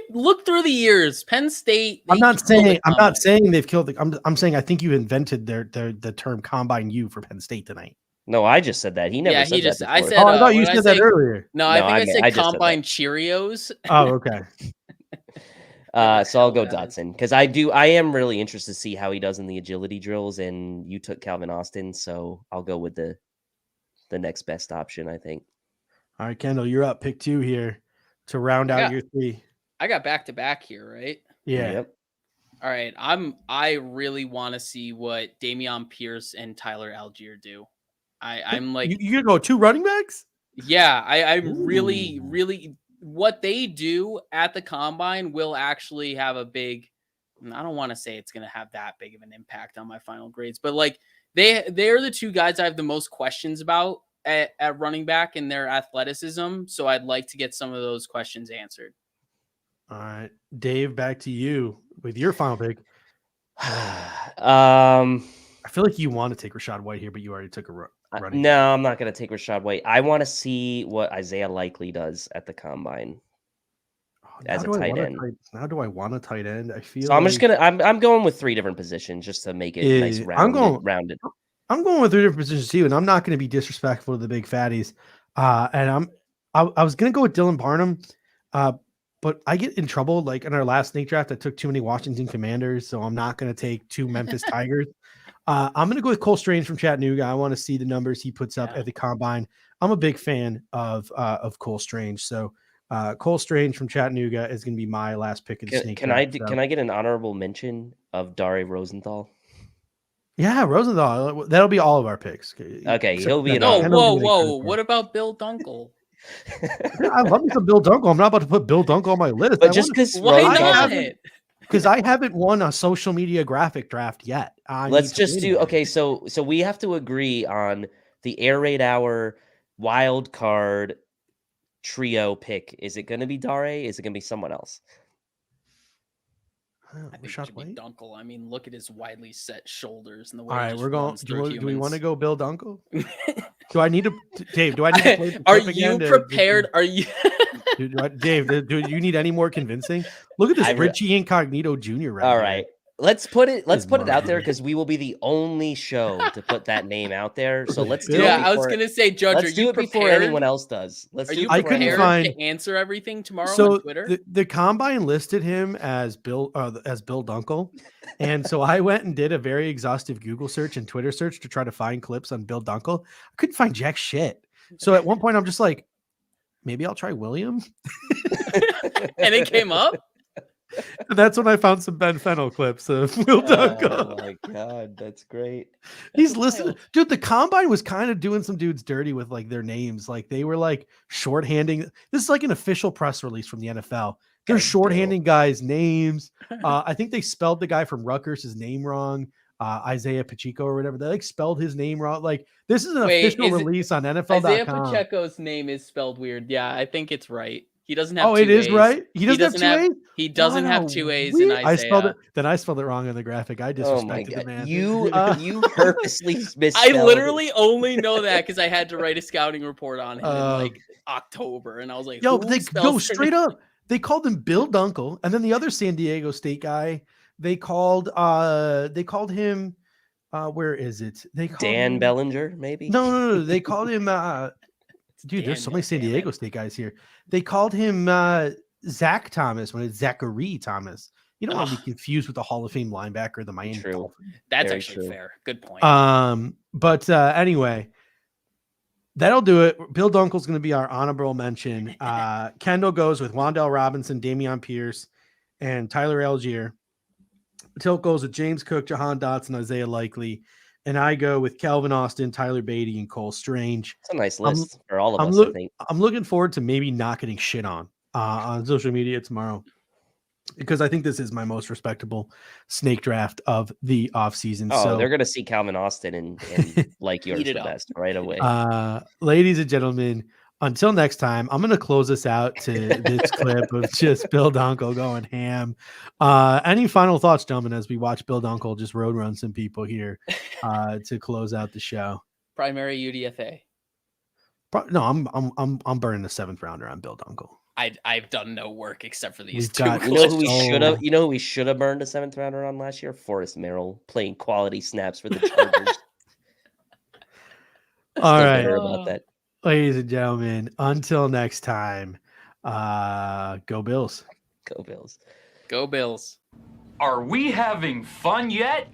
through the years. Penn State. I'm not saying they've killed the. I'm saying I think you invented the term Combine U for Penn State tonight. No, I just said that. He never said that before. I said. I thought you said that earlier. No, I think I said Combine Cheerios. Oh, okay. So I'll go Dotson because I am really interested to see how he does in the agility drills, and you took Calvin Austin, so I'll go with the next best option, I think. All right, Kendall, you're up. Pick 2 here to round out your 3. I got back-to-back here, right? Yeah. Yep. All right. I really want to see what Dameon Pierce and Tyler Algier do. I'm like, you gonna go 2 running backs? Yeah, I'm really what they do at the combine will actually have a big. I don't want to say it's going to have that big of an impact on my final grades, but like they're the 2 guys I have the most questions about at running back and their athleticism. So I'd like to get some of those questions answered. All right, Dave, back to you with your final pick. I feel like you want to take Rachaad White here, but you already took a running. No, I'm not going to take Rachaad White. I want to see what Isaiah Likely does at the combine as a tight end. Now do I want a tight end? I feel so. I'm just gonna. I'm going with 3 different positions just to make it nice rounded. I'm going with 3 different positions too, and I'm not going to be disrespectful to the big fatties. And I was going to go with Dylan Barnum, but I get in trouble. Like in our last snake draft, I took too many Washington Commanders, so I'm not going to take 2 Memphis Tigers. I'm going to go with Cole Strange from Chattanooga. I want to see the numbers he puts up at the combine. I'm a big fan of Cole Strange. So Cole Strange from Chattanooga is going to be my last pick of the snake draft. Can I get an honorable mention of Dare Rosenthal? Yeah, Rosenthal. That'll be all of our picks. Okay, he'll be an whoa. What about Bill Dunkel? I love me some Bill Dunkel. I'm not about to put Bill Dunkel on my list. But just because Why not? Because I haven't won a social media graphic draft yet. Let's just do okay. So we have to agree on the Air Raid Hour wild card trio pick. Is it going to be Dare? Is it going to be someone else? I think it should be Dunkel. I mean, look at his widely set shoulders and the way. All right, we're going. Do we want to go Bill Dunkel? Do I need to, Dave? Do I need to play the Are you prepared? Are you, Dave? Do you need any more convincing? Look at this Richie Incognito Jr. Right. All here. right. Let's put it out there because we will be the only show to put that name out there. So let's do it. Yeah, I was gonna say, Judge, let's do it before anyone else does. Are you prepared to answer everything tomorrow on Twitter? The Combine listed him as Bill Dunkel, and so I went and did a very exhaustive Google search and Twitter search to try to find clips on Bill Dunkel. I couldn't find jack shit. So at one point, I'm just like, maybe I'll try William, and it came up. And that's when I found some Ben Fennell clips of Will Dunkel. Oh my god, that's great. He's listening, dude. The Combine was kind of doing some dudes dirty with like their names, like they were like shorthanding. This is like an official press release from the NFL. They're shorthanding guys' names. I think they spelled the guy from Rutgers' name wrong. Isaiah Pacheco or whatever. They like spelled his name wrong. Like this is an official release on NFL.com. Isaiah Pacheco's name is spelled weird. Yeah, I think it's right. He doesn't have. Oh, it is right. He doesn't have 2 A's. He doesn't have 2 A's in Isaiah. I spelled it wrong on the graphic. I disrespected the man. You purposely misspelled. I literally only know that because I had to write a scouting report on him in like October, and I was like, "Yo, they go straight up." They called him Bill Dunkel, and then the other San Diego State guy, they called him. Where is it? They called Dan Bellinger, maybe. No. They called him. Dude, there's so many San Diego State guys here. They called him Zach Thomas when it's Zachary Thomas. You don't want to be confused with the Hall of Fame linebacker, the Miami Dolphins. That's actually fair. Good point. But anyway, that'll do it. Bill Dunkel's going to be our honorable mention. Kendall goes with Wan'Dale Robinson, Dameon Pierce, and Tyler Algier. Tilt goes with James Cook, Jahan Dotson, Isaiah Likely. And I go with Kelvin Austin, Tyler Beatty, and Cole Strange. It's a nice list for all of us, I think. I'm looking forward to maybe not getting shit on social media tomorrow, because I think this is my most respectable snake draft of the offseason. Oh, so they're going to see Calvin Austin and like yours the best right away. Ladies and gentlemen, until next time, I'm going to close us out to this clip of just Bill Dunkel going ham. Any final thoughts, gentlemen, as we watch Bill Dunkel just road run some people here to close out the show? Primary UDFA. No, I'm burning the 7th rounder on Bill Dunkel. I've done no work except for these two. You know who we should have burned a 7th rounder on last year? Forrest Merrill playing quality snaps for the Chargers. All right. About that. Ladies and gentlemen, until next time, go Bills. Go Bills. Go Bills. Are we having fun yet?